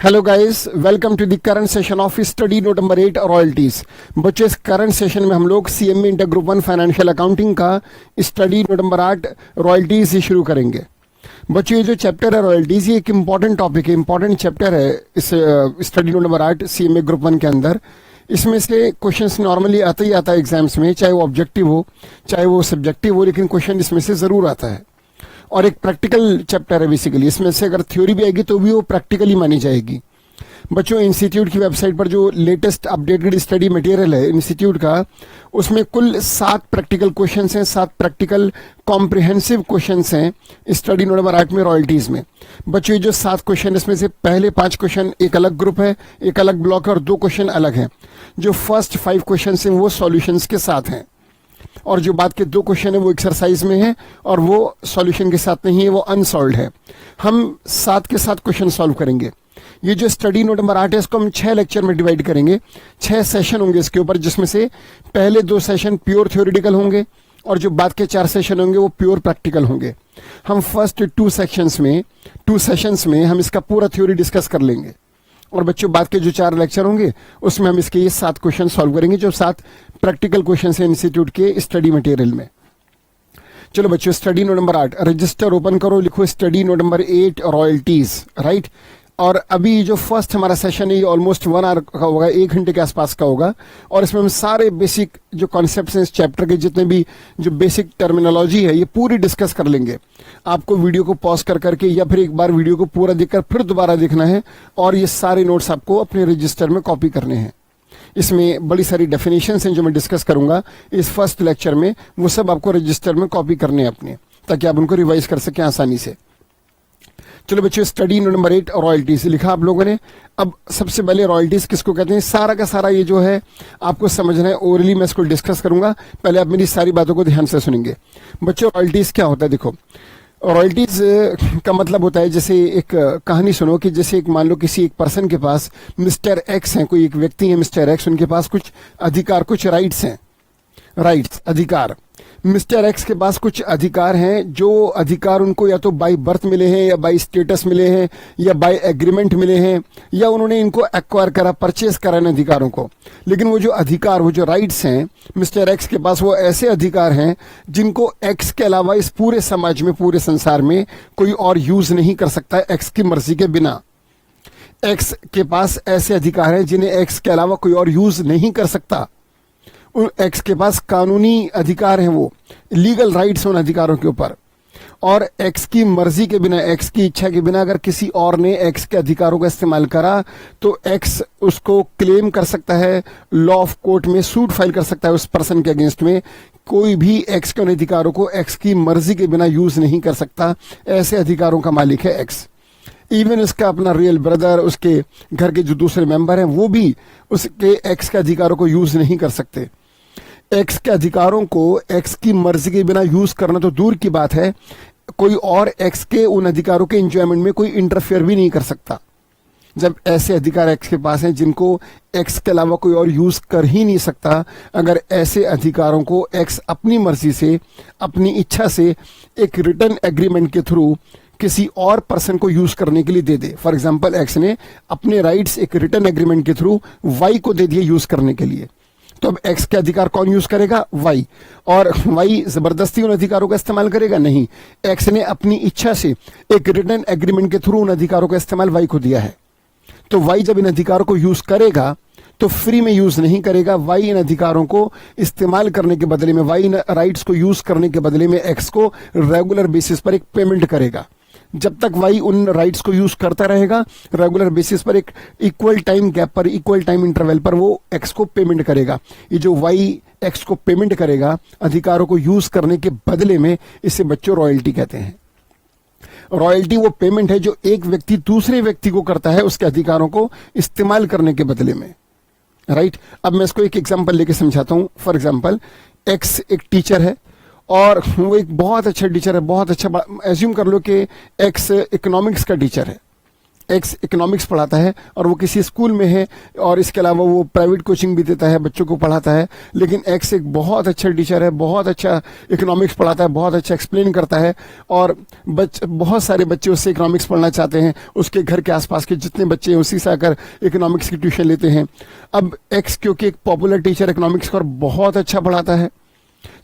Hello guys, welcome to the current session of study note number 8 royalties. बच्चों, इस current session में हम लोग CMA inter group 1 financial accounting का study note number 8 royalties से शुरू करेंगे। बच्चों, ये जो चैप्टर है रॉयल्टीज, ये एक इंपॉर्टेंट टॉपिक है, इंपॉर्टेंट चैप्टर है इस study note number 8 CMA group 1 के अंदर। इसमें से क्वेश्चंस नॉर्मली आता ही आता है एग्जाम्स में, चाहे वो ऑब्जेक्टिव हो चाहे वो सब्जेक्टिव हो, लेकिन क्वेश्चन इसमें से जरूर आता है। और एक प्रैक्टिकल चैप्टर है बेसिकली, इसमें से अगर थ्योरी भी आएगी तो भी वो प्रैक्टिकली मानी जाएगी। बच्चों, इंस्टीट्यूट की वेबसाइट पर जो लेटेस्ट अपडेटेड स्टडी मटेरियल है इंस्टीट्यूट का, उसमें कुल 7 प्रैक्टिकल क्वेश्चंस हैं, 7 प्रैक्टिकल कॉम्प्रिहेंसिव क्वेश्चंस हैं स्टडी नोट नंबर 8 में रॉयल्टीज में। बच्चों, ये जो 7 क्वेश्चन, इसमें से पहले 5 क्वेश्चन एक अलग ग्रुप है, एक अलग ब्लॉक है, और 2 क्वेश्चन अलग हैं। जो फर्स्ट 5 क्वेश्चन हैं वो सॉल्यूशंस के साथ हैं, और जो बाद के 2 क्वेश्चन है वो एक्सरसाइज में है और वो सॉल्यूशन के साथ नहीं है, वो अनसॉल्व्ड है। हम 7 के 7 क्वेश्चन सॉल्व करेंगे। ये जो स्टडी नोट नंबर 8 है, इसको हम 6 लेक्चर में डिवाइड करेंगे। 6 सेशन होंगे इसके ऊपर, जिसमें से पहले 2 सेशन प्योर थ्योरेटिकल होंगे और जो बाद के 4 सेशन होंगे वो प्योर प्रैक्टिकल होंगे। हम फर्स्ट 2 सेशंस में हम इसका पूरा थ्योरी डिस्कस कर लेंगे, और बच्चों बाद के जो 4 लेक्चर होंगे उसमें हम इसके ये 7 क्वेश्चन सॉल्व करेंगे, जो 7 प्रैक्टिकल क्वेश्चन है इंस्टीट्यूट के स्टडी मटेरियल में। चलो बच्चों, study note number 8 register open करो, लिखो study note number 8 royalties, right. और अभी जो फर्स्ट हमारा सेशन है ये ऑलमोस्ट 1 आवर का होगा, 1 घंटे के आसपास का होगा, और इसमें हम सारे बेसिक जो कॉन्सेप्ट्स हैं इस चैप्टर के, जितने भी जो बेसिक टर्मिनोलॉजी है, ये पूरी डिस्कस कर लेंगे। आपको वीडियो को पॉज कर करके या फिर एक बार वीडियो को पूरा देखकर फिर दोबारा देखना है, और ये सारे नोट्स आपको अपने रजिस्टर में कॉपी करने हैं। इसमें बड़ी सारी डेफिनेशंस हैं जो मैं डिस्कस करूंगा इस फर्स्ट लेक्चर में, वो सब आपको रजिस्टर में कॉपी करने हैं अपने, ताकि आप उनको रिवाइज कर सकें आसानी से। चलो बच्चों, स्टडी नोट नंबर 8 रॉयल्टीज लिखा आप लोगों ने। अब सबसे पहले रॉयल्टीज किसको कहते हैं, सारा का सारा ये जो है आपको समझना है। ओरली मैं इसको डिस्कस करूंगा, पहले आप मेरी सारी बातों को ध्यान से सुनेंगे। बच्चों, रॉयल्टीज क्या होता है? देखो, रॉयल्टीज का मतलब होता है, जैसे एक कहानी सुनो कि जैसे एक मान लो किसी एक पर्सन के पास मिस्टर एक्स हैं, कोई एक व्यक्ति है मिस्टर एक्स, उनके पास कुछ अधिकार, कुछ राइट्स हैं, राइट्स अधिकार। मिस्टर एक्स के पास कुछ अधिकार हैं, जो अधिकार उनको या तो बाय बर्थ मिले हैं, या बाय स्टेटस मिले हैं, या बाय एग्रीमेंट मिले हैं, या उन्होंने इनको एक्वायर करा, परचेस करा इन अधिकारों को। लेकिन वो जो अधिकार, वो जो राइट्स हैं मिस्टर एक्स के पास, वो ऐसे अधिकार हैं जिनको एक्स के अलावा इस पूरे समाज में, पूरे संसार में कोई और यूज नहीं कर सकता है एक्स की मर्जी के बिना। एक्स के पास ऐसे अधिकार हैं जिन्हें एक्स के अलावा कोई और यूज नहीं कर सकता। एक्स के पास कानूनी अधिकार हैं, वो लीगल राइट्स उन अधिकारों के ऊपर, और एक्स की मर्जी के बिना, एक्स की इच्छा के बिना अगर किसी और ने एक्स के अधिकारों का इस्तेमाल करा तो एक्स उसको क्लेम कर सकता है, लॉ ऑफ कोर्ट में सूट फाइल कर सकता है उस पर्सन के अगेंस्ट में। कोई भी एक्स के उन अधिकारों को एक्स की मर्जी के बिना यूज नहीं कर सकता। ऐसे अधिकारों का मालिक है एक्स। इवन उसका अपना रियल ब्रदर, उसके घर के जो दूसरे मेंबर हैं, वो भी उसके एक्स के अधिकारों को यूज नहीं कर सकते। एक्स के अधिकारों को एक्स की मर्जी के बिना यूज करना तो दूर की बात है, कोई और एक्स के उन अधिकारों के एंजॉयमेंट में कोई इंटरफेयर भी नहीं कर सकता। जब ऐसे अधिकार एक्स के पास हैं जिनको एक्स के अलावा कोई और यूज कर ही नहीं सकता, अगर ऐसे अधिकारों को एक्स अपनी मर्जी से, अपनी इच्छा से एक रिटर्न एग्रीमेंट के थ्रू किसी और पर्सन को यूज करने के लिए दे दे। फॉर एग्जाम्पल, एक्स ने अपने राइट्स एक रिटर्न एग्रीमेंट के थ्रू वाई को दे दिए यूज करने के लिए, तो अब एक्स के अधिकार कौन यूज करेगा? वाई। और वाई जबरदस्ती उन अधिकारों का इस्तेमाल करेगा? नहीं। एक्स ने अपनी इच्छा से एक रिटर्न एग्रीमेंट के थ्रू उन अधिकारों का इस्तेमाल वाई को दिया है, तो वाई जब इन अधिकारों को यूज करेगा तो फ्री में यूज नहीं करेगा। वाई इन अधिकारों को इस्तेमाल करने के बदले में, वाई इन राइट्स को यूज करने के बदले में एक्स को रेगुलर बेसिस पर एक पेमेंट करेगा। जब तक वाई उन राइट्स को यूज करता रहेगा, रेगुलर बेसिस पर एक इक्वल टाइम गैप पर, इक्वल टाइम इंटरवल पर वो एक्स को पेमेंट करेगा। ये जो वाई एक्स को पेमेंट करेगा अधिकारों को यूज करने के बदले में, इसे बच्चों रॉयल्टी कहते हैं। रॉयल्टी वो पेमेंट है जो एक व्यक्ति दूसरे व्यक्ति को करता है उसके अधिकारों को इस्तेमाल करने के बदले में, राइट। अब मैं इसको एक एग्जांपल लेके समझाता हूं। फॉर एग्जांपल, एक्स एक टीचर है और वो एक बहुत अच्छा टीचर है, बहुत अच्छा। एज्यूम कर लो कि एक्स इकोनॉमिक्स का टीचर है, एक्स इकोनॉमिक्स पढ़ाता है और वो किसी स्कूल में है और इसके अलावा वो प्राइवेट कोचिंग भी देता है, बच्चों को पढ़ाता है, लेकिन एक्स एक बहुत अच्छा टीचर है, बहुत अच्छा इकोनॉमिक्स पढ़ाता है, बहुत अच्छा एक्सप्लेन करता है और बहुत सारे बच्चे उससे इकोनॉमिक्स पढ़ना चाहते हैं। उसके घर के आसपास के जितने बच्चे हैं उसी से आकर इकोनॉमिक्स की ट्यूशन लेते हैं। अब एक्स क्योंकि एक पॉपुलर टीचर इकोनॉमिक्स का और बहुत अच्छा पढ़ाता है,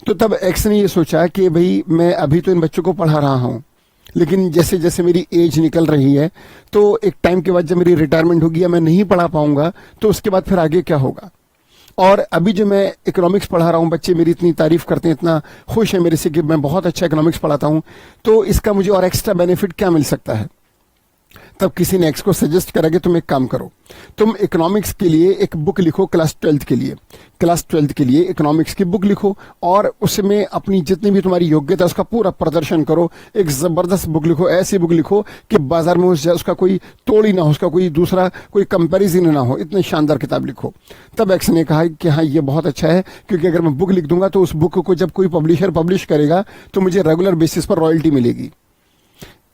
तो तब एक्स ने ये सोचा कि भाई मैं अभी तो इन बच्चों को पढ़ा रहा हूँ, लेकिन जैसे जैसे मेरी एज निकल रही है तो एक टाइम के बाद जब मेरी रिटायरमेंट होगी या मैं नहीं पढ़ा पाऊंगा तो उसके बाद फिर आगे क्या होगा। और अभी जो मैं इकोनॉमिक्स पढ़ा रहा हूँ, बच्चे मेरी इतनी तारीफ करते हैं, इतना खुश है मेरे से कि मैं बहुत अच्छा इकोनॉमिक्स पढ़ाता हूँ, तो इसका मुझे और एक्स्ट्रा बेनिफिट क्या मिल सकता है। तब किसी ने एक्स को सजेस्ट करा कि तुम एक काम करो, तुम इकोनॉमिक्स के लिए एक बुक लिखो, क्लास 12th के लिए इकोनॉमिक्स की बुक लिखो और उसमें अपनी जितनी भी तुम्हारी योग्यता उसका पूरा प्रदर्शन करो। एक जबरदस्त बुक लिखो, ऐसी बुक लिखो कि बाजार में उसका कोई तोड़ ही ना हो, उसका कोई दूसरा कोई कंपैरिजन ना हो, इतनी शानदार किताब लिखो। तब एक्स ने कहा कि हाँ ये बहुत अच्छा है, क्योंकि अगर मैं बुक लिख दूंगा तो उस बुक को जब कोई पब्लिशर पब्लिश करेगा तो मुझे रेगुलर बेसिस पर रॉयल्टी मिलेगी।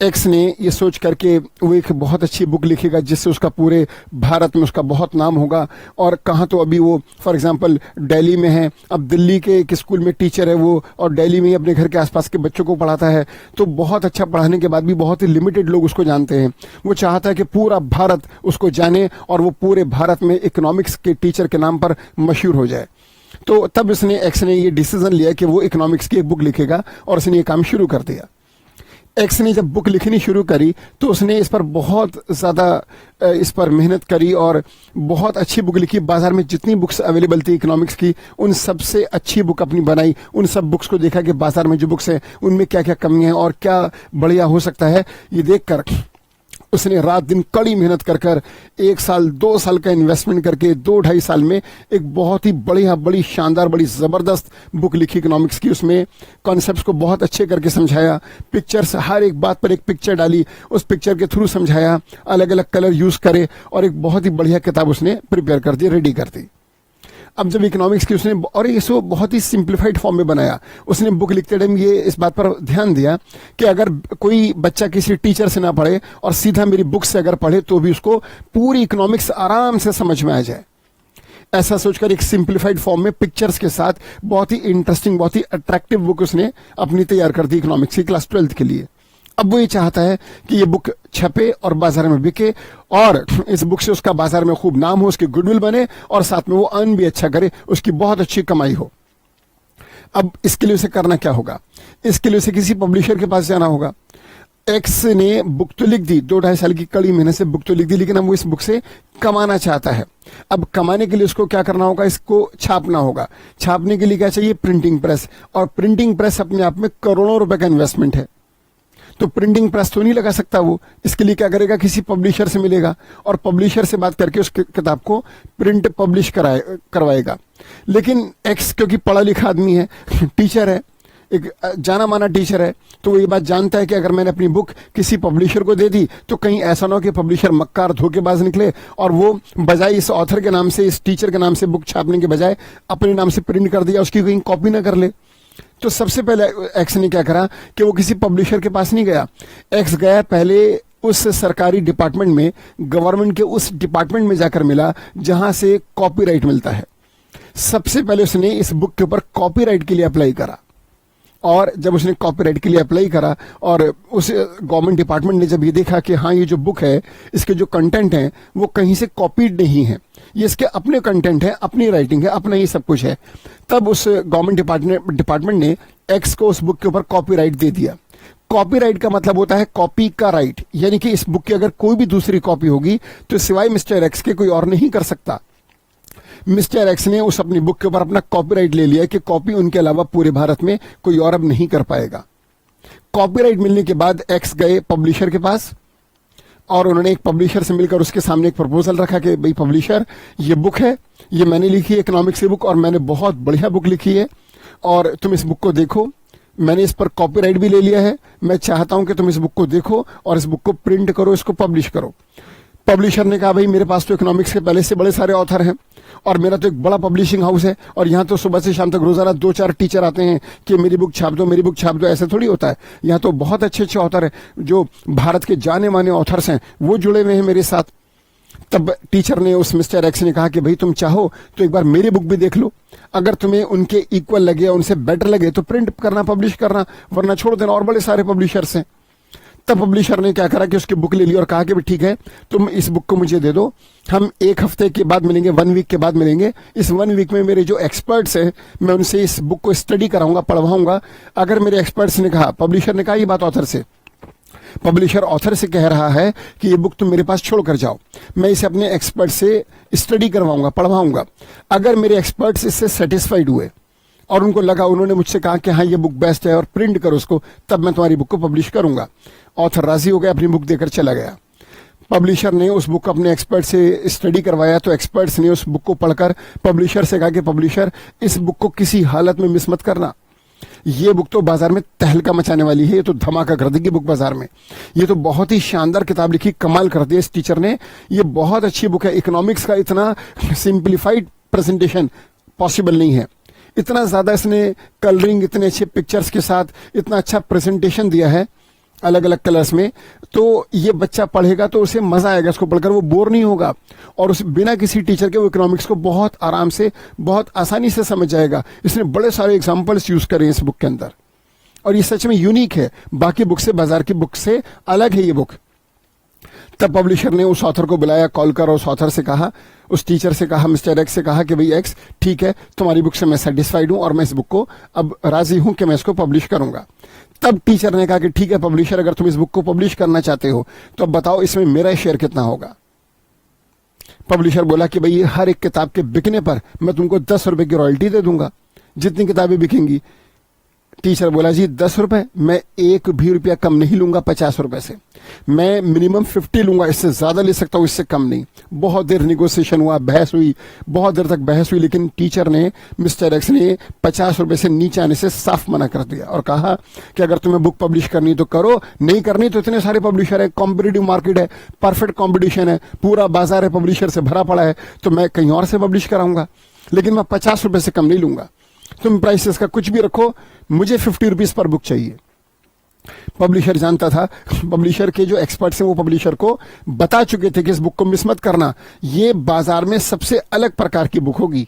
एक्स ने ये सोच करके वो एक बहुत अच्छी बुक लिखेगा जिससे उसका पूरे भारत में उसका बहुत नाम होगा। और कहाँ तो अभी वो फॉर एग्जांपल दिल्ली में है, अब दिल्ली के एक स्कूल में टीचर है वो और दिल्ली में ही अपने घर के आसपास के बच्चों को पढ़ाता है, तो बहुत अच्छा पढ़ाने के बाद भी बहुत ही लिमिटेड लोग उसको जानते हैं। वो चाहता है कि पूरा भारत उसको जाने और वो पूरे भारत में इकोनॉमिक्स के टीचर के नाम पर मशहूर हो जाए। तो तब एक्स ने ये डिसीजन लिया कि वो इकोनॉमिक्स की एक बुक लिखेगा और उसने ये काम शुरू कर दिया। एक्स ने जब बुक लिखनी शुरू करी तो उसने इस पर बहुत ज़्यादा इस पर मेहनत करी और बहुत अच्छी बुक लिखी। बाजार में जितनी बुक्स अवेलेबल थी इकोनॉमिक्स की, उन सबसे अच्छी बुक अपनी बनाई। उन सब बुक्स को देखा कि बाजार में जो बुक्स हैं उनमें क्या क्या कमियां हैं और क्या बढ़िया हो सकता है। ये देखकर उसने रात दिन कड़ी मेहनत कर 1 साल 2 साल का इन्वेस्टमेंट करके 2-2.5 साल में एक बहुत ही बड़ी शानदार बड़ी ज़बरदस्त बुक लिखी इकोनॉमिक्स की। उसमें कॉन्सेप्ट्स को बहुत अच्छे करके समझाया, पिक्चर्स हर एक बात पर एक पिक्चर डाली, उस पिक्चर के थ्रू समझाया, अलग अलग कलर यूज़ करे और एक बहुत ही बढ़िया किताब उसने प्रिपेयर कर दी, रेडी कर दी। अब जब इकोनॉमिक्स की उसने और इसको बहुत ही सिंप्लीफाइड फॉर्म में बनाया, उसने बुक लिखते टाइम ये इस बात पर ध्यान दिया कि अगर कोई बच्चा किसी टीचर से ना पढ़े और सीधा मेरी बुक से अगर पढ़े तो भी उसको पूरी इकोनॉमिक्स आराम से समझ में आ जाए। ऐसा सोचकर एक सिंप्लीफाइड फॉर्म में पिक्चर्स के साथ बहुत ही इंटरेस्टिंग, बहुत ही अट्रैक्टिव बुक उसने अपनी तैयार कर दी इकोनॉमिक्स की क्लास 12th के लिए। अब वो ये चाहता है कि ये बुक छपे और बाजार में बिके और इस बुक से उसका बाजार में खूब नाम हो, उसकी गुडविल बने और साथ में वो अर्न भी अच्छा करे, उसकी बहुत अच्छी कमाई हो। अब इसके लिए उसे करना क्या होगा? इसके लिए उसे किसी पब्लिशर के पास जाना होगा। एक्स ने बुक तो लिख दी, 2-2.5 साल की कड़ी मेहनत से बुक तो लिख दी, लेकिन अब वो इस बुक से कमाना चाहता है। अब कमाने के लिए उसको क्या करना होगा? इसको छापना होगा। छापने के लिए क्या चाहिए? Printing press. और प्रिंटिंग प्रेस अपने आप में करोड़ों रुपए का इन्वेस्टमेंट है, तो प्रिंटिंग प्रेस तो नहीं लगा सकता वो। इसके लिए क्या करेगा? किसी पब्लिशर से मिलेगा और पब्लिशर से बात करके उस किताब को प्रिंट पब्लिश करवाएगा। लेकिन एक्स क्योंकि पढ़ा लिखा आदमी है, टीचर है, एक जाना माना टीचर है, तो वो ये बात जानता है कि अगर मैंने अपनी बुक किसी पब्लिशर को दे दी तो कहीं ऐसा ना हो कि पब्लिशर मक्कार धोखेबाज निकले और वो बजाय इस ऑथर के नाम से, इस टीचर के नाम से बुक छापने के बजाय अपने नाम से प्रिंट कर दिया, उसकी कहीं कॉपी ना कर ले। तो सबसे पहले एक्स ने क्या करा कि वो किसी पब्लिशर के पास नहीं गया। एक्स गया पहले उस सरकारी डिपार्टमेंट में, गवर्नमेंट के उस डिपार्टमेंट में जाकर मिला जहां से कॉपीराइट मिलता है। सबसे पहले उसने इस बुक के ऊपर कॉपीराइट के लिए अप्लाई करा और जब उसने कॉपीराइट के लिए अप्लाई करा और उस गवर्नमेंट डिपार्टमेंट ने जब ये देखा कि हाँ ये जो बुक है इसके जो कंटेंट हैं वो कहीं से कॉपीड नहीं है, ये इसके अपने कंटेंट है, अपनी राइटिंग है, अपना ही सब कुछ है, तब उस गवर्नमेंट डिपार्टमेंट ने एक्स को उस बुक के ऊपर कॉपीराइट दे दिया। कॉपीराइट का मतलब होता है कॉपी का राइट, यानी कि इस बुक की अगर कोई भी दूसरी कॉपी होगी तो सिवाय मिस्टर एक्स के कोई और नहीं कर सकता। मिस्टर एक्स ने उस अपनी बुक के ऊपर अपना कॉपीराइट ले लिया कि कॉपी उनके अलावा पूरे भारत में कोई और अब नहीं कर पाएगा। कॉपीराइट मिलने के बाद एक्स गए पब्लिशर के पास और उन्होंने एक पब्लिशर से मिलकर उसके सामने एक प्रपोजल रखा कि भाई पब्लिशर, ये बुक है, ये मैंने लिखी है इकोनॉमिक्स की बुक और मैंने बहुत बढ़िया बुक लिखी है और तुम इस बुक को देखो, मैंने इस पर कॉपीराइट भी ले लिया है, मैं चाहता हूं कि तुम इस बुक को देखो और इस बुक को प्रिंट करो, इसको पब्लिश करो। पब्लिशर ने कहा भाई मेरे पास तो इकोनॉमिक्स के पहले से बड़े सारे ऑथर हैं और मेरा तो एक बड़ा पब्लिशिंग हाउस है और यहाँ तो सुबह से शाम तक रोजाना 2-4 टीचर आते हैं कि मेरी बुक छाप दो, मेरी बुक छाप दो। ऐसे थोड़ी होता है, यहाँ तो बहुत अच्छे अच्छे ऑथर हैं, जो भारत के जाने माने ऑथर्स हैं वो जुड़े हुए हैं मेरे साथ। तब टीचर ने, उस मिस्टर एक्स ने कहा कि भाई तुम चाहो तो एक बार मेरी बुक भी देख लो, अगर तुम्हें उनके इक्वल लगे, उनसे बेटर लगे तो प्रिंट करना, पब्लिश करना, वरना छोड़ देना, और बड़े सारे पब्लिशर्स हैं। तब पब्लिशर ने क्या करा कि उसकी बुक ले ली और कहा कि ठीक है तुम इस बुक को मुझे दे दो, हम 1 हफ्ते के बाद मिलेंगे, 1 वीक के बाद मिलेंगे। इस 1 वीक में मेरे जो एक्सपर्ट्स हैं मैं उनसे इस बुक को स्टडी कराऊंगा, पढ़वाऊंगा। अगर मेरे एक्सपर्ट्स ने कहा, पब्लिशर ने कहा ये बात ऑथर से, पब्लिशर ऑथर से कह रहा है कि ये बुक तुम मेरे पास छोड़ कर जाओ, मैं इसे अपने एक्सपर्ट से स्टडी करवाऊंगा, पढ़वाऊंगा। अगर मेरे एक्सपर्ट्स इससे सेटिस्फाइड हुए और उनको लगा, उन्होंने मुझसे कहा कि हाँ ये बुक बेस्ट है और प्रिंट करो उसको, तब मैं तुम्हारी बुक को पब्लिश करूंगा। ऑथर राजी हो गया, अपनी बुक देकर चला गया। पब्लिशर ने उस बुक को अपने एक्सपर्ट से स्टडी करवाया, तो एक्सपर्ट्स ने उस बुक को पढ़कर पब्लिशर से कहा कि पब्लिशर इस बुक को किसी हालत में मिस मत करना, ये बुक तो बाजार में तहलका मचाने वाली है, ये तो धमाका कर देगी बुक बाजार में, ये तो बहुत ही शानदार किताब लिखी, कमाल कर दिया इस टीचर ने, ये बहुत अच्छी बुक है। इकोनॉमिक्स का इतना सिंप्लीफाइड प्रेजेंटेशन पॉसिबल नहीं है, इतना ज्यादा इसने कलरिंग, इतने अच्छे पिक्चर्स के साथ इतना अच्छा प्रेजेंटेशन दिया है अलग अलग कलर्स में, तो ये बच्चा पढ़ेगा तो उसे मजा आएगा, इसको पढ़कर वो बोर नहीं होगा और उस बिना किसी टीचर के वो इकोनॉमिक्स को बहुत आराम से, बहुत आसानी से समझ जाएगा। इसने बड़े सारे एग्जांपल्स यूज करे इस बुक के अंदर और ये सच में यूनिक है, बाकी बुक से, बाजार की बुक से अलग है ये बुक। तब पब्लिशर ने उस ऑथर को बुलाया, कॉल कर, उस ऑथर से कहा, उस टीचर से कहा, मिस्टर एक्स से कहा कि भाई एक्स ठीक है, तुम्हारी बुक से मैं सेटिस्फाइड हूं और मैं इस बुक को अब राजी हूं कि मैं इसको पब्लिश करूंगा। तब टीचर ने कहा कि ठीक है पब्लिशर, अगर तुम इस बुक को पब्लिश करना चाहते हो तो अब बताओ इसमें मेरा शेयर कितना होगा। पब्लिशर बोला कि भाई हर एक किताब के बिकने पर मैं तुमको 10 रुपए की रॉयल्टी दे दूंगा, जितनी किताबें बिकेंगी। टीचर बोला जी 10 रुपए, मैं 1 भी रुपया कम नहीं लूंगा 50 रुपए से, मैं मिनिमम 50 लूंगा, इससे ज्यादा ले सकता हूं, इससे कम नहीं। बहुत देर निगोसिएशन हुआ, बहस हुई, बहुत देर तक बहस हुई, लेकिन टीचर ने, मिस्टर एक्स ने 50 रुपए से नीचे आने से साफ मना कर दिया और कहा कि अगर तुम्हें बुक पब्लिश करनी तो करो, नहीं करनी तो इतने सारे पब्लिशर है, कॉम्पिटिटिव मार्केट है, परफेक्ट कॉम्पिटिशन है, पूरा बाजार है पब्लिशर से भरा पड़ा है, तो मैं कहीं और से पब्लिश कराऊंगा, लेकिन मैं 50 रुपए से कम नहीं लूंगा। तुम प्राइसेस का कुछ भी रखो, मुझे 50 रुपीज पर बुक चाहिए। पब्लिशर जानता था, पब्लिशर के जो एक्सपर्ट्स हैं वो पब्लिशर को बता चुके थे कि इस बुक को मिस मत करना, ये बाजार में सबसे अलग प्रकार की बुक होगी।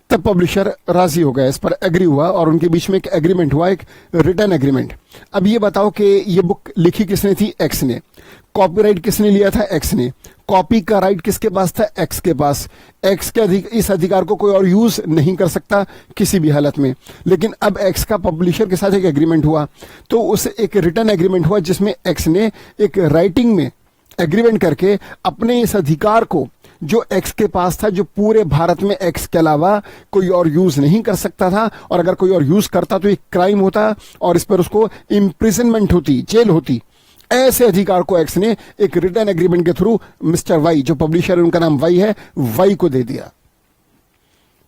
तब पब्लिशर राजी हो गया, इस पर एग्री हुआ और उनके बीच में एक एग्रीमेंट हुआ, एक रिटर्न एग्रीमेंट। अब ये बताओ कि ये बुक लिखी किसने थी? एक्स ने। कॉपीराइट किसने लिया था? एक्स ने। कॉपी का राइट किसके पास था? एक्स के पास। एक्स के इस अधिकार को कोई और यूज नहीं कर सकता किसी भी हालत में। लेकिन अब एक्स का पब्लिशर के साथ एक एग्रीमेंट हुआ, तो उस एक रिटर्न एग्रीमेंट हुआ जिसमें एक्स ने एक राइटिंग में एग्रीमेंट करके अपने इस अधिकार को जो एक्स के पास था, जो पूरे भारत में एक्स के अलावा कोई और यूज नहीं कर सकता था, और अगर कोई और यूज करता तो एक क्राइम होता और इस पर उसको इम्प्रिजनमेंट होती, जेल होती। ऐसे अधिकार को एक्स ने एक रिटर्न एग्रीमेंट के थ्रू मिस्टर वाई, जो पब्लिशर है उनका नाम वाई है, वाई को दे दिया।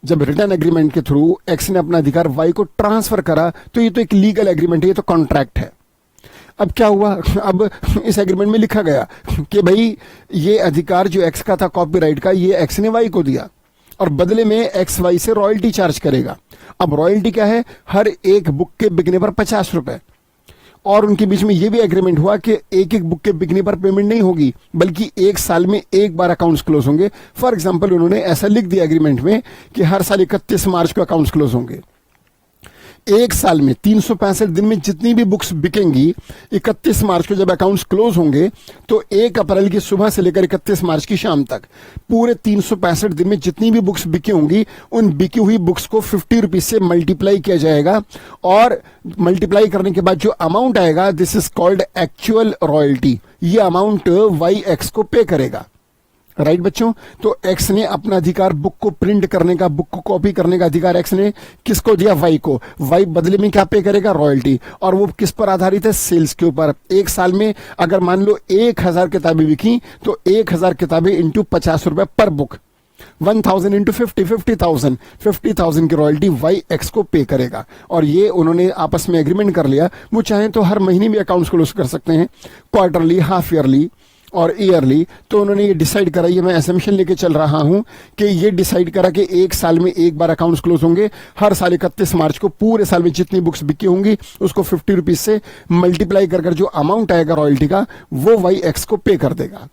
जब रिटर्न एग्रीमेंट के थ्रू एक्स ने अपना अधिकार वाई को ट्रांसफर करा, तो ये तो एक लीगल एग्रीमेंट है, ये तो कॉन्ट्रैक्ट है। अब क्या हुआ? अब इस एग्रीमेंट में लिखा गया कि भाई ये अधिकार जो एक्स का था कॉपीराइट का, ये एक्स ने वाई को दिया और बदले में एक्स वाई से रॉयल्टी चार्ज करेगा। अब रॉयल्टी क्या है? हर एक बुक के बिकने पर 50 रुपए। और उनके बीच में यह भी एग्रीमेंट हुआ कि एक एक बुक के बिकने पर पेमेंट नहीं होगी, बल्कि 1 साल में एक बार अकाउंट्स क्लोज होंगे। फॉर एग्जांपल उन्होंने ऐसा लिख दिया एग्रीमेंट में कि हर साल 31 मार्च को अकाउंट्स क्लोज होंगे। 1 साल में 365 दिन में जितनी भी बुक्स बिकेंगी, 31 मार्च को जब अकाउंट्स क्लोज होंगे तो 1 अप्रैल की सुबह से लेकर 31 मार्च की शाम तक पूरे 365 दिन में जितनी भी बुक्स बिकी होंगी, उन बिकी हुई बुक्स को 50 रुपीज से मल्टीप्लाई किया जाएगा और मल्टीप्लाई करने के बाद जो अमाउंट आएगा, this is called actual royalty. ये अमाउंट वाई एक्स को पे करेगा। राइट बच्चों, तो एक्स ने अपना अधिकार बुक को प्रिंट करने का, बुक को कॉपी करने का अधिकार एक्स ने किसको दिया? वाई को। वाई बदले में क्या पे करेगा? रॉयल्टी। और वो किस पर आधारित है? सेल्स के ऊपर। 1 साल में अगर मान लो 1000 किताबें बिकी तो 1000 किताबें इंटू 50 रुपए पर बुक, 1000 इंटू 50,000 50,000 की रॉयल्टी वाई एक्स को पे करेगा। और ये उन्होंने आपस में एग्रीमेंट कर लिया। वो चाहें तो हर महीने भी अकाउंट्स क्लोज कर सकते हैं, क्वार्टरली, हाफ ईयरली, और ईयरली, तो उन्होंने ये डिसाइड करा, ये मैं एसम्पशन लेके चल रहा हूं कि ये डिसाइड करा कि एक साल में एक बार अकाउंट्स क्लोज होंगे, हर साल 31 मार्च को पूरे साल में जितनी बुक्स बिकी होंगी उसको 50 रुपीज से मल्टीप्लाई कर जो अमाउंट आएगा रॉयल्टी का वो वाई एक्स को पे कर देगा।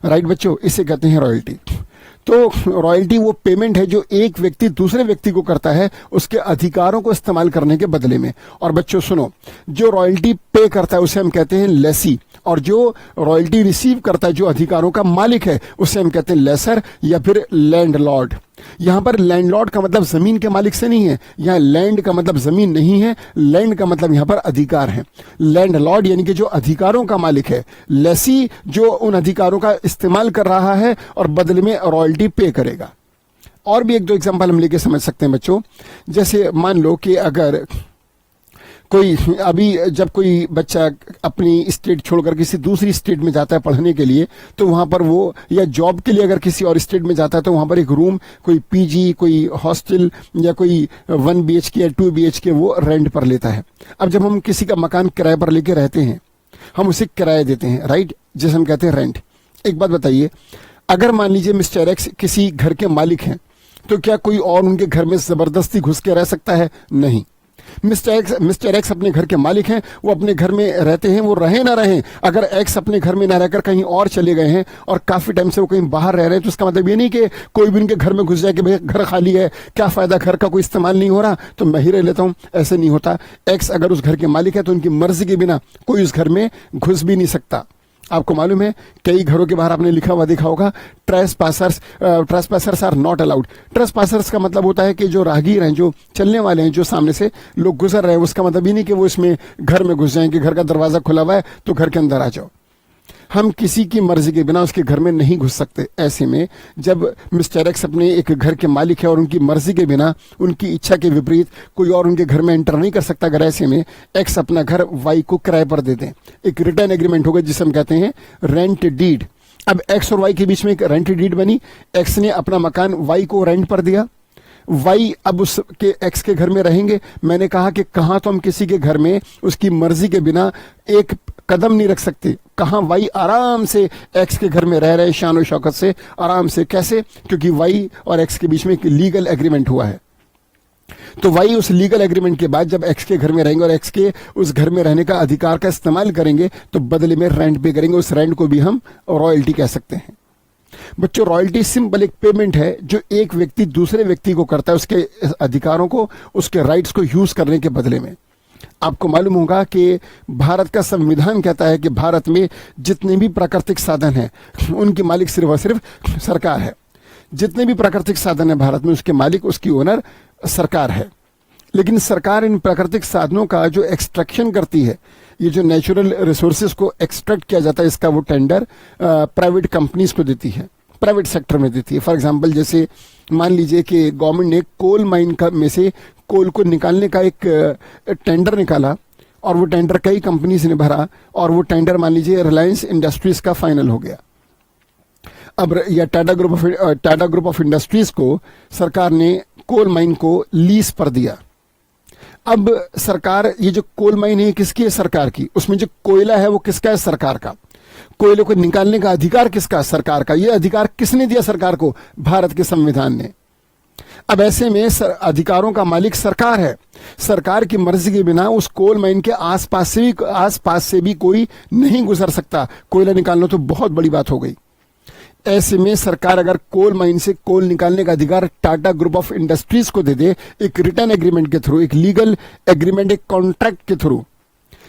राइट बच्चों, इसे कहते हैं रॉयल्टी। तो रॉयल्टी वो पेमेंट है जो एक व्यक्ति दूसरे व्यक्ति को करता है उसके अधिकारों को इस्तेमाल करने के बदले में। और बच्चों सुनो, जो रॉयल्टी पे करता है उसे हम कहते हैं लेसी, और जो रॉयल्टी रिसीव करता है, जो अधिकारों का मालिक है, उसे हम कहते हैं लेसर या फिर लैंडलॉर्ड। यहां पर लैंडलॉर्ड का मतलब जमीन के मालिक से नहीं है, यहां लैंड का मतलब जमीन नहीं है, लैंड का मतलब यहां पर अधिकार है। लैंडलॉर्ड यानी कि जो अधिकारों का मालिक है, लेसी जो उन अधिकारों का इस्तेमाल कर रहा है और बदले में रॉयल्टी पे करेगा। और भी एक दो एग्जांपल हम लेके समझ सकते हैं बच्चों। जैसे मान लो कि अगर कोई अभी जब कोई बच्चा अपनी स्टेट छोड़कर किसी दूसरी स्टेट में जाता है पढ़ने के लिए, तो वहां पर वो, या जॉब के लिए अगर किसी और स्टेट में जाता है, तो वहां पर एक रूम, कोई पीजी, कोई हॉस्टल या कोई 1 BHK या 2 BHK वो रेंट पर लेता है। अब जब हम किसी का मकान किराए पर लेके रहते हैं, हम उसे किराया देते हैं, राइट, जिसे हम कहते हैं रेंट। एक बात बताइए, अगर मान लीजिए मिस्टर एक्स किसी घर के मालिक हैं, तो क्या कोई और उनके घर में जबरदस्ती घुस के रह सकता है? नहीं। मिस्टर एक्स अपने घर के मालिक हैं, वो अपने घर में रहते हैं, वो रहे ना रहे, अगर एक्स अपने घर में ना रहकर कहीं और चले गए हैं और काफी टाइम से वो कहीं बाहर रह रहे हैं, तो इसका मतलब ये नहीं कि कोई भी उनके घर में घुस जाए कि भाई घर खाली है, क्या फायदा, घर का कोई इस्तेमाल नहीं हो रहा तो मैं ही रह लेता हूं। ऐसे नहीं होता। एक्स अगर उस घर के मालिक है तो उनकी मर्जी के बिना कोई उस घर में घुस भी नहीं सकता। आपको मालूम है, कई घरों के बाहर आपने लिखा हुआ देखा होगा, ट्रेसपासर्स आर नॉट अलाउड। ट्रेसपासर्स का मतलब होता है कि जो राहगीर हैं, जो चलने वाले हैं, जो सामने से लोग गुजर रहे हैं, उसका मतलब ये नहीं कि वो इसमें घर में घुस जाएं कि घर का दरवाजा खुला हुआ है तो घर के अंदर आ जाओ। हम किसी की मर्जी के बिना उसके घर में नहीं घुस सकते। ऐसे में जब मिस्टर एक्स अपने एक घर के मालिक है और उनकी मर्जी के बिना, उनकी इच्छा के विपरीत कोई और उनके घर में एंटर नहीं कर सकता, अगर ऐसे में एक्स अपना घर वाई को किराए पर दे दें, एक रिटर्न एग्रीमेंट होगा जिसे हम कहते हैं रेंट डीड। अब एक्स और वाई के बीच में एक रेंट डीड बनी, एक्स ने अपना मकान वाई को रेंट पर दिया, वाई अब उसके एक्स के घर में रहेंगे। मैंने कहा कि कहां तो हम किसी के घर में उसकी मर्जी के बिना एक कदम नहीं रख सकते, कहां वाई आराम से एक्स के घर में रह रहे शान और शौकत से आराम से। कैसे? क्योंकि वाई और एक्स के बीच में एक लीगल एग्रीमेंट हुआ है। तो वाई उस लीगल एग्रीमेंट के बाद जब एक्स के घर में रहेंगे और एक्स के उस घर में रहने का अधिकार का इस्तेमाल करेंगे, तो बदले में रेंट पे करेंगे, उस रेंट को भी हम रॉयल्टी कह सकते हैं। बच्चों, रॉयल्टी सिंपल एक पेमेंट है जो एक व्यक्ति दूसरे व्यक्ति को करता है उसके अधिकारों को, उसके राइट्स को यूज करने के बदले में। आपको मालूम होगा कि भारत का संविधान कहता है कि भारत में जितने भी प्राकृतिक साधन हैं उनकी मालिक सिर्फ और सिर्फ सरकार है। जितने भी प्राकृतिक साधन है भारत में, उसके मालिक, उसकी ओनर सरकार है। लेकिन सरकार इन प्राकृतिक साधनों का जो एक्सट्रैक्शन करती है, ये जो नेचुरल रिसोर्सेज को एक्सट्रैक्ट किया जाता है, इसका वो टेंडर प्राइवेट कंपनीज को देती है, प्राइवेट सेक्टर में देती है। फॉर एग्जांपल, जैसे मान लीजिए कि गवर्नमेंट ने कोल माइन का में से कोल को निकालने का एक टेंडर निकाला और वो टेंडर कई कंपनीज ने भरा और वो टेंडर मान लीजिए रिलायंस इंडस्ट्रीज का फाइनल हो गया। अब या टाटा ग्रुप ऑफ इंडस्ट्रीज को सरकार ने कोल माइन को लीज पर दिया। अब सरकार, ये जो कोल माइन है किसकी है? सरकार की। उसमें जो कोयला है वो किसका है? सरकार का। कोयले को निकालने का अधिकार किसका? सरकार का। ये अधिकार किसने दिया सरकार को? भारत के संविधान ने। अब ऐसे में अधिकारों का मालिक सरकार है। सरकार की मर्जी के बिना उस कोल माइन के आसपास से भी कोई नहीं गुजर सकता। कोयला निकालना तो बहुत बड़ी बात हो गई। ऐसे में सरकार अगर कोल माइन से कोल निकालने का अधिकार टाटा ग्रुप ऑफ इंडस्ट्रीज को दे दे, एक रिटर्न एग्रीमेंट के थ्रू, एक लीगल एग्रीमेंट, एक कॉन्ट्रैक्ट के थ्रू,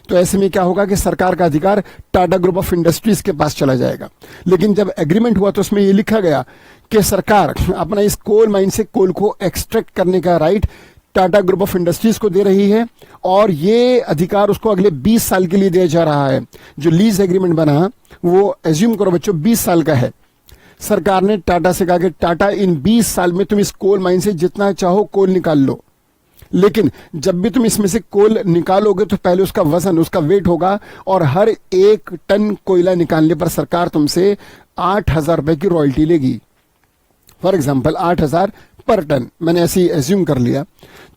तो ऐसे में क्या होगा कि सरकार का अधिकार टाटा ग्रुप ऑफ इंडस्ट्रीज के पास चला जाएगा। लेकिन जब एग्रीमेंट हुआ तो उसमें यह लिखा गया कि सरकार अपना इस कोल माइन से कोल को एक्सट्रैक्ट करने का right Tata group of industries को दे रही है और ये अधिकार उसको अगले 20 साल के लिए दिया जा रहा है। जो लीज एग्रीमेंट बना वो एज्यूम करो बच्चों 20 साल का है। सरकार ने टाटा से कहा कि टाटा इन 20 साल में तुम इस कोल माइन से जितना चाहो कोल निकाल लो, लेकिन जब भी तुम इसमें से कोल निकालोगे तो पहले उसका वजन, उसका वेट होगा और हर 1 टन कोयला निकालने पर सरकार तुमसे 8,000 रुपए की रॉयल्टी लेगी। फॉर एग्जाम्पल 8,000 पर टन, मैंने ऐसे ही एज्यूम कर लिया।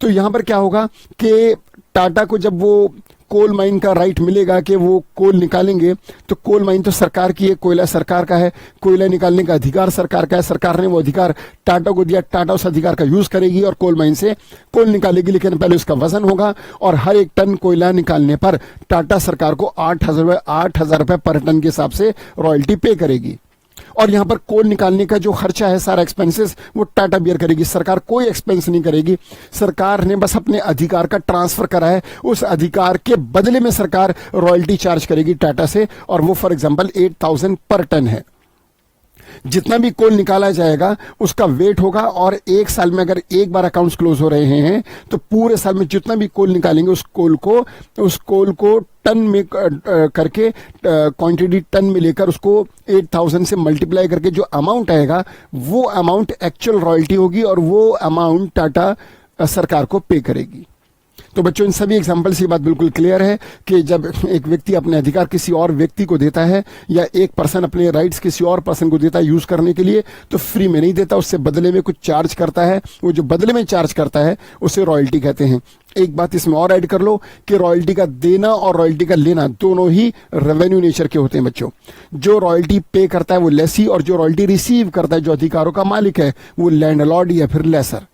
तो यहां पर क्या होगा कि टाटा को जब वो कोल माइन का राइट मिलेगा कि वो कोल निकालेंगे, तो कोल माइन तो सरकार की है, कोयला सरकार का है, कोयला निकालने का अधिकार सरकार का है, सरकार ने वो अधिकार टाटा को दिया, टाटा उस अधिकार का यूज करेगी और कोल माइन से कोल निकालेगी, लेकिन पहले उसका वजन होगा और हर एक टन कोयला निकालने पर टाटा सरकार को 8,000 रुपए पर टन के हिसाब से रॉयल्टी पे करेगी। और यहां पर कोल निकालने का जो खर्चा है, सारा एक्सपेंसेस वो टाटा बियर करेगी, सरकार कोई एक्सपेंस नहीं करेगी। सरकार ने बस अपने अधिकार का ट्रांसफर करा है, उस अधिकार के बदले में सरकार रॉयल्टी चार्ज करेगी टाटा से, और वो फॉर एग्जांपल 8,000 पर टन है। जितना भी कोल निकाला जाएगा उसका वेट होगा, और एक साल में अगर एक बार अकाउंट्स क्लोज हो रहे हैं तो पूरे साल में जितना भी कोल निकालेंगे उस कोल को टन में करके क्वांटिटी टन में लेकर उसको 8,000 से मल्टीप्लाई करके जो अमाउंट आएगा वो अमाउंट एक्चुअल रॉयल्टी होगी, और वो अमाउंट टाटा सरकार को पे करेगी। तो बच्चों, इन सभी एग्जाम्पल से ये बात बिल्कुल क्लियर है कि जब एक व्यक्ति अपने अधिकार किसी और व्यक्ति को देता है, या एक पर्सन अपने राइट्स किसी और पर्सन को देता है यूज करने के लिए, तो फ्री में नहीं देता, उससे बदले में कुछ चार्ज करता है। वो जो बदले में चार्ज करता है उसे रॉयल्टी कहते हैं। एक बात इसमें और ऐड कर लो कि रॉयल्टी का देना और रॉयल्टी का लेना दोनों ही रेवेन्यू नेचर के होते हैं बच्चों। जो रॉयल्टी पे करता है वो लेसी, और जो रॉयल्टी रिसीव करता है, जो अधिकारों का मालिक है, वो लैंडलॉर्ड या फिर लेसर।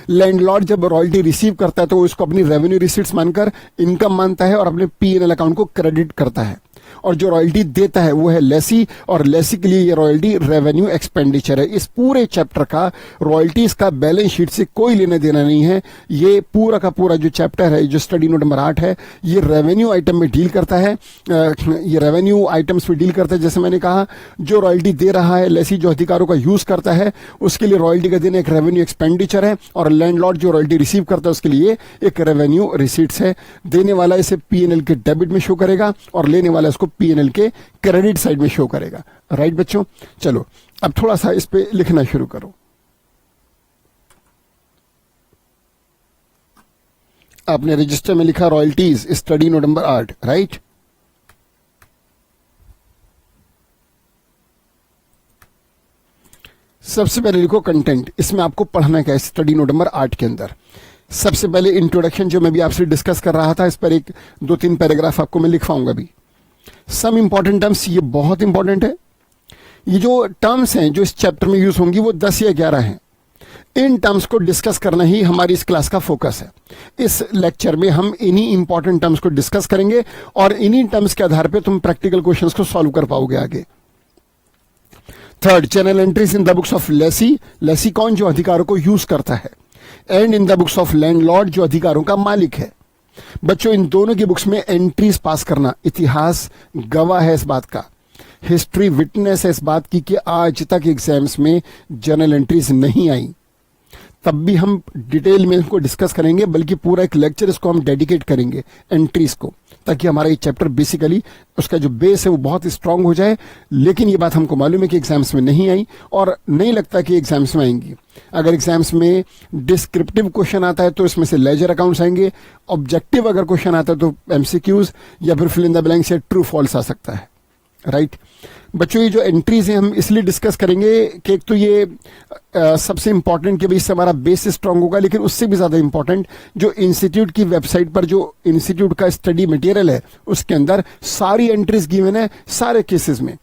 लैंडलॉर्ड जब रॉयल्टी रिसीव करता है तो वो इसको अपनी रेवेन्यू रिसीट्स मानकर इनकम मानता है और अपने P&L अकाउंट को क्रेडिट करता है, और जो रॉयल्टी देता है वो है लेसी, और लेसी के लिए ये रॉयल्टी रेवेन्यू एक्सपेंडिचर है। इस पूरे चैप्टर का रॉयल्टीज का बैलेंस शीट से कोई लेना देना नहीं है। ये पूरा का पूरा जो चैप्टर है, जो स्टडी नोट नंबर 8 है, ये रेवेन्यू आइटम में डील करता है, ये रेवेन्यू आइटम्स में डील करता है। जैसे मैंने कहा, जो रॉयल्टी दे रहा है लेसी, जो अधिकारों का यूज करता है, उसके लिए रॉयल्टी का देना एक रेवेन्यू एक्सपेंडिचर है, और लैंडलॉर्ड जो रॉयल्टी रिसीव करता है उसके लिए एक रेवेन्यू रिसीट्स है। देने वाला इसे P&L के डेबिट में शो करेगा, और लेने वाला इसको P&L के क्रेडिट साइड में शो करेगा। राइट बच्चों, चलो अब थोड़ा सा इस पे लिखना शुरू करो। आपने रजिस्टर में लिखा royalties study note number 8, right. सबसे पहले लिखो कंटेंट। इसमें आपको पढ़ना क्या है स्टडी नोट नंबर 8 के अंदर। सबसे पहले इंट्रोडक्शन जो मैं भी आपसे डिस्कस कर रहा था, इस पर एक 2-3 पैराग्राफ आपको मैं लिखवाऊंगा भी। सम इंपॉर्टेंट टर्म्स, ये बहुत इंपॉर्टेंट है। ये जो टर्म्स हैं जो इस चैप्टर में यूज होंगी वो 10 या 11 हैं। इन टर्म्स को डिस्कस करना ही हमारी इस क्लास का फोकस है। इस लेक्चर में हम इन्हीं इंपॉर्टेंट टर्म्स को डिस्कस करेंगे, और इन्हीं टर्म्स के आधार पे तुम प्रैक्टिकल क्वेश्चंस को सॉल्व कर पाओगे आगे। Third, channel entries in the books of lessee. Lessee कौन? जो अधिकारों को यूज करता है। And in the books of landlord, जो अधिकारों का मालिक है। बच्चों, इन दोनों की बुक्स में एंट्रीज पास करना, इतिहास गवाह है इस बात का, हिस्ट्री विटनेस है इस बात की कि आज तक एग्जाम्स में जर्नल एंट्रीज नहीं आई। तब भी हम डिटेल में इसको डिस्कस करेंगे, बल्कि पूरा एक लेक्चर इसको हम डेडिकेट करेंगे एंट्रीज को, ताकि हमारा ये चैप्टर बेसिकली उसका जो बेस है वो बहुत स्ट्रांग हो जाए। लेकिन ये बात हमको मालूम है कि एग्जाम्स में नहीं आई, और नहीं लगता कि एग्जाम्स में आएंगी। अगर एग्जाम्स में डिस्क्रिप्टिव क्वेश्चन आता है तो इसमें से लेजर अकाउंट्स आएंगे। ऑब्जेक्टिव अगर क्वेश्चन आता है तो MCQs या फिर फिल इन द ब्लैंक्स या ट्रू फॉल्स आ सकता है। राइट बच्चों, ये जो एंट्रीज हैं हम इसलिए डिस्कस करेंगे कि एक तो ये सबसे इंपॉर्टेंट कि भाई इससे हमारा बेस स्ट्रांग होगा, लेकिन उससे भी ज्यादा इंपॉर्टेंट जो इंस्टीट्यूट की वेबसाइट पर जो इंस्टीट्यूट का स्टडी मटेरियल है उसके अंदर सारी एंट्रीज गिवन है सारे केसेस में।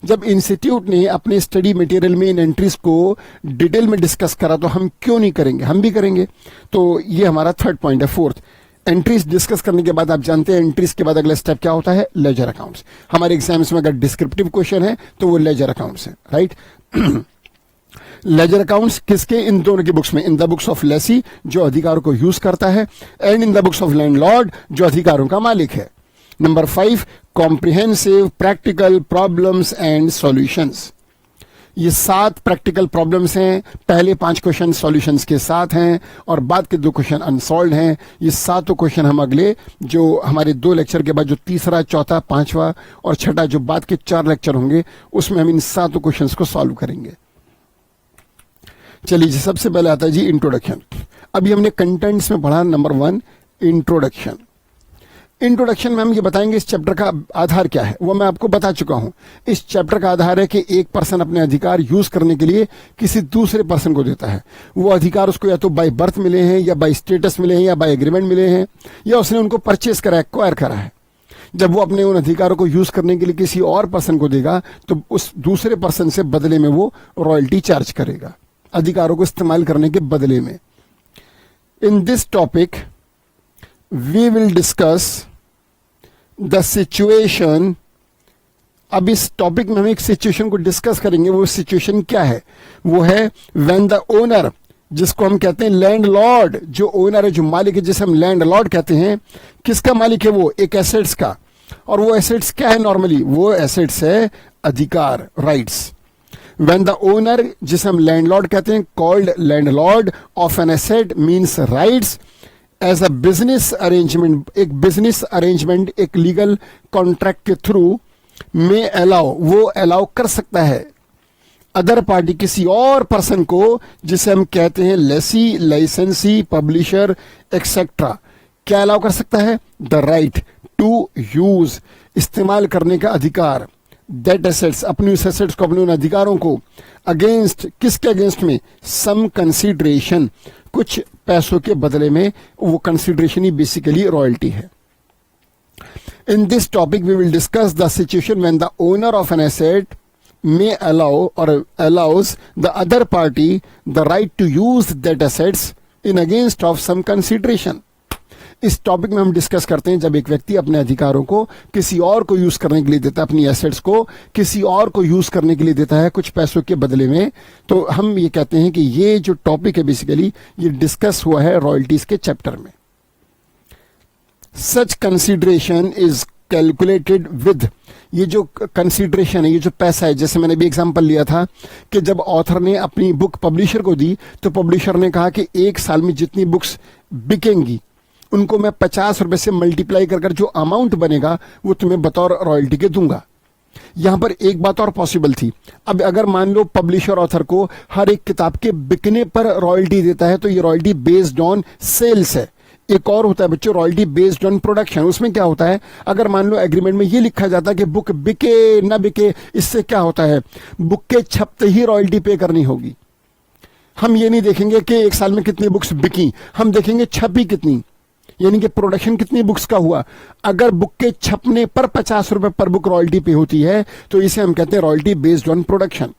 जब इंस्टीट्यूट ने अपने स्टडी मटेरियल में इन एंट्रीज को डिटेल में डिस्कस करा तो हम क्यों नहीं करेंगे, हम भी करेंगे। तो ये हमारा थर्ड पॉइंट है। फोर्थ, एंट्रीज डिस्कस करने के बाद आप जानते हैं एंट्रीज के बाद अगला स्टेप क्या होता है? Ledger accounts. हमारे एग्जाम्स में अगर डिस्क्रिप्टिव क्वेश्चन है तो वो लेजर अकाउंट्स है। राइट लेजर अकाउंट्स किसके? इन दोनों की बुक्स में, इन द बुक्स ऑफ लेसी जो अधिकारों को यूज करता है, and in the books of landlord जो अधिकारों का मालिक है। Number 5, comprehensive practical problems and solutions. ये 7 प्रैक्टिकल प्रॉब्लम्स हैं। पहले 5 क्वेश्चन सॉल्यूशंस के साथ हैं और बाद के 2 क्वेश्चन अनसॉल्व्ड हैं। ये 7 क्वेश्चन हम अगले जो हमारे 2 लेक्चर के बाद जो तीसरा, चौथा, 5वां और छठा जो बाद के 4 लेक्चर होंगे उसमें हम इन 7 क्वेश्चंस को सॉल्व करेंगे। चलिए जी, सबसे पहले आता है जी इंट्रोडक्शन। अभी हमने कंटेंट्स में पढ़ा नंबर 1 इंट्रोडक्शन। इंट्रोडक्शन में हम ये बताएंगे इस चैप्टर का आधार क्या है, वो मैं आपको बता चुका हूं। इस चैप्टर का आधार है कि एक पर्सन अपने अधिकार यूज करने के लिए किसी दूसरे पर्सन को देता है। वो अधिकार उसको या तो बाय बर्थ मिले हैं, या बाय स्टेटस मिले हैं, या बाय एग्रीमेंट मिले हैं, या उसने उनको परचेस करा, एक्वायर करा है। जब वो अपने उन अधिकारों को यूज करने के लिए किसी और पर्सन को देगा तो उस दूसरे पर्सन से बदले में वो रॉयल्टी चार्ज करेगा, अधिकारों को इस्तेमाल करने के बदले में। In this topic we will discuss the situation. अब इस टॉपिक में हम एक सिचुएशन को डिस्कस करेंगे। वो सिचुएशन क्या है? वो है व्हेन द ओनर, जिसको हम कहते हैं लैंडलॉर्ड, जो ओनर है, जो मालिक है, जिसे हम लैंडलॉर्ड कहते हैं। किसका मालिक है वो? एक एसेट्स का। और वो एसेट्स क्या है? नॉर्मली वो एसेट्स है अधिकार, राइट्स। व्हेन द ओनर, जिसे हम लैंडलॉर्ड कहते हैं, called landlord of an asset means rights as a business arrangement, एक बिजनेस अरेंजमेंट, एक लीगल कॉन्ट्रैक्ट के थ्रू में अलाउ, वो अलाउ कर सकता है अदर पार्टी, किसी और पर्सन को, जिसे हम कहते हैं लेसी, लाइसेंसी, पब्लिशर एक्सेट्रा। क्या अलाउ कर सकता है? द राइट टू यूज, इस्तेमाल करने का अधिकार, दैट एसेट्स, अपनी उस एसेट्स को, अपने उन अधिकारों को, अगेंस्ट, किसके अगेंस्ट में? सम कंसीडरेशन, कुछ पैसों के बदले में। वो कंसीडरेशन ही बेसिकली रॉयल्टी है। In this topic we will discuss the situation when the owner of an asset may allow or allows the other party the right to use that assets in against of some consideration। इस topic में हम discuss करते हैं जब एक व्यक्ति अपने अधिकारों को किसी और को यूज करने के लिए देता है, अपनी एसेट्स को किसी और को यूज करने के लिए देता है कुछ पैसों के बदले में, तो हम ये कहते हैं कि ये जो टॉपिक है बेसिकली ये डिस्कस हुआ है रॉयल्टीज के चैप्टर में। सच कंसिडरेशन इज कैलकुलेटेड विद, ये जो कंसीडरेशन है, ये जो पैसा है, जैसे मैंने भी एग्जांपल लिया था कि जब ऑथर ने अपनी बुक पब्लिशर को दी तो पब्लिशर ने कहा कि एक साल में जितनी बुक्स बिकेंगी उनको मैं 50 रुपए से मल्टीप्लाई कर जो अमाउंट बनेगा वो तुम्हें बतौर रॉयल्टी के दूंगा। यहां पर एक बात और पॉसिबल थी। अब अगर मान लो पब्लिशर ऑथर को हर एक किताब के बिकने पर रॉयल्टी देता है तो ये रॉयल्टी बेस्ड ऑन सेल्स है। एक और होता है बच्चों रॉयल्टी बेस्ड ऑन प्रोडक्शन। उसमें क्या होता है, अगर मान लो एग्रीमेंट में ये लिखा जाता है कि बुक बिके ना बिके, इससे क्या होता है, बुक के छपते ही रॉयल्टी पे करनी होगी। हम ये नहीं देखेंगे कि एक साल में कितनी बुक्स बिकी, हम देखेंगे छपी कितनी, यानी कि प्रोडक्शन कितनी बुक्स का हुआ। अगर बुक के छपने पर 50 रुपए पर बुक रॉयल्टी पे होती है तो इसे हम कहते हैं रॉयल्टी बेस्ड ऑन प्रोडक्शन।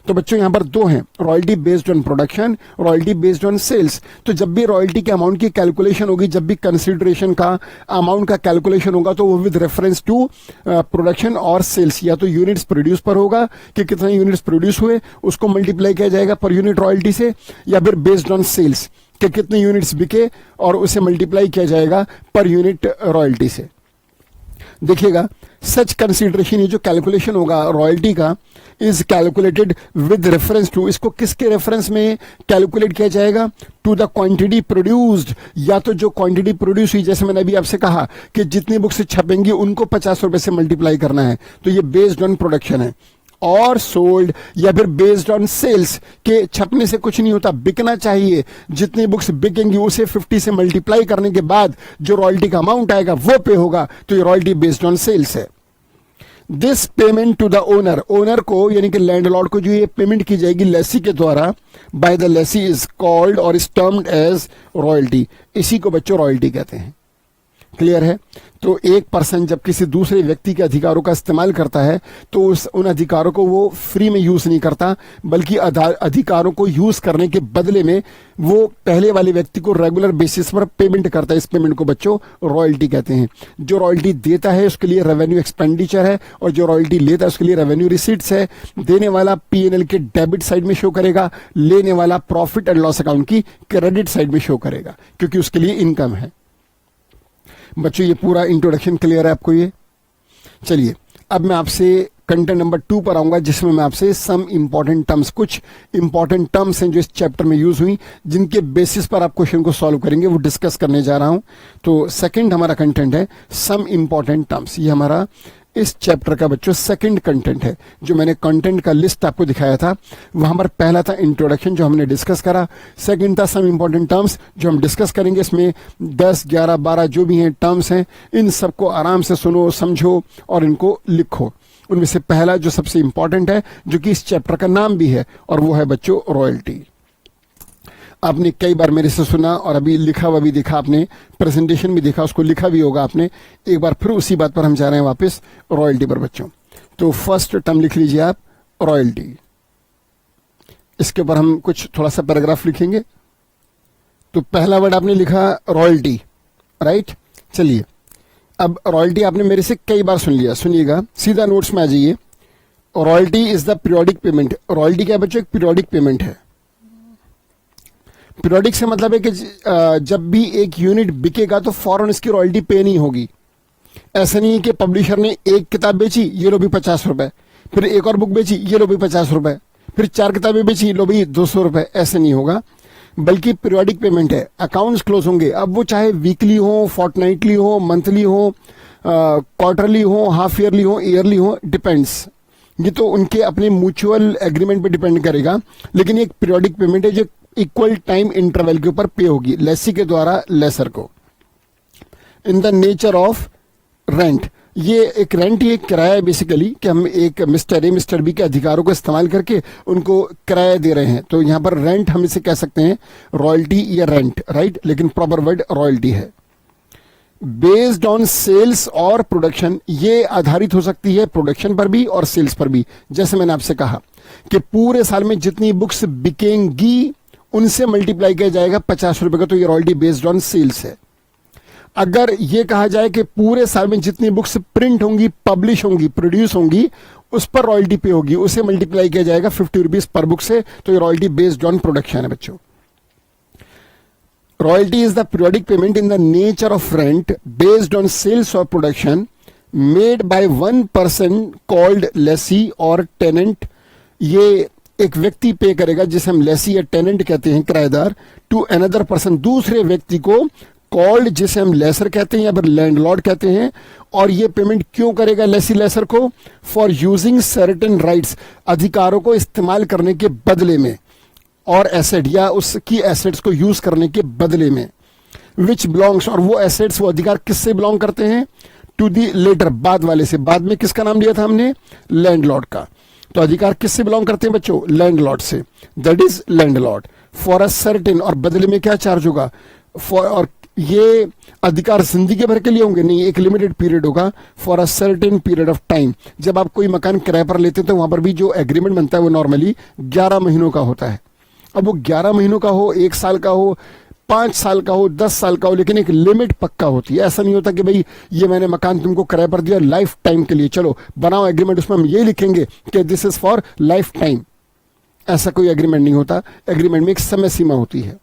तो बच्चों यहां पर दो हैं, royalty based on production, royalty based on sales. तो जब भी रॉयल्टी के अमाउंट की कैलकुलेशन होगी, जब भी कंसीडरेशन का अमाउंट का कैलकुलेशन होगा तो वो विद रेफरेंस टू प्रोडक्शन और सेल्स, या तो यूनिट्स प्रोड्यूस पर होगा कि कितने यूनिट्स प्रोड्यूस हुए उसको मल्टीप्लाई किया जाएगा पर यूनिट रॉयल्टी से, या फिर बेस्ड ऑन सेल्स कि कितने यूनिट्स बिके और उसे मल्टीप्लाई किया जाएगा पर यूनिट रॉयल्टी से। देखिएगा सच कंसीडरेशन, ये जो कैलकुलेशन होगा रॉयल्टी का, is calculated with reference to, इसको किसके रेफरेंस में कैलकुलेट किया जाएगा, टू द क्वांटिटी प्रोड्यूस्ड, या तो जो क्वांटिटी प्रोड्यूस हुई, जैसे मैंने अभी आपसे कहा कि जितनी बुक्स छपेंगी उनको 50 रुपए से मल्टीप्लाई करना है, तो ये बेस्ड ऑन प्रोडक्शन है। और सोल्ड, या फिर बेस्ड ऑन सेल्स के छपने से कुछ नहीं होता, बिकना चाहिए, जितनी बुक्स बिकेंगी उसे 50 से मल्टीप्लाई करने के बाद जो रॉयल्टी का अमाउंट आएगा वो पे होगा, तो ये रॉयल्टी बेस्ड ऑन सेल्स है। This payment to the owner, owner को यानी कि लैंडलॉर्ड को जो ये पेमेंट की जाएगी लेसी के द्वारा, by the Lesi is called और इज टर्म्ड एज रॉयल्टी। इसी को बच्चों रॉयल्टी कहते हैं। क्लियर है? तो एक पर्सन जब किसी दूसरे व्यक्ति के अधिकारों का इस्तेमाल करता है तो उन अधिकारों को वो फ्री में यूज नहीं करता, बल्कि अधिकारों को यूज करने के बदले में वो पहले वाले व्यक्ति को रेगुलर बेसिस पर पेमेंट करता है। इस पेमेंट को बच्चों रॉयल्टी कहते हैं। जो रॉयल्टी देता है उसके लिए रेवेन्यू एक्सपेंडिचर है और जो रॉयल्टी लेता है उसके लिए रेवेन्यू रिसीट्स है। देने वाला P&L के डेबिट साइड में शो करेगा, लेने वाला प्रॉफिट एंड लॉस अकाउंट की क्रेडिट साइड में शो करेगा, क्योंकि उसके लिए इनकम है। बच्चों ये पूरा इंट्रोडक्शन क्लियर है आपको? ये चलिए अब मैं आपसे कंटेंट नंबर 2 पर आऊंगा, जिसमें मैं आपसे सम इंपॉर्टेंट टर्म्स, कुछ इंपॉर्टेंट टर्म्स हैं जो इस चैप्टर में यूज हुई, जिनके बेसिस पर आप क्वेश्चन को सॉल्व करेंगे, वो डिस्कस करने जा रहा हूं। तो सेकंड हमारा कंटेंट है सम इंपॉर्टेंट टर्म्स। ये हमारा इस चैप्टर का बच्चों सेकंड कंटेंट है। जो मैंने कंटेंट का लिस्ट आपको दिखाया था, वहां पर पहला था इंट्रोडक्शन जो हमने डिस्कस करा, सेकंड था सम इंपॉर्टेंट टर्म्स जो हम डिस्कस करेंगे। इसमें 10, 11, 12 जो भी हैं टर्म्स हैं, इन सबको आराम से सुनो, समझो और इनको लिखो। उनमें से पहला जो सबसे इंपॉर्टेंट है, जो कि इस चैप्टर का नाम भी है, और वो है बच्चों रॉयल्टी। आपने कई बार मेरे से सुना और अभी लिखा हुआ भी देखा, आपने प्रेजेंटेशन भी देखा, उसको लिखा भी होगा आपने। एक बार फिर उसी बात पर हम जा रहे हैं वापस, रॉयल्टी पर बच्चों। तो फर्स्ट टर्म लिख लीजिए आप, रॉयल्टी। इसके ऊपर हम कुछ थोड़ा सा पैराग्राफ लिखेंगे। तो पहला वर्ड आपने लिखा रॉयल्टी, राइट। चलिए, अब रॉयल्टी आपने मेरे से कई बार सुन लिया, सुनिएगा, सीधा नोट्स में आ जाइए। Royalty is the periodic payment. Royalty क्या बच्चों? एक पीरियोडिक पेमेंट है। पीरियोडिक से मतलब है कि जब भी एक यूनिट बिकेगा तो फौरन इसकी रॉयल्टी पे नहीं होगी। ऐसा नहीं है कि पब्लिशर ने एक किताब बेची, ये लो भी 50 रुपए, फिर एक और बुक बेची, ये लो भी 50 रुपए, फिर 4 किताबें बेची, लो भी 200 रुपए, ऐसे नहीं होगा। बल्कि पीरियोडिक पेमेंट है। अकाउंट्स क्लोज होंगे, अब वो चाहे वीकली हो, फोर्टनाइटली हो, मंथली हो, क्वार्टरली हो, हाफ ईयरली हो, ईयरली हो, डिपेंड्स। ये तो उनके अपने म्यूचुअल एग्रीमेंट पे डिपेंड करेगा। लेकिन एक पीरियोडिक पेमेंट है जो इक्वल टाइम इंटरवल के ऊपर पे होगी, लेसी के द्वारा लेसर को। इन द नेचर ऑफ रेंट, ये एक रेंट, ये किराया है बेसिकली, कि हम एक मिस्टर ए मिस्टर बी के अधिकारों को इस्तेमाल करके उनको किराया दे रहे हैं। तो यहां पर रेंट हम इसे कह सकते हैं रॉयल्टी या रेंट, राइट। लेकिन प्रॉपर वर्ड रॉयल्टी है। बेस्ड ऑन सेल्स और प्रोडक्शन, ये आधारित हो सकती है प्रोडक्शन पर भी और सेल्स पर भी। जैसे मैंने आपसे कहा कि पूरे साल में जितनी बुक्स बिकेंगी उनसे मल्टीप्लाई किया जाएगा 50 रुपए का, तो ये रॉयल्टी बेस्ड ऑन सेल्स है। अगर ये कहा जाए कि पूरे साल में जितनी बुक्स प्रिंट होंगी, पब्लिश होंगी, प्रोड्यूस होंगी, उस पर रॉयल्टी पे होगी, उसे मल्टीप्लाई किया जाएगा 50 रुपीज पर बुक से, तो ये रॉयल्टी बेस्ड ऑन प्रोडक्शन है बच्चों। Royalty is the periodic payment in the nature of rent based on sales और production made by one person called lessee और टेनेंट। ये एक व्यक्ति पे करेगा जिसे हम लेसी या टेनेंट कहते हैं, किराएदार, टू अनदर पर्सन, दूसरे व्यक्ति को, कॉल्ड जिसे हम लेसर कहते हैं या फिर लैंडलॉर्ड कहते हैं। और ये पेमेंट क्यों करेगा लेसी लेसर को? फॉर यूजिंग सर्टेन राइट्स, अधिकारों को इस्तेमाल करने के बदले में, और एसेट या उसकी एसेट्स को यूज करने के बदले में। विच बिलोंग्स, और वो एसेट्स, वो अधिकार किससे बिलोंग करते हैं? टू दी लेटर, बाद वाले से। बाद में किसका नाम लिया था हमने? लैंडलॉर्ड का। तो अधिकार किससे बिलोंग करते हैं बच्चों? लैंडलॉर्ड से, that is landlord. For a certain, और बदले में क्या चार्ज होगा? फॉर, और ये अधिकार जिंदगी भर के लिए होंगे? नहीं, एक लिमिटेड पीरियड होगा। For a certain period of time. जब आप कोई मकान किराए पर लेते हैं तो वहां पर भी जो एग्रीमेंट बनता है वो नॉर्मली 11 महीनों का होता है। अब वो 11 महीनों का हो, 1 साल का हो, 5 साल का हो, 10 साल का हो, लेकिन एक लिमिट पक्का होती है। ऐसा नहीं होता कि भाई ये मैंने मकान तुमको किराए पर दिया लाइफ टाइम के लिए, चलो बनाओ एग्रीमेंट, उसमें हम ये लिखेंगे कि this is for life time. ऐसा कोई एग्रीमेंट नहीं होता। एग्रीमेंट में एक समय सीमा होती है।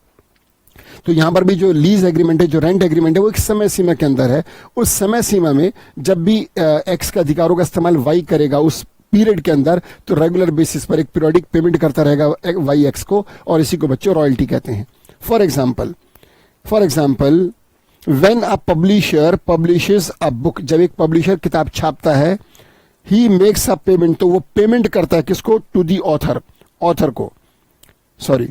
तो यहां पर भी जो लीज एग्रीमेंट है, जो रेंट एग्रीमेंट है, वो एक समय सीमा के अंदर है। उस समय सीमा में जब भी एक्स के अधिकारों का इस्तेमाल वाई करेगा उस पीरियड के अंदर, तो रेगुलर बेसिस पर एक पीरियोडिक पेमेंट करता रहेगा वाई एक्स को, और इसी को बच्चों रॉयल्टी कहते हैं। For example when a publisher publishes a book, जब एक पब्लिशर किताब छापता है, ही मेक्स अ पेमेंट, तो वो पेमेंट करता है किसको? टू दी ऑथर, ऑथर को, sorry,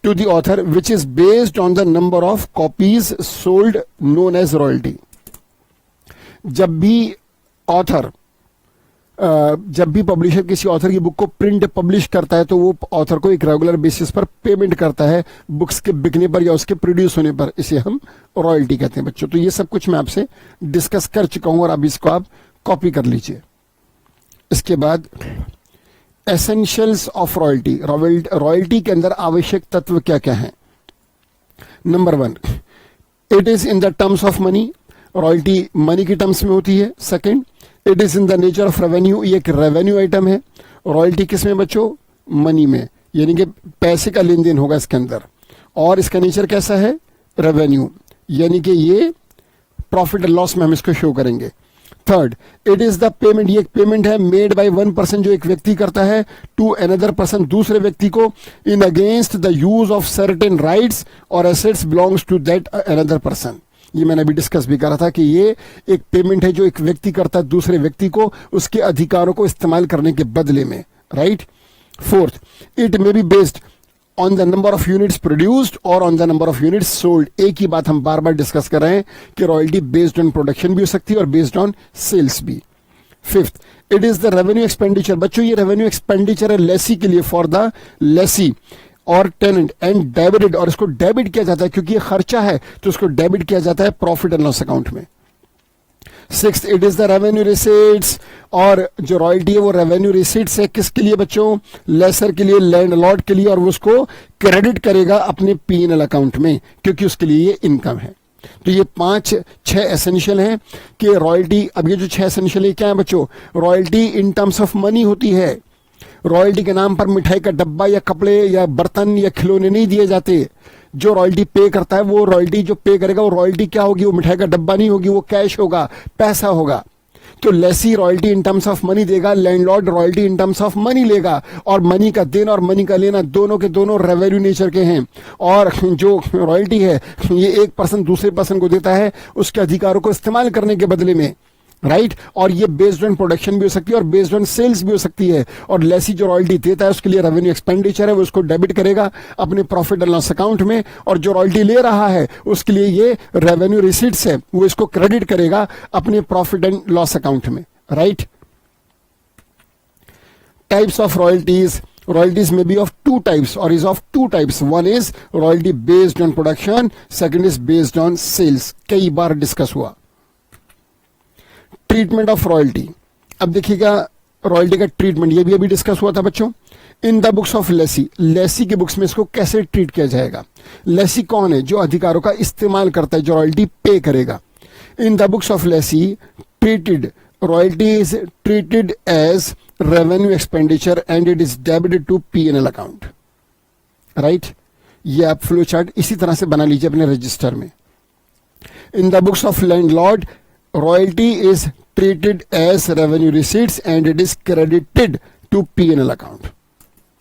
to the author, which is based on the number of copies sold, known as royalty. जब भी ऑथर, जब भी पब्लिशर किसी ऑथर की बुक को प्रिंट पब्लिश करता है तो वो ऑथर को एक रेगुलर बेसिस पर पेमेंट करता है बुक्स के बिकने पर या उसके प्रोड्यूस होने पर। इसे हम रॉयल्टी कहते हैं बच्चों। तो ये सब कुछ मैं आपसे डिस्कस कर चुका हूं और अब इसको आप कॉपी कर लीजिए। इसके बाद एसेंशियल्स ऑफ रॉयल्टी। रॉयल्टी के अंदर आवश्यक तत्व क्या क्या हैं? Number 1, it is in the terms of money. Royalty money की टर्म्स में होती है। Second, it is in the nature of revenue, ये एक रेवेन्यू आइटम है। रॉयल्टी किस में बच्चों? मनी में, यानी कि पैसे का लेन देन होगा इसके अंदर। और इसका नेचर कैसा है? रेवेन्यू, यानी कि ये प्रॉफिट एंड लॉस में हम इसको शो करेंगे। Third, it is the payment, ये एक पेमेंट है मेड बाय वन पर्सन, जो एक व्यक्ति करता है, टू अनदर पर्सन, दूसरे व्यक्ति को, in against the use of certain rights और assets belongs to that another person. ये मैंने अभी डिस्कस भी करा था कि ये एक पेमेंट है जो एक व्यक्ति करता है दूसरे व्यक्ति को उसके अधिकारों को इस्तेमाल करने के बदले में, right. Fourth, it may be based on the number of units produced और on the number of units sold. एक ही बात हम बार बार डिस्कस कर रहे हैं कि रॉयल्टी बेस्ड ऑन प्रोडक्शन भी हो सकती है और बेस्ड ऑन सेल्स भी। Fifth, it is the revenue expenditure. बच्चों ये रेवेन्यू एक्सपेंडिचर है लेसी के लिए, फॉर द लेसी और टेनेंट एंड डेबिटेड, और इसको डेबिट किया जाता है क्योंकि ये खर्चा है तो इसको डेबिट किया जाता है प्रॉफिट एंड लॉस अकाउंट में। Six, it is the revenue receipts, और जो रॉयल्टी है वो रेवेन्यू रिसीट्स है किसके लिए बच्चों, लेसर के लिए, लैंडलॉर्ड के लिए, और वो उसको क्रेडिट करेगा अपने P&L अकाउंट में क्योंकि उसके लिए ये इनकम है। तो ये 5-6 एसेंशियल हैं कि रॉयल्टी, अब ये जो 6 एसेंशियल है क्या है बच्चों, royalty in terms of money होती है। रॉयल्टी के नाम पर मिठाई का डब्बा या कपड़े या बर्तन या खिलौने नहीं दिए जाते। जो रॉयल्टी पे करता है वो रॉयल्टी जो पे करेगा वो रॉयल्टी क्या होगी, वो मिठाई का डब्बा नहीं होगी, वो कैश होगा, पैसा होगा। तो lessee royalty in terms of money देगा, landlord royalty in terms of money लेगा, और मनी का देना और मनी का लेना दोनों के दोनों रेवेन्यू नेचर के हैं। और जो रॉयल्टी है ये एक पर्सन दूसरे पर्सन को देता है उसके अधिकारों को इस्तेमाल करने के बदले में, राइट। और ये बेस्ड ऑन प्रोडक्शन भी हो सकती है और बेस्ड ऑन सेल्स भी हो सकती है। और लेसी जो रॉयल्टी देता है उसके लिए रेवेन्यू एक्सपेंडिचर है, वो उसको डेबिट करेगा अपने प्रॉफिट एंड लॉस अकाउंट में, और जो रॉयल्टी ले रहा है उसके लिए ये रेवेन्यू रिसीट्स है, वो इसको क्रेडिट करेगा अपने प्रॉफिट एंड लॉस अकाउंट में, right. Types of royalties, royalties may be of two types or is of two types. One is royalty based on production, second is based on sales. कई बार discuss हुआ। Treatment of royalty, अब देखिएगा royalty का treatment, ये भी अभी discuss हुआ था बच्चों। In the books of lessee, lessee के बुक्स में इसको कैसे ट्रीट किया जाएगा। लेसी कौन है, जो अधिकारों का इस्तेमाल करता है, जो रॉयल्टी पे करेगा। In the books of lessee treated, royalty is treated as revenue expenditure and it is debited to P&L account, right. ये आप फ्लो चार्ट इसी तरह से बना लीजिए अपने रजिस्टर में। इन the books of landlord royalty is treated as revenue receipts and it is credited to P&L account.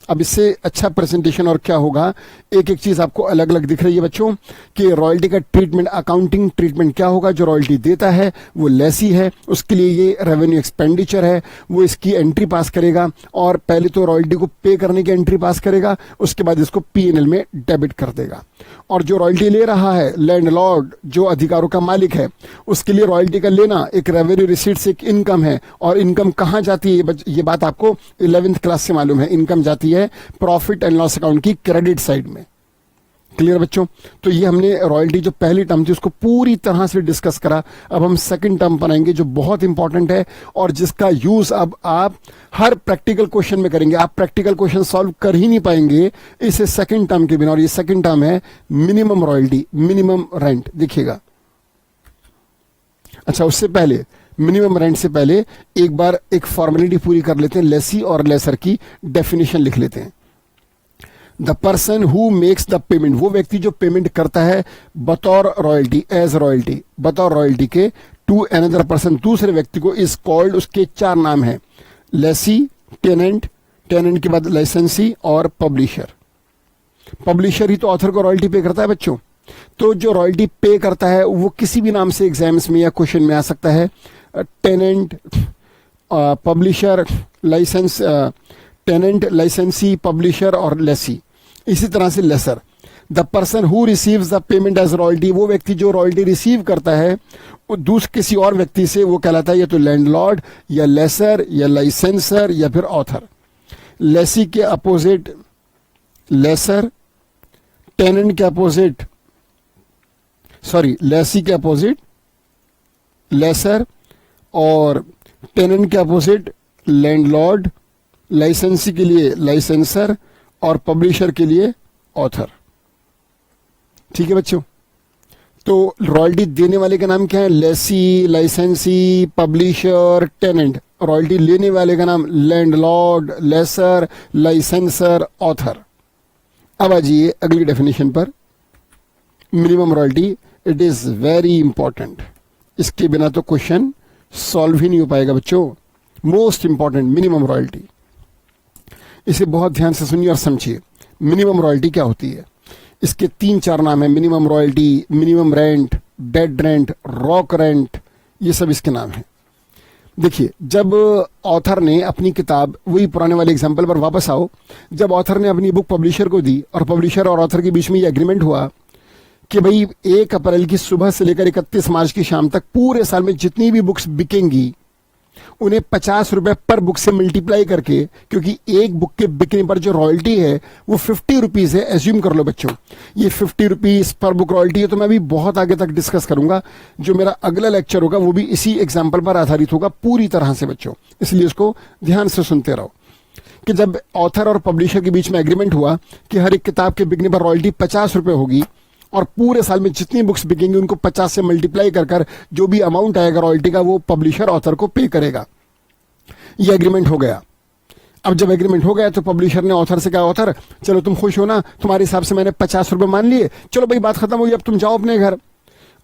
अब इससे अच्छा प्रेजेंटेशन और क्या होगा, एक एक चीज आपको अलग अलग दिख रही है बच्चों कि रॉयल्टी का ट्रीटमेंट, अकाउंटिंग ट्रीटमेंट क्या होगा। जो रॉयल्टी देता है वो लेसी है, उसके लिए ये रेवेन्यू एक्सपेंडिचर है, वो इसकी एंट्री पास करेगा, और पहले तो रॉयल्टी को पे करने की एंट्री पास करेगा, उसके बाद इसको P&L में डेबिट कर देगा। और जो रॉयल्टी ले रहा है लैंडलॉर्ड, जो अधिकारों का मालिक है, उसके लिए रॉयल्टी का लेना एक रेवेन्यू रिसीट से एक इनकम है, और इनकम कहाँ जाती है, ये बात आपको 11th क्लास से मालूम है। इनकम जाती है प्रॉफिट एंड लॉस अकाउंट की क्रेडिट साइड में। क्लियर बच्चों। तो ये हमने रॉयल्टी जो पहली टर्म थी उसको पूरी तरह से डिस्कस करा। अब हम सेकंड टर्म पर आएंगे जो बहुत इंपॉर्टेंट है और जिसका यूज अब आप हर प्रैक्टिकल क्वेश्चन में करेंगे। आप प्रैक्टिकल क्वेश्चन सॉल्व कर ही नहीं पाएंगे इसे सेकंड टर्म के बिना। और ये सेकंड टर्म है मिनिमम रॉयल्टी, मिनिमम रेंट। देखिएगा, अच्छा उससे पहले मिनिमम रेंट से पहले एक बार एक फॉर्मेलिटी पूरी कर लेते हैं। लेसी और लेसर की डेफिनेशन लिख लेते हैं। The person who makes the payment, वो व्यक्ति जो पेमेंट करता है बतौर रॉयल्टी, एज रॉयल्टी, बतौर रॉयल्टी के टू अनदर पर्सन, दूसरे व्यक्ति को, इज कॉल्ड, उसके 4 नाम हैं, लेसी, टेनेंट, टेनेंट के बाद लाइसेंसी और पब्लिशर। पब्लिशर ही तो ऑथर को रॉयल्टी पे करता है बच्चों। तो जो रॉयल्टी पे करता है वो किसी भी नाम से एग्जाम्स में या क्वेश्चन में आ सकता है। Tenant, publisher, licence, tenant, licensee, publisher और लेसी। इसी तरह से lessor, the person who receives the payment as royalty, वो व्यक्ति जो रॉयल्टी रिसीव करता है दूसरे किसी और व्यक्ति से, वो कहलाता है या तो लैंडलॉर्ड या लेसर या लाइसेंसर या फिर ऑथर। लेसी के अपोजिट लेसर, टेनेंट के अपोजिट, सॉरी लेसी के अपोजिट लेसर और टेनेंट के अपोजिट लैंडलॉर्ड, लाइसेंसी के लिए लाइसेंसर और पब्लिशर के लिए ऑथर। ठीक है बच्चों। तो रॉयल्टी देने वाले का नाम क्या है? लेसी, लाइसेंसी, पब्लिशर, टेनेंट। रॉयल्टी लेने वाले का नाम लैंडलॉर्ड, लेसर, लाइसेंसर, ऑथर। अब आ जाइए अगली डेफिनेशन पर। Minimum royalty, it is very important. इसके बिना तो क्वेश्चन सॉल्व ही नहीं हो पाएगा बच्चों। मोस्ट इंपॉर्टेंट मिनिमम रॉयल्टी, इसे बहुत ध्यान से सुनिए और समझिए। मिनिमम रॉयल्टी क्या होती है? इसके 3-4 नाम है। Minimum royalty, minimum rent, dead rent, rock rent, ये सब इसके नाम हैं। देखिए, जब ऑथर ने अपनी किताब, वही पुराने वाले एग्जाम्पल पर वापस आओ, जब ऑथर ने अपनी बुक पब्लिशर को दी और पब्लिशर और ऑथर के बीच में ये एग्रीमेंट हुआ कि भाई 1 अप्रैल की सुबह से लेकर 31 मार्च की शाम तक पूरे साल में जितनी भी बुक्स बिकेंगी उन्हें 50 रुपए पर बुक से मल्टीप्लाई करके, क्योंकि एक बुक के बिकने पर जो रॉयल्टी है वो 50 रुपीज है, एज्यूम कर लो बच्चों, ये 50 रुपीज पर बुक रॉयल्टी है। तो मैं अभी बहुत आगे तक डिस्कस करूंगा, जो मेरा अगला लेक्चर होगा वो भी इसी एग्जाम्पल पर आधारित होगा पूरी तरह से बच्चों, इसलिए उसको ध्यान से सुनते रहो। कि जब ऑथर और पब्लिशर के बीच में एग्रीमेंट हुआ कि हर एक किताब के बिकने पर रॉयल्टी 50 रुपए होगी और पूरे साल में जितनी बुक्स बिकेंगी उनको 50 से मल्टीप्लाई कर जो भी अमाउंट आएगा रॉयल्टी का वो पब्लिशर ऑथर को पे करेगा। ये एग्रीमेंट हो गया। अब जब एग्रीमेंट हो गया तो पब्लिशर ने ऑथर से कहा, ऑथर चलो तुम खुश हो ना, तुम्हारे हिसाब से मैंने 50 रुपए मान लिए, चलो भाई बात खत्म हुई, अब तुम जाओ अपने घर।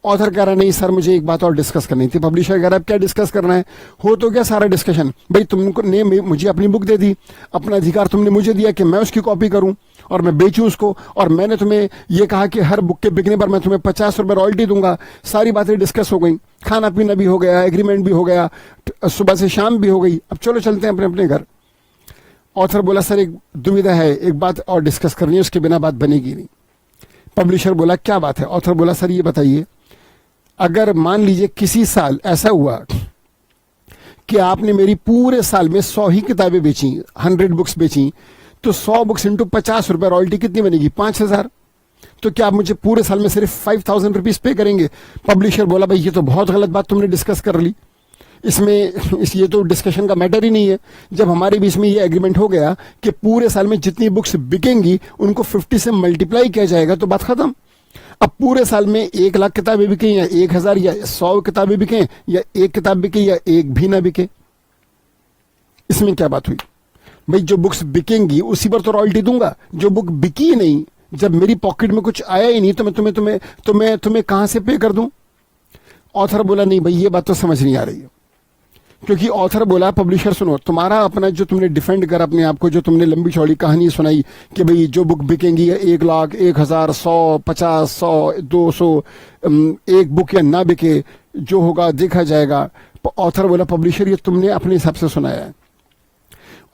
ऑथर कह रहा नहीं सर, मुझे एक बात और डिस्कस करनी थी। पब्लिशर कह रहा है क्या डिस्कस करना है? हो तो क्या सारा डिस्कशन, भाई तुमको ने मुझे अपनी बुक दे दी, अपना अधिकार तुमने मुझे दिया कि मैं उसकी कॉपी करूं और मैं बेचूं उसको, और मैंने तुम्हें ये कहा कि हर बुक के बिकने पर मैं तुम्हें 50 रुपए रॉयल्टी दूंगा। सारी बातें डिस्कस हो गई, खाना पीना भी हो गया, एग्रीमेंट भी हो गया, सुबह से शाम भी हो गई, अब चलो चलते हैं अपने अपने घर। ऑथर बोला सर एक दुविधा है, एक बात और डिस्कस करनी है, उसके बिना बात बनेगी नहीं। पब्लिशर बोला क्या बात है? ऑथर बोला सर ये बताइए, अगर मान लीजिए किसी साल ऐसा हुआ कि आपने मेरी पूरे साल में 100 ही किताबें बेची, 100 बुक्स बेची, तो 100 बुक्स इंटू 50 रुपए रॉयल्टी कितनी बनेगी? 5000। तो क्या आप मुझे पूरे साल में सिर्फ 5000 रुपीज पे करेंगे? पब्लिशर बोला भाई ये तो बहुत गलत बात तुमने डिस्कस कर ली, ये तो डिस्कशन का मैटर ही नहीं है। जब हमारे बीच में ये एग्रीमेंट हो गया कि पूरे साल में जितनी बुक्स बिकेंगी उनको 50 से मल्टीप्लाई किया जाएगा तो बात खत्म। अब पूरे साल में 1 लाख किताबें बिके या 1000 या 100 किताबें बिके या एक किताब बिके या एक भी ना बिके, इसमें क्या बात हुई? भाई जो बुक्स बिकेंगी उसी पर तो रॉयल्टी दूंगा, जो बुक बिकी ही नहीं, जब मेरी पॉकेट में कुछ आया ही नहीं तो मैं तुम्हें कहां से पे कर दूं? ऑथर बोला नहीं भाई ये बात तो समझ नहीं आ रही है, क्योंकि ऑथर बोला पब्लिशर सुनो, तुम्हारा अपना जो तुमने डिफेंड कर अपने आप को, जो तुमने लंबी चौड़ी कहानी सुनाई कि भाई जो बुक बिकेंगी 1 लाख, 1000, 100, 50, 100, 200, एक बुक या ना बिके, जो होगा देखा जाएगा। ऑथर बोला पब्लिशर ये तुमने अपने हिसाब से सुनाया है।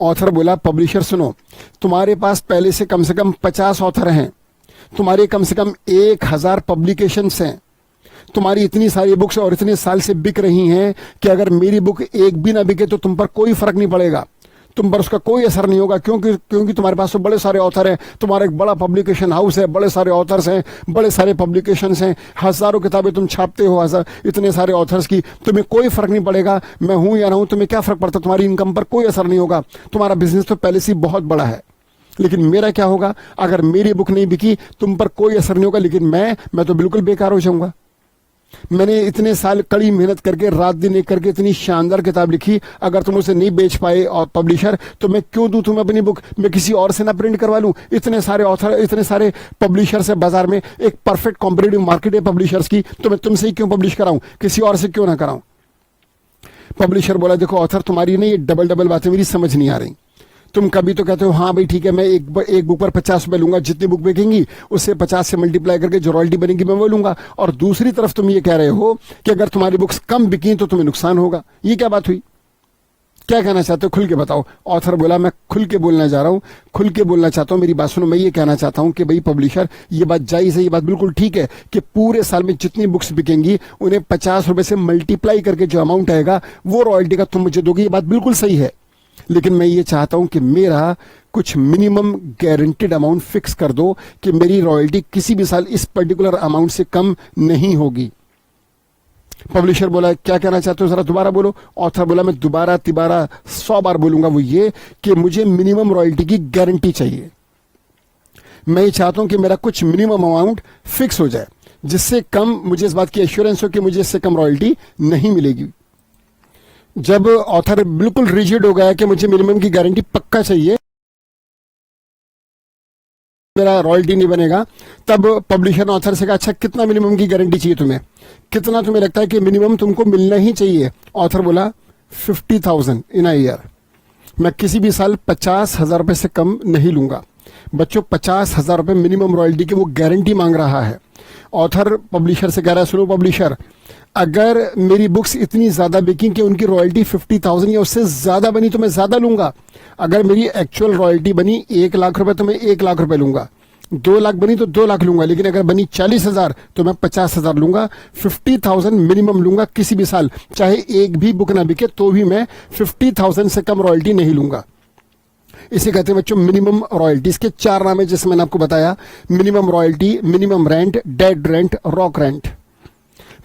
ऑथर बोला पब्लिशर सुनो, तुम्हारे पास पहले से कम 50 ऑथर हैं, तुम्हारे कम से कम 1000 पब्लिकेशंस हैं, तुम्हारी इतनी सारी बुक्स और इतने साल से बिक रही हैं कि अगर मेरी बुक एक भी ना बिके तो तुम पर कोई फर्क नहीं पड़ेगा, तुम पर उसका कोई असर नहीं होगा, क्योंकि तुम्हारे पास तो बड़े सारे ऑथर हैं, तुम्हारा एक बड़ा पब्लिकेशन हाउस है, बड़े सारे ऑथर्स हैं, बड़े सारे पब्लिकेशंस हैं, हजारों किताबें तुम छापते हो, इतने सारे ऑथर्स की, तुम्हें कोई फर्क नहीं पड़ेगा, मैं हूं या ना हूं तुम्हें क्या फर्क पड़ता, तुम्हारी इनकम पर कोई असर नहीं होगा, तुम्हारा बिजनेस तो पहले से ही बहुत बड़ा है। लेकिन मेरा क्या होगा, अगर मेरी बुक नहीं बिकी तुम पर कोई असर नहीं होगा, लेकिन मैं तो बिल्कुल बेकार हो जाऊंगा। मैंने इतने साल कड़ी मेहनत करके रात दिन एक करके इतनी शानदार किताब लिखी, अगर तुम उसे नहीं बेच पाए और पब्लिशर, तो मैं क्यों दूं तुम्हें अपनी बुक? मैं किसी और से ना प्रिंट करवा लूं? इतने सारे ऑथर, इतने सारे पब्लिशर्स है बाजार में, एक परफेक्ट कॉम्पिटिटिव मार्केट है पब्लिशर्स की, तो मैं तुमसे ही क्यों पब्लिश कराऊं, किसी और से क्यों ना कराऊं? पब्लिशर बोला देखो ऑथर तुम्हारी नहीं ये डबल बातें मेरी समझ नहीं आ रही। तुम कभी तो कहते हो हाँ भाई ठीक है मैं एक बुक पर 50 रुपए लूंगा, जितनी बुक बिकेंगी उससे 50 से मल्टीप्लाई करके जो रॉयल्टी बनेगी मैं वो लूंगा, और दूसरी तरफ तुम ये कह रहे हो कि अगर तुम्हारी बुक्स कम बिकी तो तुम्हें नुकसान होगा। ये क्या बात हुई? क्या कहना चाहते हो खुल के बताओ। ऑथर बोला मैं खुल के बोलना चाह रहा हूं, खुल के बोलना चाहता हूं, मेरी बात सुनो। मैं ये कहना चाहता हूं कि भाई पब्लिशर ये बात जायज है, ये बात बिल्कुल ठीक है कि पूरे साल में जितनी बुक्स बिकेंगी उन्हें 50 रुपए से मल्टीप्लाई करके जो अमाउंट आएगा वो रॉयल्टी का तुम मुझे दोगे, ये बात बिल्कुल सही है। लेकिन मैं ये चाहता हूं कि मेरा कुछ मिनिमम गारंटेड अमाउंट फिक्स कर दो कि मेरी रॉयल्टी किसी भी साल इस पर्टिकुलर अमाउंट से कम नहीं होगी। पब्लिशर बोला क्या कहना चाहते हो जरा दोबारा बोलो। ऑथर बोला मैं दोबारा तिबारा 100 बार बोलूंगा, वो ये कि मुझे मिनिमम रॉयल्टी की गारंटी चाहिए। मैं ये चाहता हूं कि मेरा कुछ मिनिमम अमाउंट फिक्स हो जाए, जिससे कम मुझे इस बात की एश्योरेंस हो कि मुझे इससे कम रॉयल्टी नहीं मिलेगी। जब ऑथर बिल्कुल रिजिड हो गया कि मुझे मिनिमम की गारंटी पक्का चाहिए, मेरा रॉयल्टी नहीं बनेगा, तब पब्लिशर ने ऑथर से कहा अच्छा कितना मिनिमम की गारंटी चाहिए तुम्हें, कितना तुम्हें लगता है कि मिनिमम तुमको मिलना ही चाहिए? ऑथर बोला 50,000 इन अ ईयर। मैं किसी भी साल 50,000 रुपए से कम नहीं लूंगा। बच्चों 50,000 रुपए मिनिमम रॉयल्टी की वो गारंटी मांग रहा है। ऑथर पब्लिशर से कह रहा है, सुनो पब्लिशर, अगर मेरी बुक्स इतनी ज्यादा बिकी कि उनकी रॉयल्टी 50,000 या उससे ज्यादा बनी तो मैं ज्यादा लूंगा। अगर मेरी एक्चुअल रॉयल्टी बनी 1 लाख रुपए तो मैं 1 लाख रुपए लूंगा। 2 लाख बनी तो 2 लाख लूंगा, लेकिन अगर बनी 40,000 तो मैं 50,000 लूंगा। 50,000 मिनिमम लूंगा किसी भी साल, चाहे एक भी बुक ना बिके तो भी मैं 50,000 से कम रॉयल्टी नहीं लूंगा। इसे कहते हैं बच्चों मिनिमम रॉयल्टी। इसके 4 नाम है जैसे मैंने आपको बताया, minimum royalty, minimum rent, dead rent, rock rent.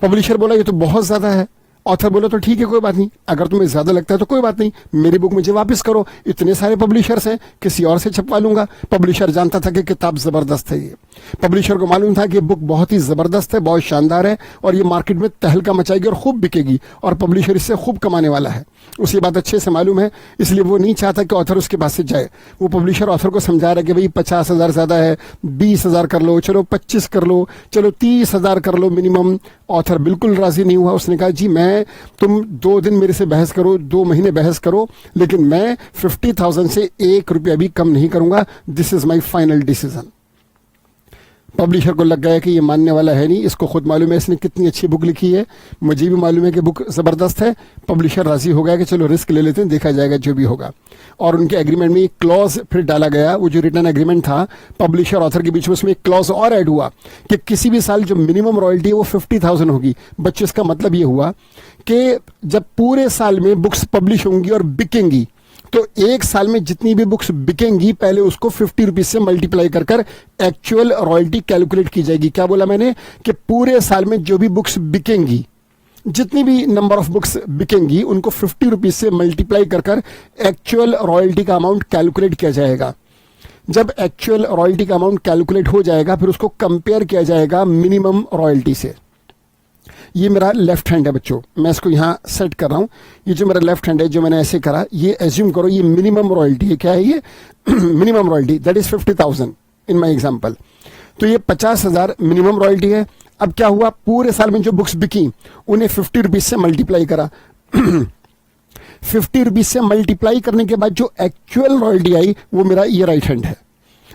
Publisher बोला ये तो बहुत ज्यादा है। ऑथर बोला तो ठीक है, कोई बात नहीं, अगर तुम्हें ज्यादा लगता है तो कोई बात नहीं, मेरी बुक मुझे वापस करो, इतने सारे पब्लिशर्स हैं, किसी और से छपवा लूंगा। पब्लिशर जानता था कि किताब जबरदस्त है। ये पब्लिशर को मालूम था कि बुक बहुत ही जबरदस्त है, बहुत शानदार है और ये मार्केट में तहलका मचाएगी और खूब बिकेगी और पब्लिशर इससे खूब कमाने वाला है। उसे बात अच्छे से मालूम है, इसलिए वो नहीं चाहता कि ऑथर उसके पास से जाए। वो पब्लिशर ऑथर को समझा रहा है कि भाई 50,000 ज्यादा है, 20,000 कर लो, चलो 25 कर लो, चलो 30,000 कर लो मिनिमम। ऑथर बिल्कुल राजी नहीं हुआ। उसने कहा जी तुम 2 दिन मेरे से बहस करो, 2 महीने बहस करो, लेकिन मैं 50,000 से 1 रुपया भी कम नहीं करूंगा। This is my final decision. Publisher को लग गया कि ये मानने वाला है नहीं, इसको खुद मालूम है इसने कितनी अच्छी बुक लिखी है, मुझे भी मालूम है कि बुक जबरदस्त है। पब्लिशर राजी हो गया कि चलो रिस्क ले लेते हैं, देखा जाएगा जो भी होगा। और उनके एग्रीमेंट में एक क्लॉज फिर डाला गया, वो जो रिटर्न एग्रीमेंट था पब्लिशर ऑथर के बीच में, उसमें एक क्लॉज और ऐड हुआ कि किसी भी साल जो मिनिमम रॉयल्टी है वो 50,000 होगी। बच्चों इसका मतलब ये हुआ कि जब पूरे साल में बुक्स पब्लिश होंगी और बिकेंगी तो एक साल में जितनी भी बुक्स बिकेंगी पहले उसको 50 रुपीज से मल्टीप्लाई कर कर एक्चुअल रॉयल्टी कैलकुलेट की जाएगी। क्या बोला मैंने कि पूरे साल में जो भी बुक्स बिकेंगी, जितनी भी नंबर ऑफ बुक्स बिकेंगी, उनको 50 रुपीज से मल्टीप्लाई कर कर एक्चुअल रॉयल्टी का अमाउंट कैलकुलेट किया जाएगा। जब एक्चुअल रॉयल्टी का अमाउंट कैलकुलेट हो जाएगा फिर उसको कंपेयर किया जाएगा मिनिमम रॉयल्टी से। ये मेरा लेफ्ट हैंड है बच्चों, मैं इसको यहाँ सेट कर रहा हूँ। ये जो मेरा लेफ्ट हैंड है जो मैंने ऐसे करा, ये एज्यूम करो ये मिनिमम रॉयल्टी है। क्या है ये? Minimum royalty, that is 50,000 in my example. तो ये 50,000 मिनिमम रॉयल्टी है। अब क्या हुआ, पूरे साल में जो बुक्स बिकी उन्हें 50 रुपीज से मल्टीप्लाई करा। 50 रुपीज से मल्टीप्लाई करने के बाद जो एक्चुअल रॉयल्टी आई वो मेरा ये राइट हैंड है।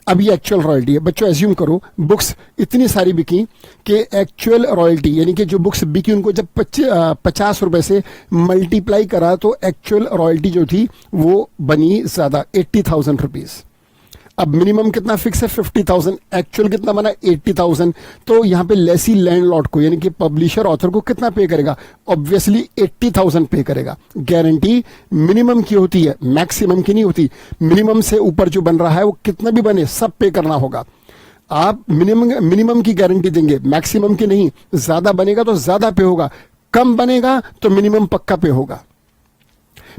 अब ये एक्चुअल रॉयल्टी है। बच्चों एज्यूम करो बुक्स इतनी सारी बिकी कि एक्चुअल रॉयल्टी यानी कि जो बुक्स बिकी उनको जब 50 रुपए से मल्टीप्लाई करा तो एक्चुअल रॉयल्टी जो थी वो बनी ज्यादा, 80,000 रुपीज। अब मिनिमम कितना फिक्स है? 50,000। एक्चुअल कितना बना? 80,000। तो यहाँ पे लेसी लैंडलॉर्ड को यानी कि पब्लिशर ऑथर को कितना पे करेगा? ऑब्वियसली 80,000 पे करेगा। गारंटी मिनिमम की होती है, मैक्सिमम की नहीं होती। मिनिमम से ऊपर जो बन रहा है वो कितना भी बने सब पे करना होगा। आप मिनिमम की गारंटी देंगे, मैक्सिमम की नहीं। ज्यादा बनेगा तो ज्यादा पे होगा, कम बनेगा तो मिनिमम पक्का पे होगा।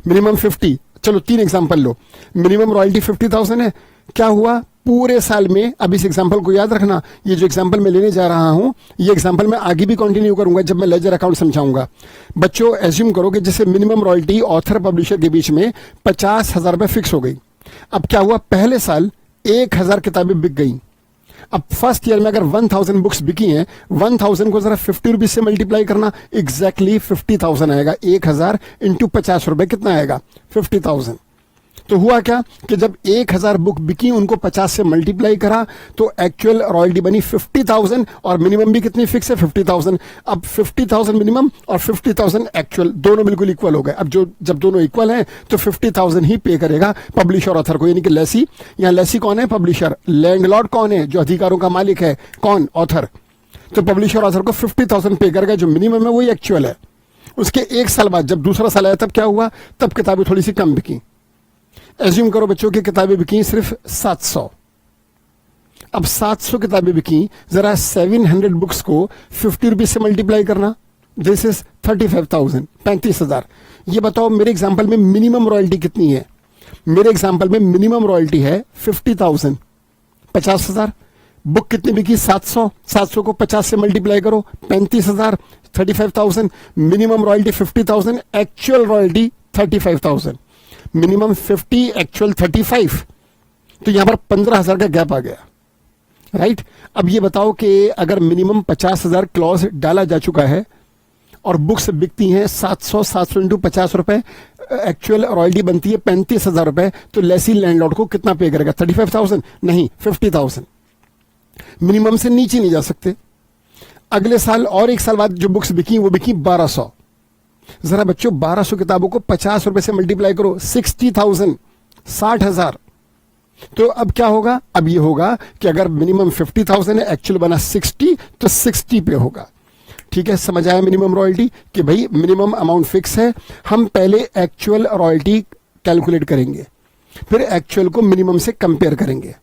मिनिमम 50, चलो 3 एग्जांपल लो। मिनिमम रॉयल्टी 50,000 है। क्या हुआ पूरे साल में? अब इस एग्जांपल को याद रखना, ये जो एग्जांपल मैं लेने जा रहा हूं ये एग्जांपल मैं आगे भी कंटिन्यू करूंगा जब मैं लेजर अकाउंट समझाऊंगा। बच्चों एज्यूम करो कि जैसे मिनिमम रॉयल्टी ऑथर पब्लिशर के बीच में 50,000 रुपए फिक्स हो गई। अब क्या हुआ, पहले साल 1,000 किताबें बिक गई। अब फर्स्ट ईयर में अगर 1,000 बुक्स बिकी हैं, 1,000 को जरा 50 रुपीज से मल्टीप्लाई करना, एग्जैक्टली 50,000 आएगा। 1,000 इंटू 50 रुपए कितना आएगा? 50,000। तो हुआ क्या कि जब 1,000 बुक बिकी उनको 50 से मल्टीप्लाई करा तो एक्चुअल रॉयल्टी बनी 50,000 और मिनिमम भी कितनी फिक्स है? 50,000। अब 50,000 मिनिमम और 50,000 एक्चुअल दोनों बिल्कुल इक्वल हो गए। अब जब दोनों इक्वल हैं तो 50,000 ही पे करेगा पब्लिशर ऑथर को, यानी कि लेसी। यहाँ लेसी कौन है? पब्लिशर। लैंडलॉर्ड कौन है? जो अधिकारों का मालिक है। कौन? ऑथर। तो पब्लिशर ऑथर को 50,000 पे करेगा, जो मिनिमम है वही एक्चुअल है। उसके 1 साल बाद जब दूसरा साल आया तब क्या हुआ? तब किताबें थोड़ी सी कम बिकी। एज्यूम करो बच्चों की किताबें बिकी सिर्फ 700। अब 700 किताबें बिकी, जरा 700 बुक्स को 50 रुपीज से मल्टीप्लाई करना, दिस इज 35,000, 35,000। ये बताओ मेरे एग्जांपल में मिनिमम रॉयल्टी कितनी है? मेरे एग्जांपल में मिनिमम रॉयल्टी है 50,000, 50,000। बुक कितनी बिकी? 700। 700 को 50 से मल्टीप्लाई करो, 35,000, 35,000। Minimum royalty 50,000, actual royalty 35,000। Minimum 50, actual 35। तो यहां पर 15,000 का गैप आ गया, राइट? अब ये बताओ कि अगर मिनिमम 50,000 क्लॉज डाला जा चुका है और बुक्स बिकती हैं 700 इंटू 50 रुपए, एक्चुअल रॉयल्टी बनती है 35,000 रुपए, तो लेसी लैंडलॉर्ड को कितना पे करेगा? 35,000 नहीं, 50,000। मिनिमम से नीचे नहीं जा सकते। अगले साल और एक साल बाद जो बुक्स बिकी वो बिकी 1200। जरा बच्चों 1200 किताबों को 50 रुपए से मल्टीप्लाई करो, 60,000, 60,000। तो अब क्या होगा? अब ये होगा कि अगर मिनिमम 50,000 है, एक्चुअल बना 60, तो 60 पे होगा। ठीक है, समझ आया मिनिमम रॉयल्टी कि भाई मिनिमम अमाउंट फिक्स है। हम पहले एक्चुअल रॉयल्टी कैलकुलेट करेंगे, फिर एक्चुअल को मिनिमम से कंपेयर करेंगे।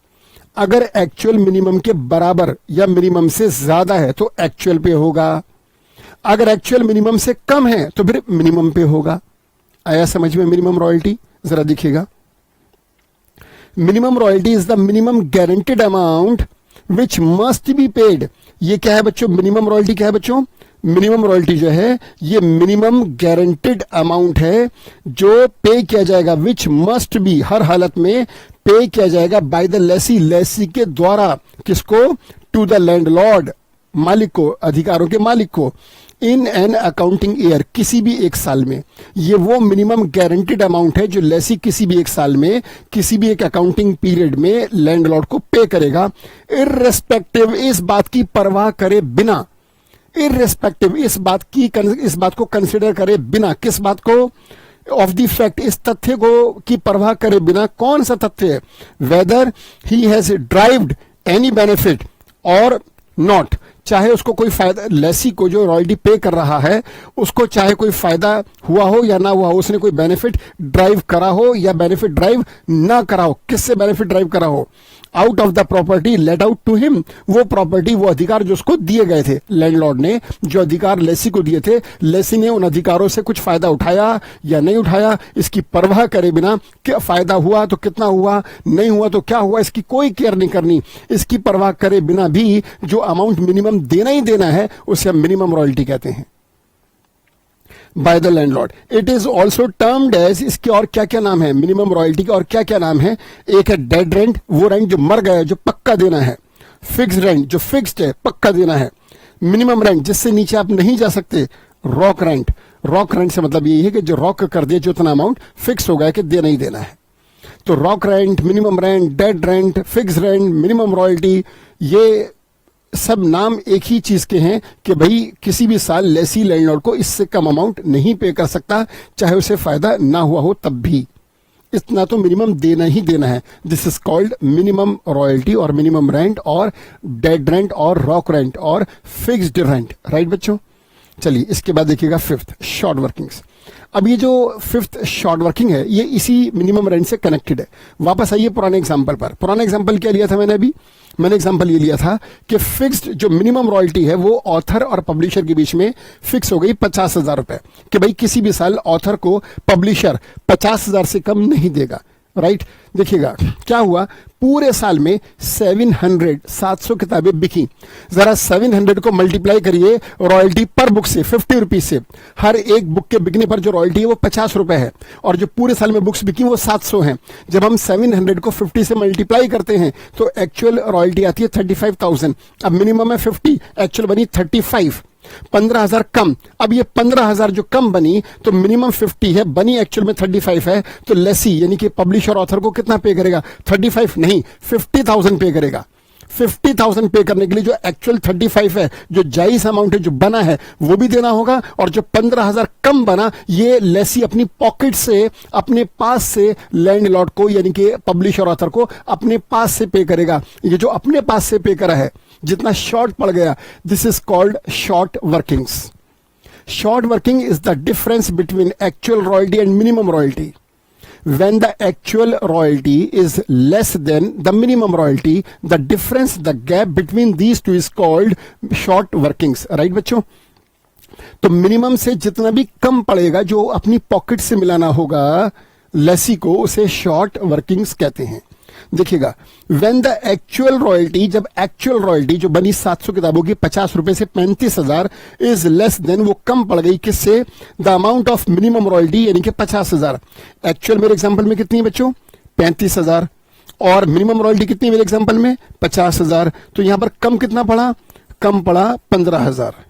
अगर एक्चुअल मिनिमम के बराबर या मिनिमम से ज्यादा है तो एक्चुअल पे होगा, अगर एक्चुअल मिनिमम से कम है तो फिर मिनिमम पे होगा। आया समझ में मिनिमम रॉयल्टी? जरा देखिएगा, minimum royalty is the minimum guaranteed amount which must be paid. ये क्या है बच्चों? मिनिमम रॉयल्टी क्या है बच्चों? मिनिमम रॉयल्टी जो है ये मिनिमम गारंटेड अमाउंट है जो पे किया जाएगा, विच मस्ट बी, हर हालत में पे किया जाएगा बाय द लेसी, लेसी के द्वारा। किसको? टू द लैंडलॉर्ड, मालिक को, अधिकारों के मालिक को। इन एन अकाउंटिंग ईयर, किसी भी एक साल में। ये वो मिनिमम गारंटेड अमाउंट है जो लेसी किसी भी एक साल में, किसी भी एक अकाउंटिंग पीरियड में लैंडलॉर्ड को पे करेगा, इररिस्पेक्टिव, इस बात की परवाह करे बिना, इररिस्पेक्टिव, इस बात को कंसिडर करे बिना। किस बात को? ऑफ द फैक्ट, इस तथ्य को की परवाह करे बिना। कौन सा तथ्य है? Weather he has derived any benefit और नॉट, चाहे उसको कोई फायदा, लेसी को जो रॉयल्टी पे कर रहा है उसको चाहे कोई फायदा हुआ हो या ना हुआ हो, उसने कोई बेनिफिट ड्राइव करा हो या बेनिफिट ड्राइव ना करा हो। किससे बेनिफिट ड्राइव करा हो? Out of the property let out to him, वो प्रॉपर्टी, वो अधिकार जो उसको दिए गए थे, लैंडलॉर्ड ने जो अधिकार लेसी को दिए थे, लेसी ने उन अधिकारों से कुछ फायदा उठाया या नहीं उठाया, इसकी परवाह करे बिना। क्या फायदा हुआ तो कितना हुआ, नहीं हुआ तो क्या हुआ, इसकी कोई केयर नहीं करनी। इसकी परवाह करे बिना भी जो अमाउंट मिनिमम देना ही देना है उसे हम मिनिमम रॉयल्टी कहते हैं by the landlord. It is also termed as, इसके और क्या क्या नाम है मिनिमम रॉयल्टी के? और क्या क्या नाम है? एक है डेड रेंट, वो रेंट जो मर गया है, जो पक्का देना है। फिक्स रेंट, जो फिक्स्ड है, पक्का देना है। मिनिमम रेंट, जिससे नीचे आप नहीं जा सकते। रॉक रेंट, रॉक रेंट से मतलब यही है कि जो रॉक कर दिया, जो इतना अमाउंट फिक्स हो गया कि देना ही देना है। तो rock rent, minimum rent, dead rent, fix rent, minimum royalty, ये सब नाम एक ही चीज के हैं कि भाई किसी भी साल लेसी लैंडलॉर्ड को इससे कम अमाउंट नहीं पे कर सकता, चाहे उसे फायदा ना हुआ हो तब भी। इतना तो मिनिमम देना ही देना है। This is called minimum royalty और मिनिमम रेंट और डेड रेंट और रॉक रेंट और फिक्स्ड रेंट। राइट बच्चों? चलिए इसके बाद देखिएगा फिफ्थ, शॉर्ट वर्किंग्स। अब ये जो फिफ्थ शॉर्ट वर्किंग है ये इसी मिनिमम रेंट से कनेक्टेड है। वापस आइए पुराने एग्जांपल पर। पुराना एग्जांपल क्या लिया था मैंने अभी? मैंने एग्जांपल ये लिया था कि फिक्स्ड जो मिनिमम रॉयल्टी है वो ऑथर और पब्लिशर के बीच में फिक्स हो गई 50,000 रुपए, कि भाई किसी भी साल ऑथर को पब्लिशर 50,000 से कम नहीं देगा। राइट? देखिएगा क्या हुआ, पूरे साल में 700 किताबें बिकी। जरा 700 को मल्टीप्लाई करिए रॉयल्टी पर बुक से 50 रुपीज से। हर एक बुक के बिकने पर जो रॉयल्टी है वो 50 रुपए है, और जो पूरे साल में बुक्स बिकी वो 700 हैं। जब हम 700 को 50 से मल्टीप्लाई करते हैं तो एक्चुअल रॉयल्टी आती है 35,000। अब मिनिमम है 50, एक्चुअल बनी 35, 15,000 कम। अब ये 15,000 जो कम बनी तो मिनिमम 50 है, बनी एक्चुअल में 35 है, तो लेसी यानी कि पब्लिशर ऑथर को कितना पे करेगा? 35 नहीं, 50,000 पे करेगा। 50,000 पे करने के लिए जो एक्चुअल 35 है, जो जायज अमाउंट है, जो बना है, वो भी देना होगा, और जो 15,000 कम बना ये लेसी अपनी पॉकेट से, अपने पास से लैंडलॉर्ड को यानी कि पब्लिशर ऑथर को अपने पास से पे करेगा। ये जो अपने पास से पे करा है, जितना शॉर्ट पड़ गया, this is called short workings. Short working is the difference between actual royalty and minimum royalty. When the actual royalty is less than the minimum royalty, the difference, the gap between these two is called short workings. Right बच्चों? तो minimum से जितना भी कम पड़ेगा, जो अपनी pocket से मिलाना होगा लेसी को, उसे शॉर्ट वर्किंग्स कहते हैं। देखिएगा, व्हेन द एक्चुअल रॉयल्टी, जब एक्चुअल रॉयल्टी जो बनी 700 किताबों की 50 रुपए से 35,000 इज लेस देन, वो कम पड़ गई किससे? The amount of minimum royalty यानी कि 50,000। एक्चुअल मेरे एग्जांपल में कितनी है बच्चों? 35,000, और मिनिमम रॉयल्टी कितनी मेरे एग्जांपल में? 50,000। तो यहां पर कम कितना पड़ा? कम पड़ा 15,000।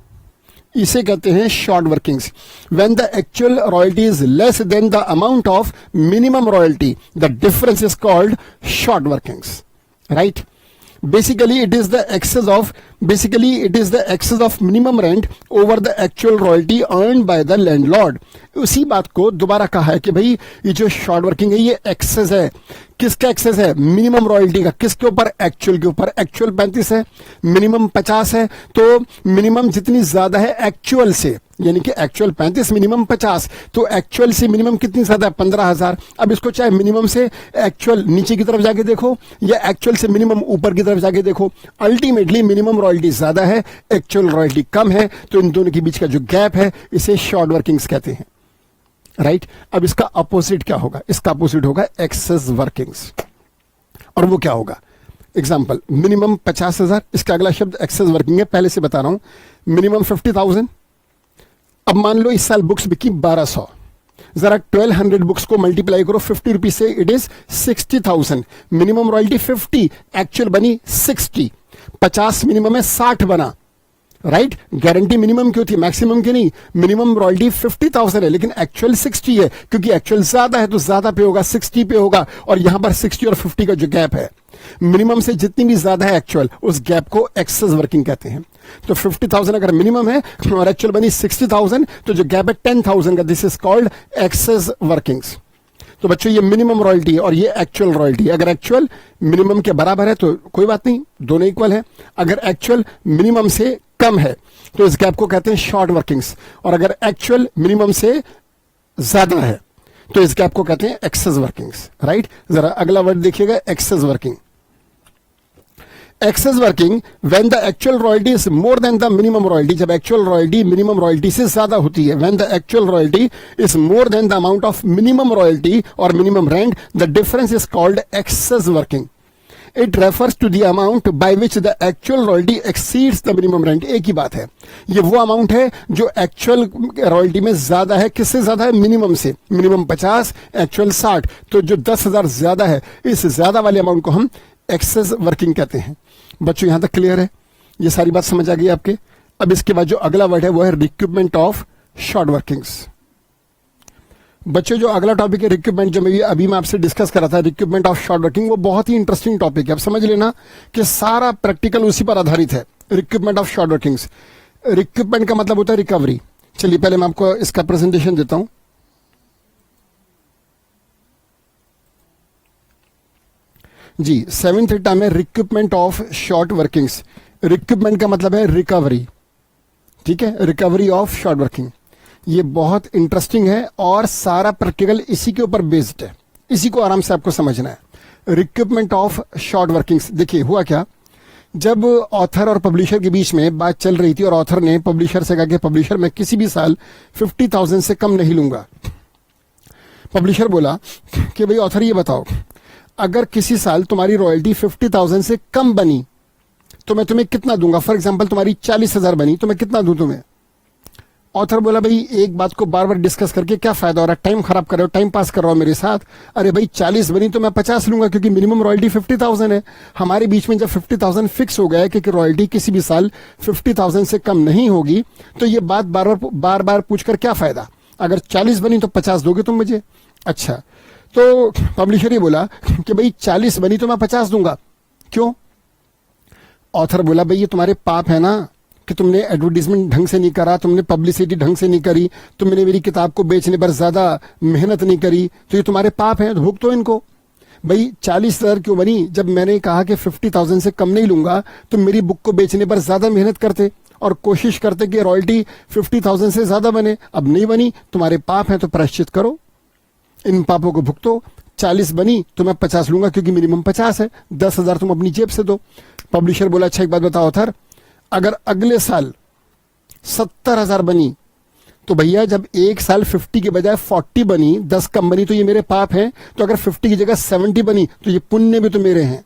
इसे कहते हैं short workings. When the actual royalty is less than the amount of minimum royalty, the difference is called short workings. Right? Basically it is the excess of basically it is the excess of minimum rent over the actual royalty earn by the landlord. उसी बात को दोबारा कहा है कि भाई ये जो शॉर्ट वर्किंग है ये एक्सेस है। किसका एक्सेस है? मिनिमम रॉयल्टी का। किसके ऊपर? एक्चुअल के ऊपर। एक्चुअल 35 है, मिनिमम 50 है, तो मिनिमम जितनी ज्यादा है एक्चुअल से, यानी कि एक्चुअल 35 मिनिमम 50, तो एक्चुअल से मिनिमम कितनी ज्यादा है? 15,000। अब इसको चाहे मिनिमम से एक्चुअल नीचे की तरफ जाके देखो या एक्चुअल से मिनिमम ऊपर की तरफ जाके देखो, अल्टीमेटली मिनिमम रॉयल्टी ज्यादा है, एक्चुअल रॉयल्टी कम है, तो इन दोनों के बीच का जो गैप है इसे शॉर्ट वर्किंग्स कहते हैं। राइट अब इसका अपोजिट क्या होगा? इसका अपोजिट होगा एक्सेस वर्किंग्स। और वो क्या होगा? एग्जाम्पल, मिनिमम 50,000, इसका अगला शब्द एक्सेस वर्किंग है, पहले से बता रहा हूं। मिनिमम 50,000। अब मान लो इस साल बुक्स बिकी 1200, जरा 1200 बुक्स को मल्टीप्लाई करो 50 रुपीज से, it is 60,000। Minimum royalty 50, actual बनी 60। 50 मिनिमम है, 60 बना। राइट गारंटी मिनिमम की होती है, मैक्सिमम की नहीं। मिनिमम रॉयल्टी 50,000 है लेकिन एक्चुअल 60 है, क्योंकि एक्चुअल ज्यादा है तो ज्यादा पे होगा, 60 पे होगा। और यहां पर 60 और 50 का जो गैप है, मिनिमम से जितनी भी ज्यादा है एक्चुअल, उस गैप को एक्सेस वर्किंग कहते हैं। तो 50,000 अगर मिनिमम है और एक्चुअल बनी 60,000, तो जो गैप है 10,000 का, this is called excess workings. तो बच्चों ये मिनिमम रॉयल्टी है और ये एक्चुअल रॉयल्टी। अगर एक्चुअल मिनिमम के बराबर है तो कोई बात नहीं, दोनों इक्वल है। अगर एक्चुअल मिनिमम से कम है तो इस गैप को कहते हैं शॉर्ट वर्किंग्स। और अगर एक्चुअल मिनिमम से ज्यादा है तो इस गैप को कहते हैं एक्सेस वर्किंग्स। राइट जरा अगला वर्ड देखिएगा, excess working. Excess working when the actual royalty is more than the minimum royalty, जब एक्चुअल रॉयल्टी मिनिमम रॉयल्टी से ज्यादा होती है। When the actual royalty is more than the amount of minimum royalty और minimum rent, the difference is called excess working. It refers to the amount by which the actual royalty exceeds the minimum rent. एक ही बात है, ये वो amount है जो actual royalty में ज्यादा है। किससे ज्यादा है? मिनिमम से। मिनिमम 50, एक्चुअल 60, तो जो 10,000 ज्यादा है, इस ज्यादा वाले अमाउंट को हम एक्सेस वर्किंग कहते हैं। बच्चों यहां तक क्लियर है? ये सारी बात समझ आ गई आपके? अब इसके बाद जो अगला वर्ड है वो है रिक्रूटमेंट ऑफ शॉर्ट वर्किंग्स। बच्चों जो अगला टॉपिक है रिक्रूटमेंट, जो अभी मैं आपसे डिस्कस कर रहा था, रिक्रूटमेंट ऑफ शॉर्ट वर्किंग, वो बहुत ही इंटरेस्टिंग टॉपिक है। अब समझ लेना कि सारा प्रैक्टिकल उसी पर आधारित है। Recruitment of short workings, recruitment का मतलब होता है रिकवरी। चलिए पहले मैं आपको इसका प्रेजेंटेशन देता हूं। जी 7th एटा में recruitment of short workings. Recruitment का मतलब है रिकवरी, ठीक है, रिकवरी ऑफ शॉर्ट वर्किंग। ये बहुत इंटरेस्टिंग है और सारा प्रैक्टिकल इसी के ऊपर बेस्ड है, इसी को आराम से आपको समझना है। रिक्रूटमेंट ऑफ शॉर्ट वर्किंग्स, देखिए हुआ क्या, जब ऑथर और पब्लिशर के बीच में बात चल रही थी और ऑथर ने पब्लिशर से कहा कि पब्लिशर मैं किसी भी साल 50,000 से कम नहीं लूंगा। पब्लिशर बोला कि भाई ऑथर ये बताओ, अगर किसी साल तुम्हारी रॉयल्टी 50,000 से कम बनी तो मैं तुम्हें कितना दूंगा? फॉर एग्जाम्पल तुम्हारी 40,000 बनी तो मैं कितना दूं तुम्हें? ऑथर बोला भाई एक बात को बार बार डिस्कस करके क्या फायदा हो रहा है, टाइम खराब कर रहे हो, टाइम पास कर रहा हो मेरे साथ। अरे भाई 40 बनी तो मैं 50 लूंगा, क्योंकि मिनिमम रॉयल्टी 50,000 है। हमारे बीच में जब 50,000 फिक्स हो गया है कि रॉयल्टी किसी भी साल 50,000 से कम नहीं होगी, तो ये बात बार बार पूछकर क्या फायदा? अगर 40 बनी तो 50 दोगे तुम मुझे? अच्छा, तो पब्लिशर ये बोला कि भाई 40 बनी तो मैं 50 दूंगा। क्यों? ऑथर बोला भाई ये तुम्हारे पाप है ना कि तुमने एडवर्टीजमेंट ढंग से नहीं करा, तुमने पब्लिसिटी ढंग से नहीं करी, तुमने मेरी किताब को बेचने पर ज्यादा मेहनत नहीं करी, तो ये तुम्हारे पाप हैं, तो भुगतो इनको। भाई 40,000 क्यों बनी? जब मैंने कहा कि 50,000 से कम नहीं लूंगा तो मेरी बुक को बेचने पर ज्यादा मेहनत करते और कोशिश करते कि रॉयल्टी 50,000 से ज्यादा बने। अब नहीं बनी, तुम्हारे पाप हैं तो प्रायश्चित करो, इन पापों को भुगतो। 40 बनी तो मैं 50 लूंगा क्योंकि मिनिमम 50 है, 10,000 तुम अपनी जेब से दो। पब्लिशर बोला अच्छा एक बात बताओ ऑथर, अगर अगले साल 70,000 बनी तो भैया जब एक साल 50 के बजाय 40 बनी, 10 कम बनी, तो ये मेरे पाप हैं। तो अगर 50 की जगह 70 बनी तो ये पुण्य भी तो मेरे हैं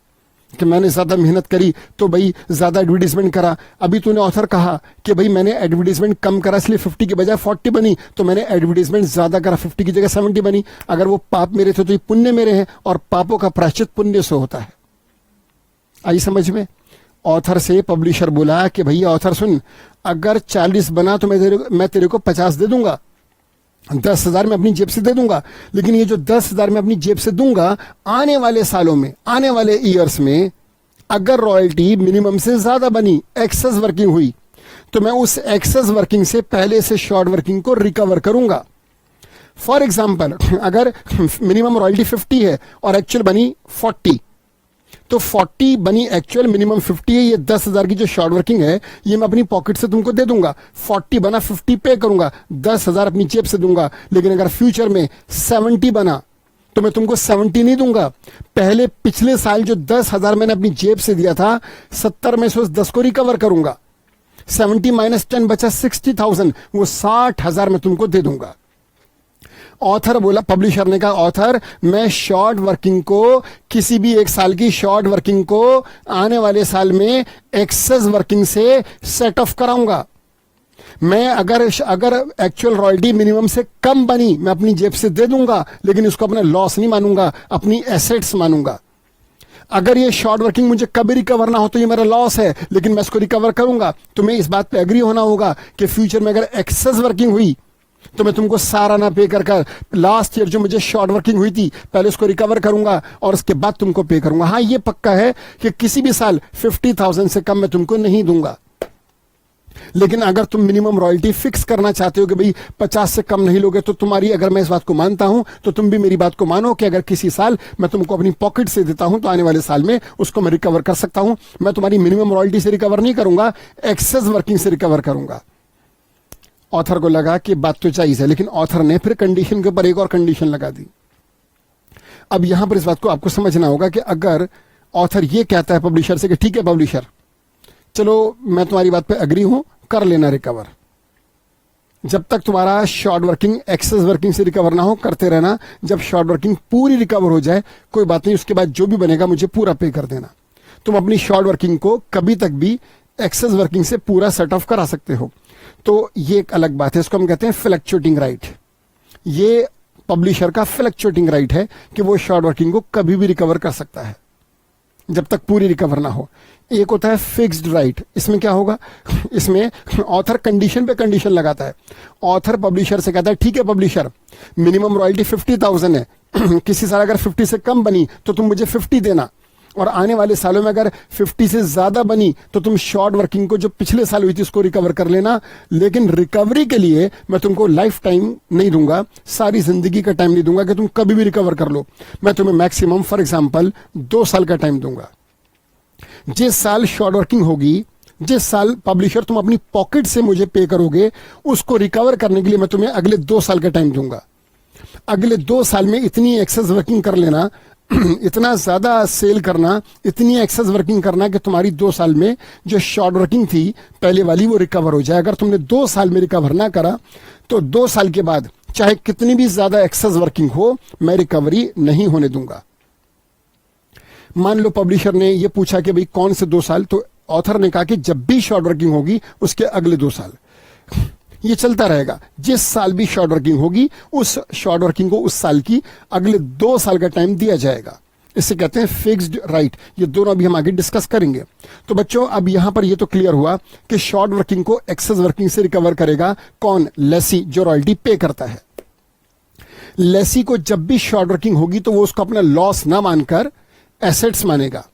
कि मैंने ज्यादा मेहनत करी, तो भाई ज्यादा एडवर्टीजमेंट करा। अभी तूने ऑथर कहा कि भाई मैंने एडवर्टीजमेंट कम करा इसलिए 50 के बजाय 40 बनी, तो मैंने एडवर्टीजमेंट ज्यादा करा, 50 की जगह 70 बनी। अगर वो पाप मेरे थे तो ये पुण्य मेरे हैं, और पापों का प्रायश्चित पुण्य से होता है। आई समझ में? ऑथर से पब्लिशर बोला कि भैया ऑथर सुन, अगर 40 बना तो मैं तेरे को 50 दे दूंगा, 10,000 मैं अपनी जेब से दे दूंगा, लेकिन ये जो 10,000 मैं अपनी जेब से दूंगा, आने वाले सालों में, आने वाले ईयर्स में अगर रॉयल्टी मिनिमम से ज्यादा बनी, एक्सेस वर्किंग हुई, तो मैं उस एक्सेस वर्किंग से पहले से शॉर्ट वर्किंग को रिकवर करूंगा। फॉर एग्जाम्पल, अगर मिनिमम रॉयल्टी 50 है और एक्चुअल बनी 40, तो 40 बनी एक्चुअल, मिनिमम 50 है, ये 10,000 की जो शॉर्ट वर्किंग है ये मैं अपनी पॉकेट से तुमको दे दूंगा। 40 बना, 50 पे करूंगा, 10,000 अपनी जेब से दूंगा। लेकिन अगर फ्यूचर में 70 बना तो मैं तुमको 70 नहीं दूंगा। पहले पिछले साल जो 10,000 मैंने अपनी जेब से दिया था, 70 में से उस 10 को रिकवर करूंगा। 70 माइनस 10 बचा 60,000, वो 60,000 मैं तुमको दे दूंगा। ऑथर बोला, पब्लिशर ने कहा, ऑथर मैं शॉर्ट वर्किंग को, किसी भी एक साल की शॉर्ट वर्किंग को आने वाले साल में एक्सेस वर्किंग से सेट ऑफ कराऊंगा। मैं अगर एक्चुअल रॉयल्टी मिनिमम से कम बनी, मैं अपनी जेब से दे दूंगा, लेकिन इसको अपना लॉस नहीं मानूंगा, अपनी एसेट्स मानूंगा। अगर ये शॉर्ट वर्किंग मुझे कभी रिकवर ना हो तो ये मेरा लॉस है, लेकिन मैं इसको रिकवर करूंगा। तुम्हें इस बात पे एग्री होना होगा कि फ्यूचर में अगर एक्सेस वर्किंग हुई तो मैं तुमको सारा ना पे कर लास्ट ईयर जो मुझे शॉर्ट वर्किंग हुई थी पहले उसको रिकवर करूंगा और उसके बाद तुमको पे करूंगा। हाँ, ये पक्का है कि किसी भी साल 50,000 से कम मैं तुमको नहीं दूंगा। लेकिन अगर तुम मिनिमम रॉयल्टी फिक्स करना चाहते हो कि भाई 50 से कम नहीं लोगे, तो तुम्हारी, अगर मैं इस बात को मानता हूं तो तुम भी मेरी बात को मानो कि अगर किसी साल मैं तुमको अपनी पॉकेट से देता हूं तो आने वाले साल में उसको मैं रिकवर कर सकता हूं। मैं तुम्हारी मिनिमम रॉयल्टी से रिकवर नहीं करूंगा, एक्सेस वर्किंग से रिकवर करूंगा। ऑथर को लगा कि बात तो जायज है, लेकिन ऑथर ने फिर कंडीशन के ऊपर एक और कंडीशन लगा दी। अब यहां पर इस बात को आपको समझना होगा कि अगर ऑथर ये कहता है पब्लिशर से कि ठीक है पब्लिशर, चलो मैं तुम्हारी बात पे एग्री हूं, कर लेना रिकवर, जब तक तुम्हारा शॉर्ट वर्किंग एक्सेस वर्किंग से रिकवर ना हो करते रहना। जब शॉर्ट वर्किंग पूरी रिकवर हो जाए कोई बात नहीं, उसके बाद जो भी बनेगा मुझे पूरा पे कर देना। तुम अपनी शॉर्ट वर्किंग को कभी तक भी एक्सेस वर्किंग से पूरा सेट ऑफ करा सकते हो। तो ये एक अलग बात है, इसको हम कहते हैं फ्लक्चुएटिंग राइट। ये पब्लिशर का फ्लक्चुएटिंग राइट है कि वो शॉर्ट वर्किंग को कभी भी रिकवर कर सकता है जब तक पूरी रिकवर ना हो। एक होता है फिक्स्ड राइट। इसमें क्या होगा, इसमें ऑथर कंडीशन पे कंडीशन लगाता है। ऑथर पब्लिशर से कहता है ठीक है पब्लिशर, मिनिमम रॉयल्टी 50,000 है, किसी साल अगर 50 से कम बनी तो तुम मुझे 50 देना, और आने वाले सालों में अगर 50 से ज्यादा बनी तो तुम शॉर्ट वर्किंग को जो पिछले साल हुई थी उसको रिकवर कर लेना। लेकिन रिकवरी के लिए मैं तुमको लाइफ टाइम नहीं दूंगा, सारी जिंदगी का टाइम नहीं दूंगा कि तुम कभी भी रिकवर कर लो। मैं तुम्हें मैक्सिमम फॉर एग्जांपल 2 साल का टाइम दूंगा। जिस साल शॉर्ट वर्किंग होगी, जिस साल पब्लिशर तुम अपनी पॉकेट से मुझे पे करोगे, उसको रिकवर करने के लिए मैं तुम्हें अगले 2 साल का टाइम दूंगा। अगले 2 साल में इतनी एक्सेस वर्किंग कर लेना, इतना ज्यादा सेल करना, इतनी एक्सेस वर्किंग करना कि तुम्हारी 2 साल में जो शॉर्ट वर्किंग थी पहले वाली वो रिकवर हो जाए। अगर तुमने 2 साल में रिकवर ना करा तो 2 साल के बाद चाहे कितनी भी ज्यादा एक्सेस वर्किंग हो, मैं रिकवरी नहीं होने दूंगा। मान लो पब्लिशर ने ये पूछा कि भाई कौन से 2 साल, तो ऑथर ने कहा कि जब भी शॉर्ट वर्किंग होगी उसके अगले 2 साल। ये चलता रहेगा, जिस साल भी शॉर्ट वर्किंग होगी उस शॉर्ट वर्किंग को उस साल की अगले 2 साल का टाइम दिया जाएगा। इसे कहते हैं फिक्स्ड राइट। ये दोनों अभी हम आगे डिस्कस करेंगे। तो बच्चों अब यहां पर ये तो क्लियर हुआ कि शॉर्ट वर्किंग को एक्सेस वर्किंग से रिकवर करेगा कौन, लेसी, जो रॉयल्टी पे करता है। लेसी को जब भी शॉर्ट वर्किंग होगी तो वो उसको अपना लॉस ना मानकर एसेट्स मानेगा,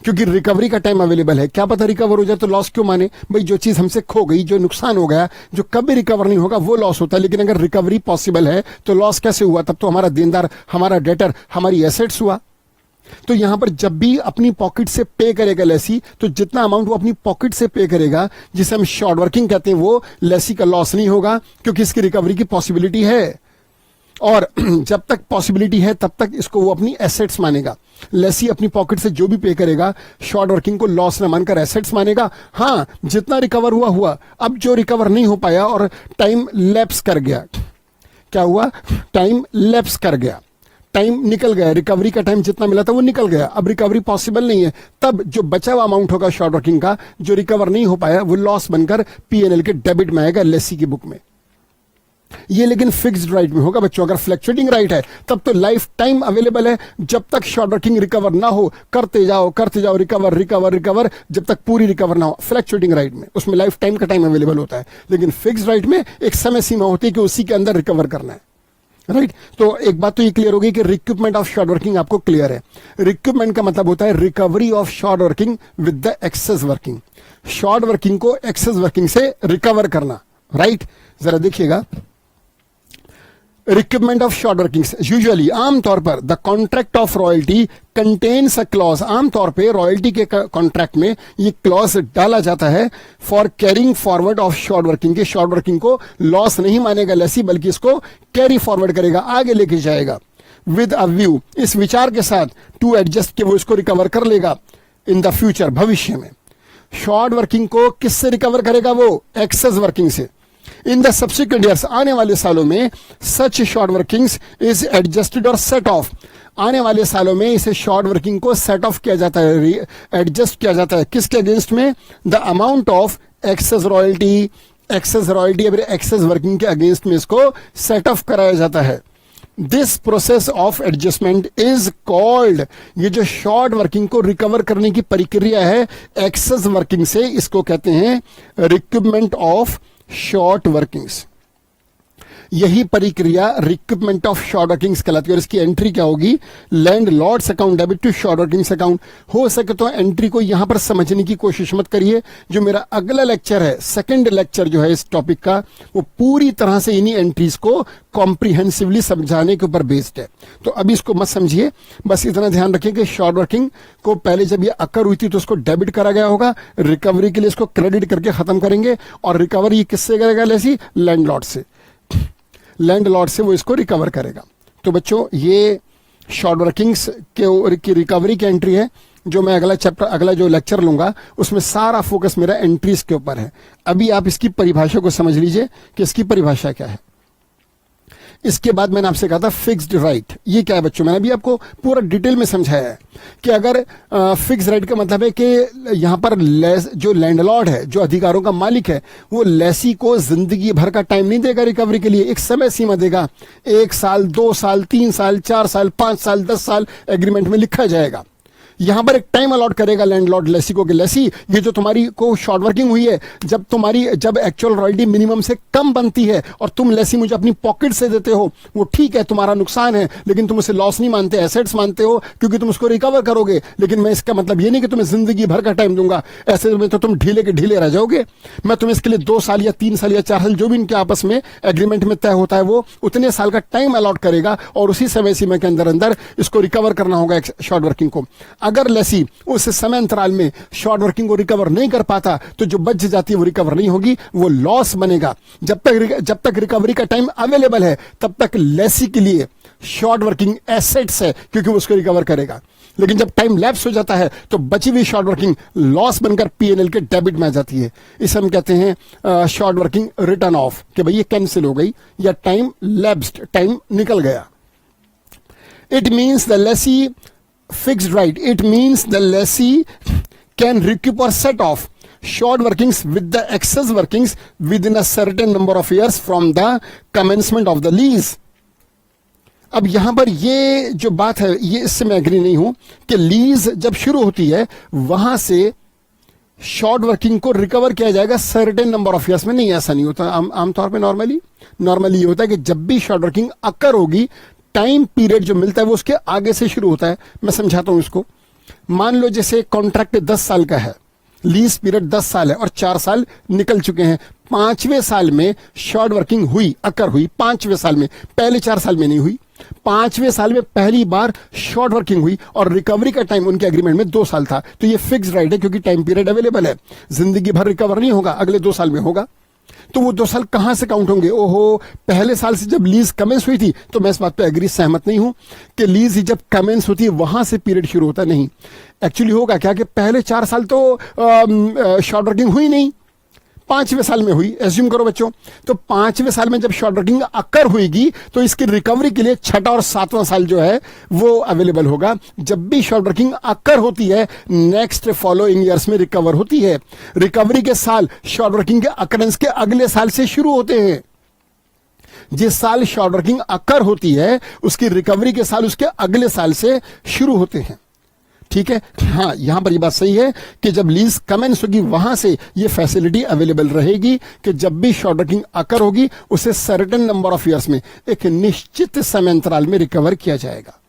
क्योंकि रिकवरी का टाइम अवेलेबल है। क्या पता रिकवर हो जाए तो लॉस क्यों माने भाई, जो चीज हमसे खो गई, जो नुकसान हो गया, जो कभी रिकवर नहीं होगा वो लॉस होता है। लेकिन अगर रिकवरी पॉसिबल है तो लॉस कैसे हुआ, तब तो हमारा देनदार, हमारा डेटर, हमारी एसेट्स हुआ। तो यहां पर जब भी अपनी पॉकेट से पे करेगा लेसी, तो जितना अमाउंट वो अपनी पॉकेट से पे करेगा, जिसे हम शॉर्ट वर्किंग कहते हैं, वो लेसी का लॉस नहीं होगा, क्योंकि इसकी रिकवरी की पॉसिबिलिटी है। और जब तक पॉसिबिलिटी है तब तक इसको वो अपनी एसेट्स मानेगा। लेसी अपनी पॉकेट से जो भी पे करेगा शॉर्ट वर्किंग को लॉस न मानकर एसेट्स मानेगा। हाँ, जितना रिकवर हुआ हुआ, अब जो रिकवर नहीं हो पाया और टाइम लैप्स कर गया, क्या हुआ, टाइम लैप्स कर गया, टाइम निकल गया, रिकवरी का टाइम जितना मिला था वो निकल गया, अब रिकवरी पॉसिबल नहीं है, तब जो बचा हुआ अमाउंट होगा शॉर्ट वर्किंग का जो रिकवर नहीं हो पाया वो लॉस बनकर पीएनएल के डेबिट में आएगा, लेसी की बुक में। ये लेकिन फिक्स्ड राइट में होगा बच्चों। अगर फ्लक्चुएटिंग राइट है तब तो लाइफ टाइम अवेलेबल है, जब तक शॉर्ट वर्किंग रिकवर ना हो करते जाओ रिकवर रिकवर रिकवर, जब तक पूरी रिकवर ना हो। फ्लक्चुएटिंग राइट में उसमें लाइफ टाइम का टाइम अवेलेबल होता है, लेकिन फिक्स्ड राइट में एक समय सीमा होती है कि उसी के अंदर रिकवर करना है। राइट तो एक बात तो ये क्लियर होगी कि रिक्रूटमेंट ऑफ शॉर्ट वर्किंग आपको क्लियर है। रिक्रूटमेंट का मतलब होता है recovery of short working with the excess working, short working को एक्सेस वर्किंग से रिकवर करना। राइट जरा देखिएगा, recruitment of short workings usually आमतौर पर the contract of royalty contains a clause, आमतौर पे रॉयल्टी के कॉन्ट्रैक्ट में ये क्लॉज डाला जाता है for carrying forward of short working, के शॉर्ट वर्किंग को लॉस नहीं मानेगा लेसी, बल्कि इसको कैरी फॉरवर्ड करेगा, आगे लेके जाएगा विद अ व्यू, इस विचार के साथ टू एडजस्ट, कि वो इसको रिकवर कर लेगा इन द फ्यूचर, भविष्य में। शॉर्ट वर्किंग को किससे रिकवर करेगा? वो एक्सेस वर्किंग से। इन द सब्सिक्वेंट ईयर्स, आने वाले सालों में सच शॉर्ट वर्किंग्स इज एडजस्टेड और सेट ऑफ, आने वाले सालों में इसे शॉर्ट वर्किंग को सेट ऑफ किया जाता है, एडजस्ट किया जाता है, किसके अगेंस्ट में? The amount of excess royalty, excess royalty या एक्सेस वर्किंग के अगेंस्ट में इसको सेट ऑफ कराया जाता है। This process of adjustment is called, ये जो शॉर्ट वर्किंग को रिकवर करने की प्रक्रिया है एक्सेस वर्किंग से, इसको कहते हैं रिक्रूटमेंट ऑफ शॉर्ट वर्किंग्स। यही प्रक्रिया रिक्रूटमेंट ऑफ शॉर्ट वर्किंग्स कहलाती है। और इसकी एंट्री क्या होगी? Landlord's account debit to short workings account. हो सके तो एंट्री को यहां पर समझने की कोशिश मत करिए। जो मेरा अगला लेक्चर है, सेकंड लेक्चर जो है इस टॉपिक का, वो पूरी तरह से इन्हीं एंट्रीज को कॉम्प्रिहेंसिवली समझाने के ऊपर बेस्ड है। तो अभी इसको मत समझिए, बस इतना ध्यान रखिए कि शॉर्ट वर्किंग को पहले जब ये अकर हुई थी तो उसको डेबिट करा गया होगा, रिकवरी के लिए इसको क्रेडिट करके खत्म करेंगे, और रिकवरी किससे करेगा? लेसी लैंडलॉर्ड से, लैंडलॉर्ड से वो इसको रिकवर करेगा। तो बच्चों ये शॉर्ट वर्किंग्स की रिकवरी की एंट्री है, जो मैं अगला चैप्टर, अगला जो लेक्चर लूंगा उसमें सारा फोकस मेरा एंट्रीज के ऊपर है। अभी आप इसकी परिभाषा को समझ लीजिए कि इसकी परिभाषा क्या है। इसके बाद मैंने आपसे कहा था फिक्स्ड राइट, ये क्या है बच्चों? मैंने अभी आपको पूरा डिटेल में समझाया है कि अगर फिक्स्ड राइट का मतलब है कि यहां पर जो लैंडलॉर्ड है, जो अधिकारों का मालिक है, वो लेसी को जिंदगी भर का टाइम नहीं देगा रिकवरी के लिए, एक समय सीमा देगा। 1 साल, 2 साल, 3 साल, 4 साल, 5 साल, 10 साल एग्रीमेंट में लिखा जाएगा। यहां पर एक टाइम अलॉट करेगा लैंडलॉर्ड लेसी को कि लेसी, ये जो तुम्हारी को शॉर्ट वर्किंग हुई है, जब एक्चुअल रॉयल्टी मिनिमम से कम बनती है और तुम लेसी मुझे अपनी पॉकेट से देते हो, वो ठीक है, तुम्हारा नुकसान है, लेकिन तुम उसे लॉस नहीं मानते, एसेट्स मानते हो, क्योंकि तुम उसको रिकवर करोगे। लेकिन मैं इसका मतलब ये नहीं कि तुम्हें जिंदगी भर का टाइम दूंगा, ऐसे में तो तुम ढीले के ढीले रह जाओगे। मैं तुम्हें इसके लिए 2 साल या 3 साल या 4 साल, जो भी इनके आपस में एग्रीमेंट में तय होता है, वो उतने साल का टाइम अलॉट करेगा, और उसी समय सीमा के अंदर अंदर इसको रिकवर करना होगा शॉर्ट वर्किंग को। अगर लेसी उस समय अंतराल में शॉर्ट वर्किंग को रिकवर नहीं कर पाता, तो जो बच जाती है वो रिकवर नहीं होगी, वो लॉस बनेगा। जब तक रिकवरी का टाइम अवेलेबल है, तब तक लेसी के लिए शॉर्ट वर्किंग एसेट्स है, क्योंकि वो उसको रिकवर करेगा। लेकिन जब टाइम लैप्स हो जाता है, तो बची हुई शॉर्ट वर्किंग लॉस बनकर पीएनएल के डेबिट में आ जाती है। इसे हम कहते हैं शॉर्ट वर्किंग रिटर्न ऑफ, कि भाई ये कैंसिल हो गई या टाइम लैप्स्ड, टाइम निकल गया। It means the Lesi fixed right, it means the lessee can recoup or set off short workings with the excess workings within a certain number of years from the commencement of the lease. अब यहां पर ये जो बात है, ये इससे मैं एग्री नहीं हूं कि लीज जब शुरू होती है वहां से शॉर्ट वर्किंग को रिकवर किया जाएगा सर्टेन नंबर ऑफ ईयर्स में। नहीं, ऐसा नहीं होता। आमतौर पर नॉर्मली ये होता है कि जब भी शॉर्ट वर्किंग अकर होगी, टाइम पीरियड जो मिलता है वो उसके आगे से शुरू होता है। मैं समझाता हूं इसको। मान लो जैसे कॉन्ट्रैक्ट 10 साल का है, लीज पीरियड 10 साल है और 4 साल निकल चुके हैं। 5वें साल में शॉर्ट वर्किंग हुई, अकर हुई 5वें साल में, पहले 4 साल में नहीं हुई। 5वें साल में पहली बार शॉर्ट वर्किंग हुई और रिकवरी का टाइम उनके एग्रीमेंट में 2 साल था। तो ये फिक्स्ड राइट है, क्योंकि टाइम पीरियड अवेलेबल है, जिंदगी भर रिकवर नहीं होगा, अगले 2 साल में होगा। तो वो 2 साल कहां से काउंट होंगे? ओहो, पहले साल से जब लीज कमेंस हुई थी, तो मैं इस बात पे एग्री सहमत नहीं हूं कि लीज जब कमेंस होती है वहां से पीरियड शुरू होता नहीं। एक्चुअली होगा क्या कि पहले 4 साल तो शॉर्ट वर्किंग हुई नहीं, 5वें साल में हुई, एज्यूम करो बच्चों। तो 5वें साल में जब शॉर्ट वर्किंग अकर होगी, तो इसकी रिकवरी के लिए 6वां और 7वां साल जो है वो अवेलेबल होगा। जब भी शॉर्ट वर्किंग अकर होती है, नेक्स्ट फॉलोइंग ईयर्स में रिकवर होती है। रिकवरी के साल शॉर्ट वर्किंग के अकरेंस के अगले साल से शुरू होते हैं। जिस साल शॉर्ट वर्किंग अकर होती है, उसकी रिकवरी के साल उसके अगले साल से शुरू होते हैं। ठीक है। हाँ, यहां पर ये बात सही है कि जब लीज कमेंस होगी वहां से ये फैसिलिटी अवेलेबल रहेगी कि जब भी शॉर्ट वर्किंग अकर होगी उसे सर्टेन नंबर ऑफ ईयर्स में, एक निश्चित समय अंतराल में रिकवर किया जाएगा।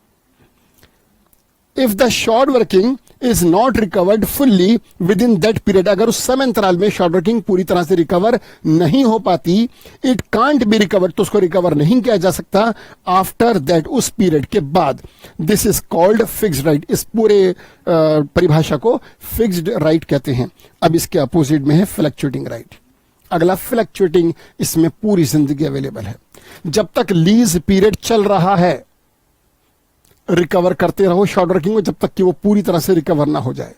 If the short working is not recovered fully with in that period, अगर उस समय अंतराल में शॉर्ट वर्किंग पूरी तरह से रिकवर नहीं हो पाती, इट कांट बी रिकवर्ड, तो उसको रिकवर नहीं किया जा सकता आफ्टर दैट, उस पीरियड के बाद। This is called fixed right, इस पूरे परिभाषा को फिक्स्ड राइट कहते हैं। अब इसके अपोजिट में है फ्लक्चुएटिंग राइट। अगला फ्लक्चुएटिंग, इसमें पूरी जिंदगी अवेलेबल है। जब तक लीज पीरियड चल रहा है रिकवर करते रहो शॉर्ट वर्किंग को, जब तक कि वो पूरी तरह से रिकवर ना हो जाए,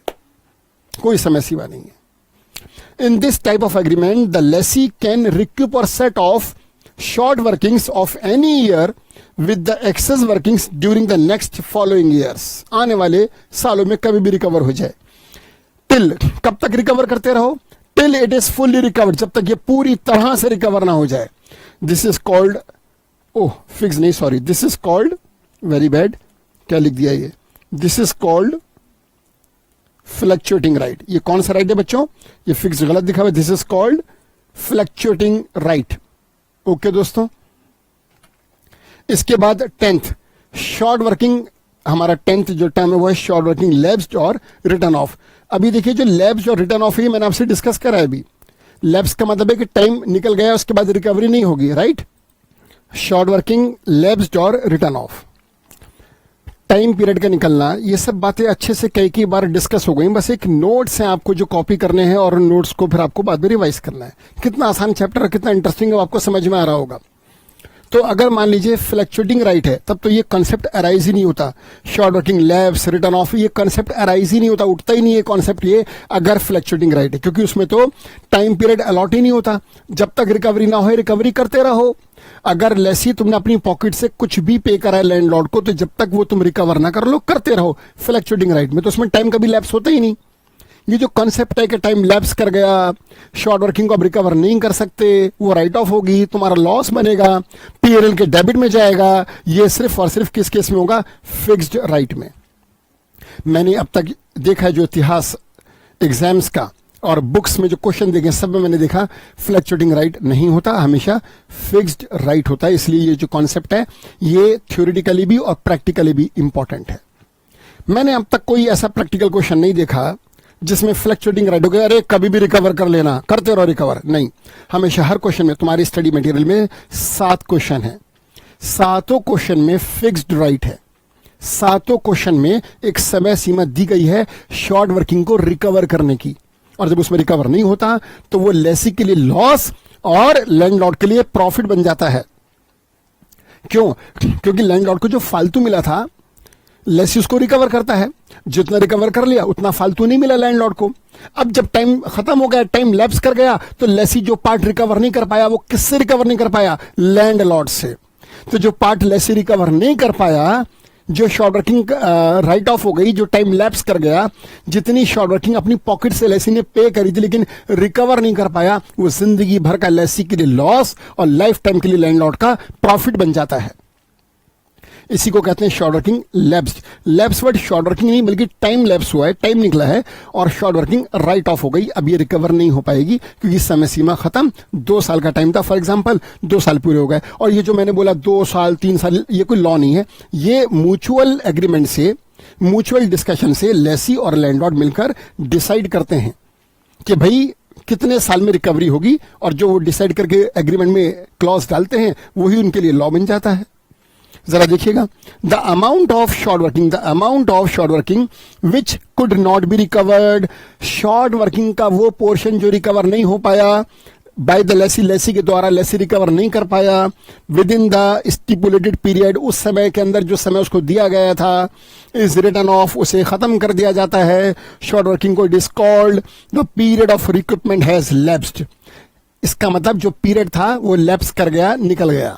कोई समय सीमा नहीं है। In this type of agreement the lessee can recoup और set off short workings of any year with the excess workings during the next following years, आने वाले सालों में कभी भी रिकवर हो जाए। टिल, कब तक रिकवर करते रहो? Till it is fully recovered, जब तक ये पूरी तरह से रिकवर ना हो जाए। This is called, oh fix नहीं, sorry, this is called, very bad, क्या लिख दिया ये, this is called fluctuating right. ये कौन सा राइट है बच्चों? ये फिक्स गलत दिखा हुआ है, this is called fluctuating right. Okay दोस्तों, इसके बाद 10th शॉर्ट वर्किंग, हमारा 10th जो टर्म है वो है शॉर्ट वर्किंग लैप्स्ड और रिटर्न ऑफ। अभी देखिए जो लैप्स्ड और रिटर्न ऑफ है मैंने आपसे डिस्कस करा है अभी। लैप्स का मतलब है कि टाइम निकल गया उसके बाद रिकवरी नहीं होगी, राइट। शॉर्ट वर्किंग, लैप्स्ड और रिटर्न ऑफ, टाइम पीरियड का निकलना, ये सब बातें अच्छे से कई बार डिस्कस हो गई। बस एक नोट्स हैं आपको जो कॉपी करने हैं और नोट्स को फिर आपको बाद में रिवाइज करना है। कितना आसान चैप्टर है, कितना इंटरेस्टिंग है, आपको समझ में आ रहा होगा। तो अगर मान लीजिए फ्लक्चुएटिंग राइट है तब तो ये कॉन्सेप्ट अराइज ही नहीं होता। Short working, lapse, return of, ये कॉन्सेप्ट अराइज ही नहीं होता, उठता ही नहीं है कॉन्सेप्ट ये, अगर फ्लक्चुएटिंग राइट है, क्योंकि उसमें तो टाइम पीरियड अलॉट ही नहीं होता। जब तक रिकवरी ना हो रिकवरी करते रहो। अगर लेसी तुमने अपनी पॉकेट से कुछ भी पे करा है लैंडलॉर्ड को, तो जब तक वो तुम रिकवर ना कर लो करते रहो। फ्लक्चुएटिंग राइट में तो उसमें टाइम कभी लैप्स होता ही नहीं। ये जो कॉन्सेप्ट है कि टाइम लैप्स कर गया, शॉर्ट वर्किंग को अब रिकवर नहीं कर सकते, वो राइट ऑफ होगी, तुम्हारा लॉस बनेगा, पीएलएल के डेबिट में जाएगा, ये सिर्फ और सिर्फ किस केस में होगा? फिक्स्ड राइट में। मैंने अब तक देखा है जो इतिहास एग्जाम्स का और बुक्स में जो क्वेश्चन देखे सब में मैंने देखा फ्लक्चुएटिंग राइट नहीं होता, हमेशा फिक्स्ड राइट होता है। इसलिए ये जो कॉन्सेप्ट है ये थ्योरेटिकली भी और प्रैक्टिकली भी इंपॉर्टेंट है। मैंने अब तक कोई ऐसा प्रैक्टिकल क्वेश्चन नहीं देखा जिसमें फ्लक्चुएटिंग राइट हो गया, अरे कभी भी रिकवर कर लेना, करते रहो रिकवर, नहीं। हमेशा हर क्वेश्चन में, तुम्हारी स्टडी मटेरियल में 7 क्वेश्चन है, 7 क्वेश्चन में फिक्स्ड राइट है। 7 क्वेश्चन में एक समय सीमा दी गई है शॉर्ट वर्किंग को रिकवर करने की, और जब उसमें रिकवर नहीं होता तो वो लेसी के लिए लॉस और लैंडलॉर्ड के लिए प्रॉफिट बन जाता है। क्यों? क्योंकि लैंडलॉर्ड को जो फालतू मिला था लेसी उसको रिकवर करता है, जितना रिकवर कर लिया उतना फालतू नहीं मिला लैंडलॉर्ड को। अब जब टाइम खत्म हो गया, टाइम लैप्स कर गया, तो लेसी जो पार्ट रिकवर नहीं कर पाया वो किससे रिकवर नहीं कर पाया? लैंडलॉर्ड से। तो जो पार्ट लेसी रिकवर नहीं कर पाया, जो शॉर्ट वर्किंग राइट ऑफ हो गई, जो टाइम लैप्स कर गया, जितनी शॉर्ट वर्किंग अपनी पॉकेट से लेसी ने पे करी थी लेकिन रिकवर नहीं कर पाया, वो जिंदगी भर का लेसी के लिए लॉस और लाइफ टाइम के लिए लैंडलॉर्ड का प्रॉफिट बन जाता है। इसी को कहते हैं short working lapsed. Lapse word short working नहीं बल्कि टाइम लैप्स हुआ है, टाइम निकला है और शॉर्ट वर्किंग राइट ऑफ हो गई। अब ये रिकवर नहीं हो पाएगी क्योंकि समय सीमा खत्म। 2 साल का टाइम था फॉर एग्जांपल, 2 साल पूरे हो गए। और ये जो मैंने बोला 2 साल 3 साल, ये कोई लॉ नहीं है, ये म्यूचुअल एग्रीमेंट से, म्यूचुअल डिस्कशन से लेसी और लैंडलॉर्ड मिलकर डिसाइड करते हैं कि भाई कितने साल में रिकवरी होगी, और जो वो डिसाइड करके एग्रीमेंट में क्लॉज डालते हैं वही उनके लिए लॉ बन जाता है। जरा देखिएगा, the amount of short working which could not be recovered, short working का वो पोर्शन जो रिकवर नहीं हो पाया बाय द लेसी, लेसी के द्वारा लेसी रिकवर नहीं कर पाया with in the stipulated period, उस समय के अंदर जो समय उसको दिया गया था, इज रिटर्न ऑफ, उसे खत्म कर दिया जाता है। शॉर्ट वर्किंग को it is called the period of recruitment has lapsed. इसका मतलब जो पीरियड था वो लैप्स कर गया, निकल गया।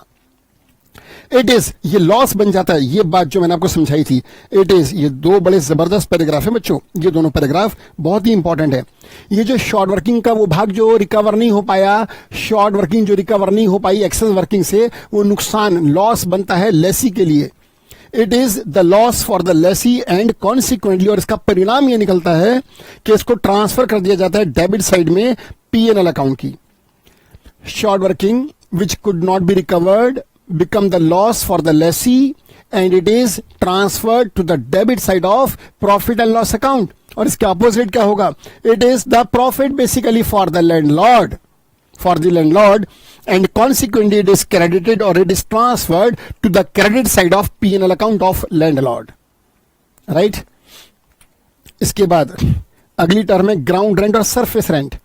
इट इज, ये लॉस बन जाता है। ये बात जो मैंने आपको समझाई थी, इट इज, ये 2 बड़े जबरदस्त पैराग्राफ है बच्चों, ये दोनों पैराग्राफ बहुत ही इंपॉर्टेंट है। ये जो शॉर्ट वर्किंग का वो भाग जो रिकवर नहीं हो पाया, शॉर्ट वर्किंग जो रिकवर नहीं हो पाई एक्सेस वर्किंग से, वो नुकसान, लॉस बनता है लेसी के लिए। It is the loss for the lessee and consequently, और इसका परिणाम ये निकलता है कि इसको ट्रांसफर कर दिया जाता है डेबिट साइड में P&L अकाउंट की। Short working which could not be recovered become the loss for the lessee and it is transferred to the debit side of profit and loss account. और इसके opposite क्या होगा? It is the profit basically for the landlord, and consequently it is credited or it is transferred to the credit side of P&L account of landlord, right? इसके बाद अगली term है ground rent और surface rent.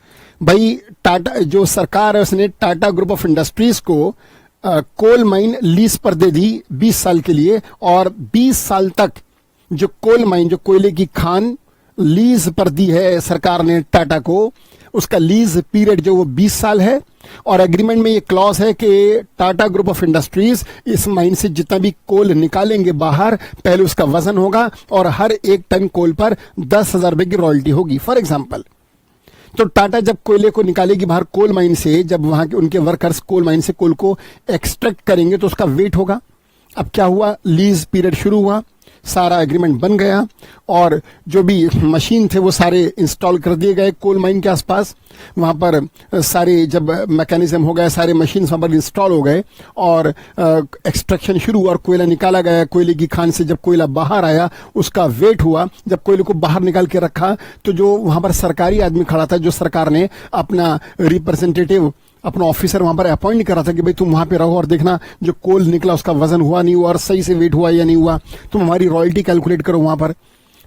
भाई टाटा जो सरकार है उसने टाटा ग्रुप ऑफ इंडस्ट्रीज को कोल माइन लीज पर दे दी 20 साल के लिए, और 20 साल तक जो कोल माइन, जो कोयले की खान लीज पर दी है सरकार ने टाटा को, उसका लीज पीरियड जो वो 20 साल है। और एग्रीमेंट में ये क्लॉज है कि टाटा ग्रुप ऑफ इंडस्ट्रीज इस माइन से जितना भी कोल निकालेंगे बाहर, पहले उसका वजन होगा और हर एक टन कोल पर 10,000 रुपए की रॉयल्टी होगी। फॉर एग्जाम्पल, तो टाटा जब कोयले को निकालेगी बाहर कोल माइन से, जब वहां के उनके वर्कर्स कोल माइन से कोल को एक्सट्रैक्ट करेंगे तो उसका वेट होगा। अब क्या हुआ? लीज पीरियड शुरू हुआ, सारा एग्रीमेंट बन गया और जो भी मशीन थे वो सारे इंस्टॉल कर दिए गए कोल माइन के आसपास। वहां पर सारे जब मैकेनिज्म हो गया, सारे मशीन वहां पर इंस्टॉल हो गए और एक्सट्रैक्शन शुरू हुआ और कोयला निकाला गया। कोयले की खान से जब कोयला बाहर आया उसका वेट हुआ। जब कोयले को बाहर निकाल के रखा तो जो वहां पर सरकारी आदमी खड़ा था, जो सरकार ने अपना रिप्रेजेंटेटिव, अपना ऑफिसर वहां पर अपॉइंट करा था कि भाई तुम वहां पे रहो और देखना जो कोल निकला उसका वजन हुआ नहीं हुआ और सही से वेट हुआ या नहीं हुआ, तुम हमारी रॉयल्टी कैलकुलेट करो वहां पर।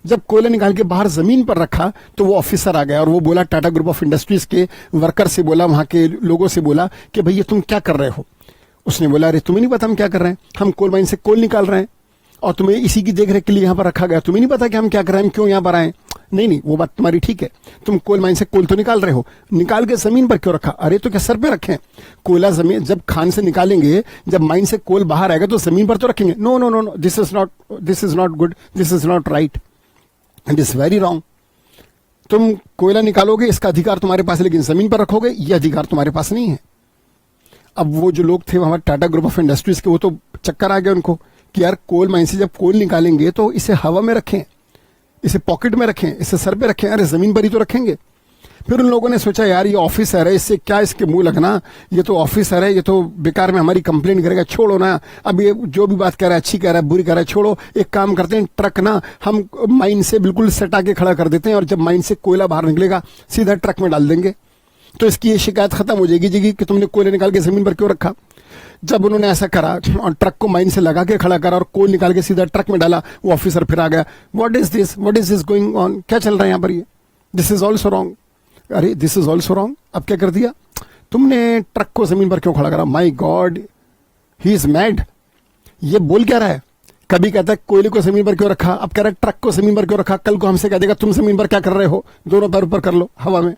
जब कोयला निकाल के बाहर जमीन पर रखा तो वो ऑफिसर आ गया और वो बोला, टाटा ग्रुप ऑफ इंडस्ट्रीज के वर्कर से बोला, वहां के लोगों से बोला कि भैया तुम क्या कर रहे हो? उसने बोला, अरे तुम्हें नहीं पता हम क्या कर रहे हैं? हम कोल माइन से कोल निकाल रहे हैं और तुम्हें इसी की देखरेख के लिए यहाँ पर रखा गया। तुम्हें नहीं पता कि हम क्या कर रहे हैं, हम क्यों यहाँ पर आए? नहीं, वो बात तुम्हारी ठीक है, तुम कोल माइन से कोल तो निकाल रहे हो, निकाल के जमीन पर क्यों रखा? अरे तो क्या सर पे रखें? कोयला जमीन जब खान से निकालेंगे, जब माइन से कोल बाहर आएगा तो जमीन पर तो रखेंगे। No no no no, this is not good, this is not right and is very wrong. तुम कोयला निकालोगे, इसका अधिकार तुम्हारे पास है, लेकिन जमीन पर रखोगे ये अधिकार तुम्हारे पास नहीं है। अब वो जो लोग थे हमारे टाटा ग्रुप ऑफ इंडस्ट्रीज के, वो तो चक्कर आ गया उनको कि यार कोल माइन से जब कोल निकालेंगे तो इसे हवा में रखें, इसे पॉकेट में रखें, इसे सर पे रखें, अरे जमीन पर ही तो रखेंगे। फिर उन लोगों ने सोचा यार ये ऑफिसर है, इससे क्या इसके मुंह लगना, ये तो ऑफिसर है, ये तो बेकार में हमारी कंप्लेंट करेगा, छोड़ो ना। अब ये जो भी बात कह रहा है, अच्छी कह रहा है, बुरी कह रहा है, छोड़ो। एक काम करते हैं, ट्रक ना हम माइन से बिल्कुल सटा के खड़ा कर देते हैं और जब माइन से कोयला बाहर निकलेगा सीधा ट्रक में डाल देंगे, तो इसकी ये शिकायत खत्म हो जाएगी कि तुमने कोयला निकाल के जमीन पर क्यों रखा। जब उन्होंने ऐसा करा और ट्रक को माइन से लगा के खड़ा करा और कोल निकाल के सीधा ट्रक में डाला, वो ऑफिसर फिर आ गया, what is this going on, क्या चल रहा है यहाँ पर? ये दिस इज ऑल्सो रॉन्ग। अरे दिस इज ऑल्सो रॉन्ग। अब क्या कर दिया तुमने? ट्रक को जमीन पर क्यों खड़ा करा? माई गॉड, ही इज मैड। ये बोल क्या रहा है? कभी कहता है कोयले को जमीन पर क्यों रखा, अब कह रहा है ट्रक को जमीन पर क्यों रखा। कल को हमसे कह देगा तुम जमीन पर क्या कर रहे हो, दोनों पैर ऊपर कर लो हवा में।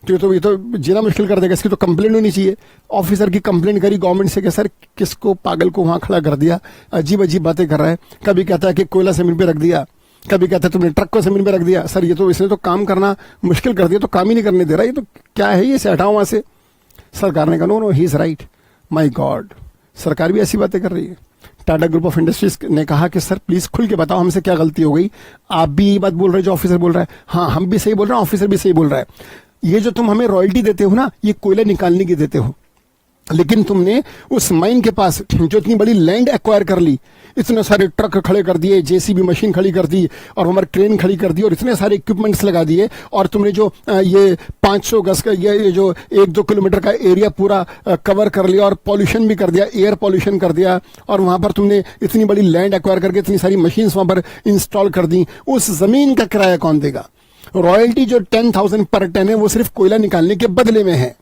तो ये तो जीना मुश्किल कर देगा। इसकी तो कंप्लेंट होनी चाहिए। ऑफिसर की कंप्लेंट करी गवर्नमेंट से कि सर किसको पागल को वहां खड़ा कर दिया, अजीब अजीब बातें कर रहा है। कभी कहता है कि कोयला जमीन पे रख दिया, कभी कहता है तुमने ट्रक को जमीन पे रख दिया। सर ये तो इसने तो काम करना मुश्किल कर दिया, तो काम ही नहीं करने दे रहा, ये तो क्या है, ये से हटाओ वहां से। सरकार ने कहा no he is right. My god, सरकार भी ऐसी बातें कर रही है। टाटा ग्रुप ऑफ इंडस्ट्रीज ने कहा कि सर प्लीज खुल के बताओ हमसे क्या गलती हो गई। आप भी ये बात बोल रहे हो जो ऑफिसर बोल रहा है, हाँ हम भी सही बोल रहे हैं, ऑफिसर भी सही बोल रहा है। ये जो तुम हमें रॉयल्टी देते हो ना, ये कोयला निकालने की देते हो, लेकिन तुमने उस माइन के पास जो इतनी बड़ी लैंड एक्वायर कर ली, इतने सारे ट्रक खड़े कर दिए, जेसीबी मशीन खड़ी कर दी और हमारी ट्रेन खड़ी कर दी और इतने सारे इक्विपमेंट्स लगा दिए, और तुमने जो ये 500 गज का ये जो 1-2 किलोमीटर का एरिया पूरा कवर कर लिया और पॉल्यूशन भी कर दिया, एयर पॉल्यूशन कर दिया, और वहां पर तुमने इतनी बड़ी लैंड एक्वायर करके इतनी सारी मशीन्स वहां पर इंस्टॉल कर दी। उस जमीन का किराया कौन देगा? रॉयल्टी जो 10,000 पर टन है वो सिर्फ कोयला निकालने के बदले में है।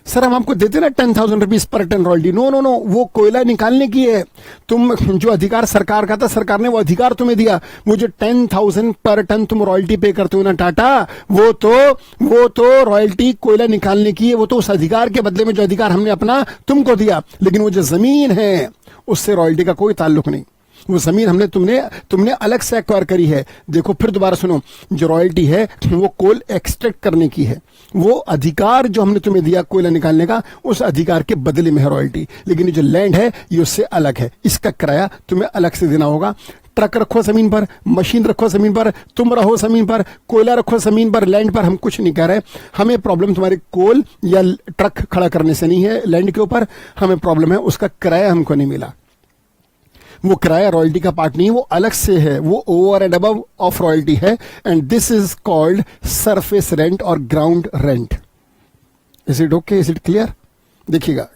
सर हम आपको देते ना 10,000 rupees per ton royalty, no no no, वो कोयला निकालने की है। तुम जो अधिकार सरकार का था, सरकार ने वो अधिकार तुम्हें दिया। वो जो 10,000 पर टन तुम रॉयल्टी पे करते हो ना टाटा, वो तो रॉयल्टी कोयला निकालने की है। वो तो उस अधिकार के बदले में जो अधिकार हमने अपना तुमको दिया, लेकिन वो जो जमीन है उससे रॉयल्टी का कोई ताल्लुक नहीं। वो जमीन हमने तुमने अलग से एक्वायर करी है। देखो फिर दोबारा सुनो, जो रॉयल्टी है वो कोल एक्सट्रैक्ट करने की है, वो अधिकार जो हमने तुम्हें दिया कोयला निकालने का, उस अधिकार के बदले में है रॉयल्टी। लेकिन ये जो लैंड है ये उससे अलग है, इसका किराया तुम्हें अलग से देना होगा। ट्रक रखो जमीन पर, मशीन रखो जमीन पर, तुम रहो जमीन पर, कोयला रखो जमीन पर, लैंड पर, हम कुछ नहीं कह रहे। हमें प्रॉब्लम तुम्हारे कोल या ट्रक खड़ा करने से नहीं है लैंड के ऊपर, हमें प्रॉब्लम है उसका किराया हमको नहीं मिला। वो किराया रॉयल्टी का पार्ट नहीं, वो अलग से है, वो over and above of royalty है। And this is called surface rent और ground rent. Is it okay, is it clear? देखिएगा,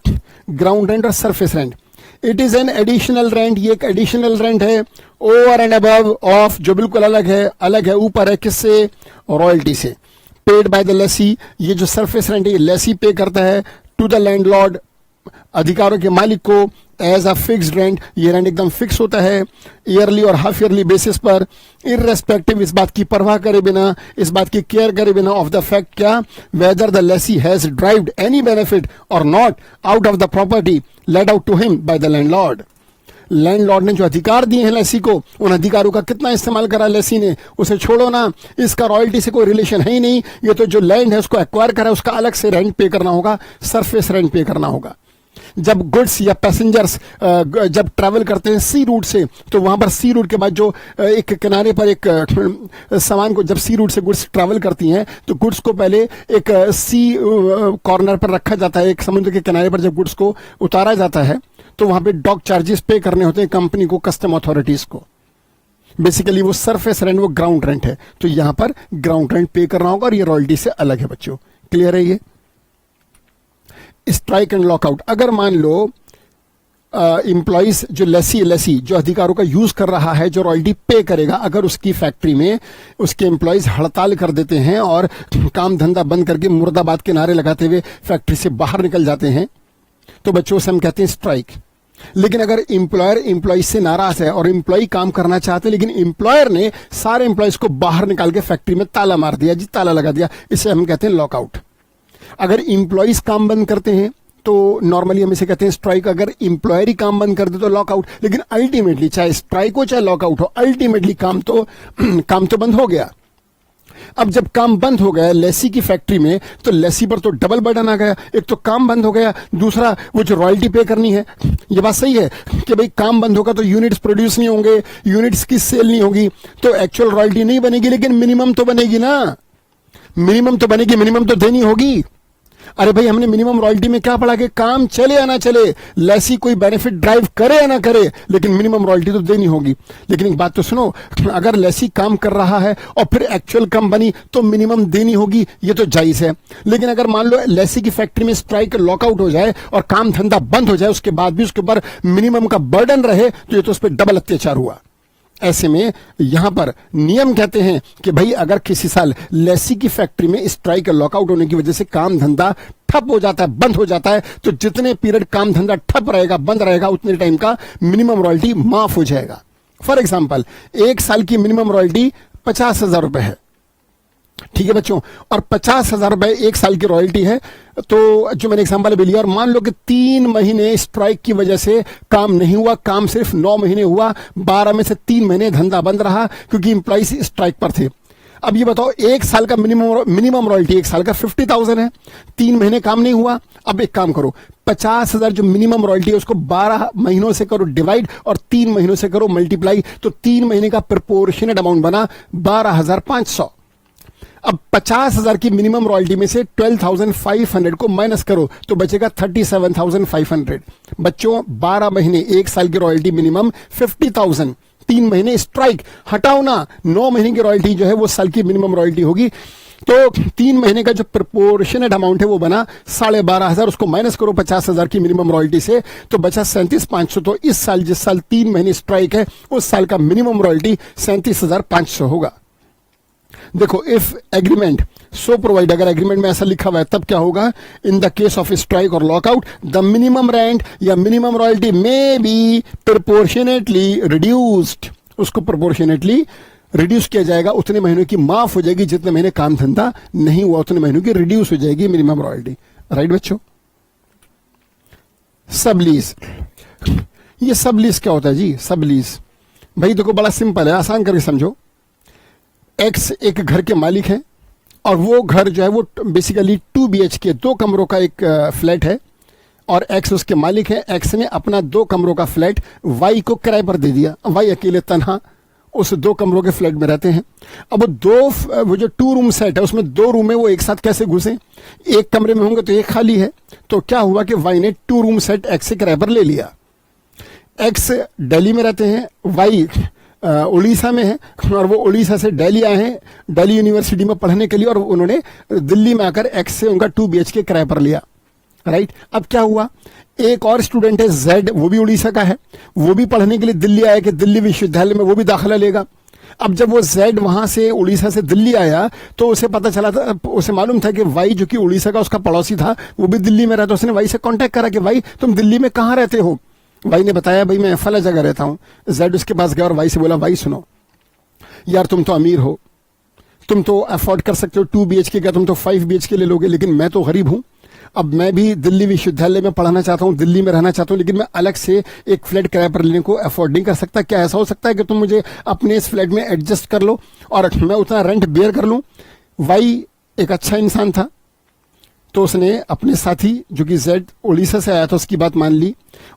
ग्राउंड रेंट और surface rent, it is an additional rent. ये एक एडिशनल रेंट है ओवर एंड अबव ऑफ, जो बिल्कुल अलग है, ऊपर है किससे? रॉयल्टी से। पेड बाय द लेसी, ये जो सरफेस रेंट है ये लेसी पे करता है टू द लैंडलॉर्ड, अधिकारों के मालिक को, एज अ फिक्स्ड रेंट। ये रेंट एकदम फिक्स होता है ईयरली और हाफ ईयरली बेसिस पर, इररेस्पेक्टिव, इस बात की परवाह करे बिना, इस बात की केयर करे बिना ऑफ द फैक्ट क्या, whether the lessee has derived any benefit और not out of the property let out to him by the landlord. Landlord ने जो अधिकार दिए हैं लेसी को, उन अधिकारों का कितना इस्तेमाल करा लेसी ने, उसे छोड़ो ना, इसका रॉयल्टी से कोई रिलेशन है ही नहीं। ये तो जो लैंड है उसको एक्वायर करा, उसका अलग से रेंट पे करना होगा, सरफेस रेंट पे करना होगा। जब गुड्स या पैसेंजर्स जब ट्रैवल करते हैं सी रूट से, तो वहां पर सी रूट के बाद जो एक किनारे पर एक सामान को, जब सी रूट से गुड्स ट्रैवल करती हैं तो गुड्स को पहले एक सी कॉर्नर पर रखा जाता है, एक समुद्र के किनारे पर जब गुड्स को उतारा जाता है तो वहां पे डॉक चार्जेस पे करने होते हैं कंपनी को, कस्टम अथॉरिटीज को। बेसिकली वो सरफेस रेंट, वो ग्राउंड रेंट है, तो यहां पर ग्राउंड रेंट पे करना होगा और ये रॉयल्टी से अलग है बच्चों। क्लियर है ये? स्ट्राइक एंड लॉकआउट, अगर मान लो इंप्लॉइज जो लेसी जो अधिकारों का यूज कर रहा है, जो रॉयल्टी पे करेगा, अगर उसकी फैक्ट्री में उसके एम्प्लॉइज हड़ताल कर देते हैं और काम धंधा बंद करके मुर्दाबाद के नारे लगाते हुए फैक्ट्री से बाहर निकल जाते हैं, तो बच्चों से हम कहते हैं स्ट्राइक। लेकिन अगर एम्प्लॉयर एम्प्लॉय से नाराज है और एम्प्लॉय काम करना चाहते हैं, लेकिन एम्प्लॉयर ने सारे एम्प्लॉयज को बाहर निकाल के फैक्ट्री में ताला मार दिया जी, ताला लगा दिया, इसे हम कहते हैं लॉकआउट। अगर एम्प्लॉइज काम बंद करते हैं तो नॉर्मली हम इसे कहते हैं स्ट्राइक। अगर एम्प्लॉयर ही काम बंद कर दे तो लॉकआउट। लेकिन अल्टीमेटली चाहे स्ट्राइक हो चाहे लॉकआउट हो, अल्टीमेटली काम तो बंद हो गया। अब जब काम बंद हो गया लेसी की फैक्ट्री में, तो लेसी पर तो डबल बर्डन आ गया। एक तो काम बंद हो गया, दूसरा वो जो रॉयल्टी पे करनी है। ये बात सही है कि भाई काम बंद होगा तो यूनिट्स प्रोड्यूस नहीं होंगे, यूनिट्स की सेल नहीं होगी, तो एक्चुअल रॉयल्टी नहीं बनेगी, लेकिन मिनिमम तो बनेगी ना, मिनिमम तो बनेगी, मिनिमम तो देनी होगी। अरे भाई, हमने मिनिमम रॉयल्टी में क्या पढ़ा कि काम चले या ना चले, लेसी कोई बेनिफिट ड्राइव करे या ना करे, लेकिन मिनिमम रॉयल्टी तो देनी होगी। लेकिन एक बात तो सुनो, अगर लेसी काम कर रहा है और फिर एक्चुअल कम बनी तो मिनिमम देनी होगी, ये तो जायज है। लेकिन अगर मान लो लेसी की फैक्ट्री में स्ट्राइक लॉकआउट हो जाए और काम धंधा बंद हो जाए, उसके बाद भी उसके ऊपर मिनिमम का बर्डन रहे, तो ये तो उस पर डबल अत्याचार हुआ। ऐसे में यहां पर नियम कहते हैं कि भाई अगर किसी साल लेसी की फैक्ट्री में स्ट्राइक लॉकआउट होने की वजह से काम धंधा ठप हो जाता है, बंद हो जाता है, तो जितने पीरियड काम धंधा ठप रहेगा, बंद रहेगा, उतने टाइम का मिनिमम रॉयल्टी माफ हो जाएगा। फॉर एग्जाम्पल, एक साल की मिनिमम रॉयल्टी 50,000 रुपए है, ठीक है बच्चों, और 50,000 रुपए एक साल की रॉयल्टी है। तो जो मैंने एग्जांपल भी लिया, और मान लो कि 3 महीने स्ट्राइक की वजह से काम नहीं हुआ, काम सिर्फ 9 महीने हुआ, 12 में से 3 महीने धंधा बंद रहा क्योंकि इंप्लॉइज स्ट्राइक पर थे। अब ये बताओ, एक साल का मिनिमम रॉयल्टी एक साल का 50,000 है, 3 महीने काम नहीं हुआ। अब एक काम करो, 50,000 जो मिनिमम रॉयल्टी है उसको 12 महीनों से करो डिवाइड और 3 महीनों से करो मल्टीप्लाई, तो 3 महीने का प्रोपोर्शनेट अमाउंट बना 12,500। अब 50,000 की मिनिमम रॉयल्टी में से 12,500 को माइनस करो तो बचेगा 37,500। बच्चों 12 महीने एक साल की रॉयल्टी मिनिमम 50,000, 3 महीने स्ट्राइक हटाओ ना, 9 महीने की रॉयल्टी जो है वो साल की मिनिमम रॉयल्टी होगी। तो 3 महीने का जो प्रोपोर्शनेट अमाउंट है वो बना 12,500, उसको माइनस करो 50,000 की मिनिमम रॉयल्टी से तो बचा 37,500। तो इस साल जिस साल 3 महीने स्ट्राइक है उस साल का मिनिमम रॉयल्टी 37,500 होगा। देखो, इफ एग्रीमेंट सो प्रोवाइड, अगर एग्रीमेंट में ऐसा लिखा हुआ है तब क्या होगा, in the case of strike और लॉकआउट द मिनिमम रेंट या minimum royalty may be proportionately reduced, उसको प्रोपोर्शनेटली रिड्यूस किया जाएगा, उतने महीनों की माफ हो जाएगी, जितने महीने काम धंधा नहीं हुआ उतने महीनों की रिड्यूस हो जाएगी मिनिमम रॉयल्टी। राइट बच्चों? सबलीज, ये सबलीज क्या होता है जी? सबलीज भाई देखो बड़ा सिंपल है, आसान करके समझो। एक्स एक घर के मालिक हैं और वो घर जो है वो बेसिकली 2 BHK 2 कमरों का एक फ्लैट है और एक्स उसके मालिक है। एक्स ने अपना 2 कमरों का फ्लैट वाई को किराए पर दे दिया। वाई अकेले तन्हा उस 2 कमरों के फ्लैट में रहते हैं। अब वो जो 2 रूम सेट है उसमें 2 रूम है, वो एक साथ कैसे घुसे? एक कमरे में होंगे तो एक खाली है। तो क्या हुआ कि वाई ने 2 रूम सेट एक्स से किराए पर ले लिया। एक्स दिल्ली में रहते हैं, वाई उड़ीसा में है और वो उड़ीसा से दिल्ली आए हैं दिल्ली यूनिवर्सिटी में पढ़ने के लिए और उन्होंने दिल्ली में आकर एक्स से उनका 2 BHK किराए पर लिया। राइट, अब क्या हुआ, एक और स्टूडेंट है जेड, वो भी उड़ीसा का है, वो भी पढ़ने के लिए दिल्ली आया कि दिल्ली विश्वविद्यालय में वो भी दाखिला लेगा। अब जब वो जेड वहां से उड़ीसा से दिल्ली आया तो उसे पता चला था, उसे मालूम था कि वाई जो कि उड़ीसा का उसका पड़ोसी था वो भी दिल्ली में रहता। उसने वाई से कांटेक्ट करा कि वाई तुम दिल्ली में कहाँ रहते हो? वाई ने बताया भाई मैं फला जगह रहता हूँ। जेड उसके पास गया और वाई से बोला वाई सुनो यार, तुम तो अमीर हो, तुम तो अफोर्ड कर सकते हो 2 BHK का, तुम तो 5 BHK ले लोगे, लेकिन मैं तो गरीब हूं। अब मैं भी दिल्ली विश्वविद्यालय में पढ़ना चाहता हूं, दिल्ली में रहना चाहता हूं, लेकिन मैं अलग से एक फ्लैट किराए पर लेने को अफोर्ड नहीं कर सकता। क्या ऐसा हो सकता है कि तुम मुझे अपने इस फ्लैट में एडजस्ट कर लो और मैं उतना रेंट बेयर कर लूं? वाई एक अच्छा इंसान था तो उसने अपने साथी जो कि जेड उड़ीसा से आया था उसकी बात मान ली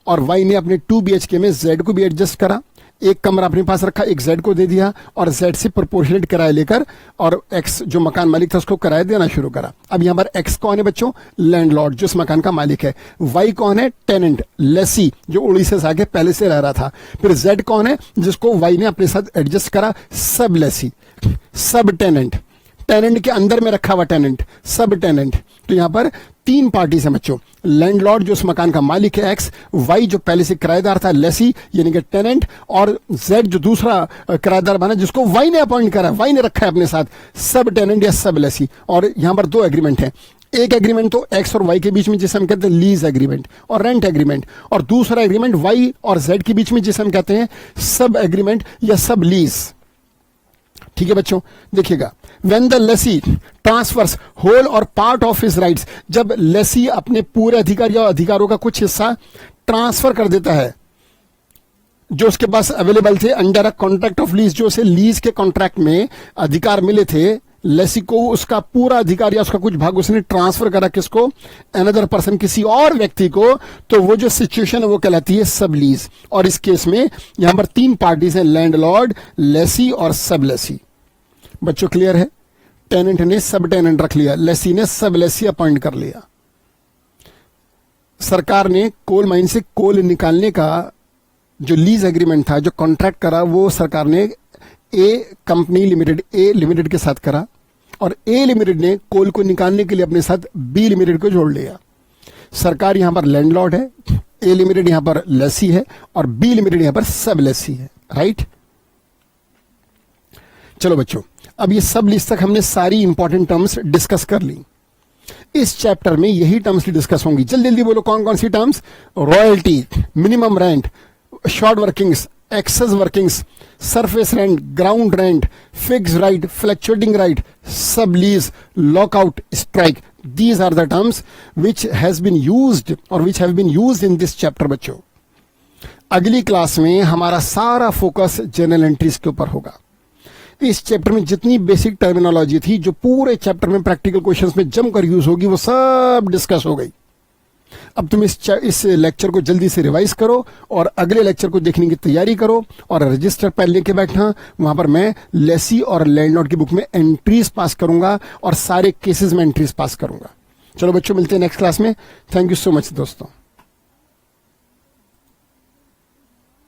और वाई ने अपने 2 BHK में जेड को भी एडजस्ट करा। एक कमरा अपने पास रखा, एक जेड को दे दिया और जेड से प्रोपोर्शनेट किराया लेकर और एक्स जो मकान मालिक था उसको किराया देना शुरू करा। अब यहां पर एक्स कौन है बच्चों? लैंडलॉर्ड, जो इस मकान का मालिक है। वाई कौन है? टेनेंट, लेसी, जो उड़ीसा से आके पहले से रह रहा था। फिर जेड कौन है? जिसको वाई ने अपने साथ एडजस्ट करा, सब लेसी, सब टेनेंट, टेनेंट के अंदर में रखा हुआ टेनेंट, सब टेनेंट। तो यहां पर 3 पार्टीज हैं बच्चों, लैंडलॉर्ड जो उस मकान का मालिक है एक्स, वाई जो पहले से किराएदार था लेसी यानी कि टेनेंट, और जेड जो दूसरा किराएदार बना जिसको वाई ने अपॉइंट करा, वाई ने रखा है अपने साथ, सब टेनेंट या सब लेसी। और यहां पर 2 एग्रीमेंट हैं। एक एग्रीमेंट तो एक्स और वाई के बीच में जिसे हम कहते हैं लीज एग्रीमेंट और रेंट एग्रीमेंट, और दूसरा एग्रीमेंट वाई और जेड के बीच में जिसे हम कहते हैं सब एग्रीमेंट या सब लीज। ठीक है बच्चों, देखिएगा, when the lessee transfers whole or part of his rights, जब लेसी अपने पूरे अधिकार या अधिकारों का कुछ हिस्सा ट्रांसफर कर देता है जो उसके पास अवेलेबल थे under a contract of lease, जो उसे लीज के कॉन्ट्रैक्ट में अधिकार मिले थे, लेसी को उसका पूरा अधिकार या उसका कुछ भाग उसने ट्रांसफर करा किसको? अनदर पर्सन, किसी और व्यक्ति को, तो वो जो सिचुएशन है वो कहलाती है सब लीज। और इस केस में यहां पर 3 पार्टीज हैं, लैंडलॉर्ड, लेसी और सब लेसी। बच्चों क्लियर है? टेनेंट ने सब टेनेंट रख लिया, लेसी ने सब लेसी अपॉइंट कर लिया। सरकार ने कोल माइन से कोल निकालने का जो लीज एग्रीमेंट था, जो कॉन्ट्रैक्ट करा, वो सरकार ने कंपनी लिमिटेड, ए लिमिटेड के साथ करा और ए लिमिटेड ने कोल को निकालने के लिए अपने साथ बी लिमिटेड को जोड़ लिया। सरकार यहां पर लैंडलॉर्ड है, ए लिमिटेड यहां पर लेसी है और बी लिमिटेड यहां पर सब लेसी है। राइट, चलो बच्चों, अब ये सब लिस्ट तक हमने सारी इंपॉर्टेंट टर्म्स डिस्कस कर ली। इस चैप्टर में यही टर्म्स डिस्कस होंगी। जल्दी जल्दी बोलो कौन कौन सी terms? Royalty, minimum rent, short workings, excess workings, surface rent, ground rent, fix right, fluctuating right, sublease, lockout, strike. These are the terms which has been used or which have been used in this chapter बच्चों। अगली class में हमारा सारा focus general entries के ऊपर होगा। इस chapter में जितनी बेसिक टर्मिनोलॉजी थी जो पूरे चैप्टर में प्रैक्टिकल क्वेश्चंस में जमकर यूज होगी वो सब डिस्कस हो गई। अब तुम इस लेक्चर को जल्दी से रिवाइज करो और अगले लेक्चर को देखने की तैयारी करो और रजिस्टर पैड लेके बैठना। वहां पर मैं लेसी और लैंडलॉर्ड की बुक में एंट्रीज पास करूंगा और सारे केसेस में एंट्रीज पास करूंगा। चलो बच्चों, मिलते हैं नेक्स्ट क्लास में। थैंक यू सो मच दोस्तों।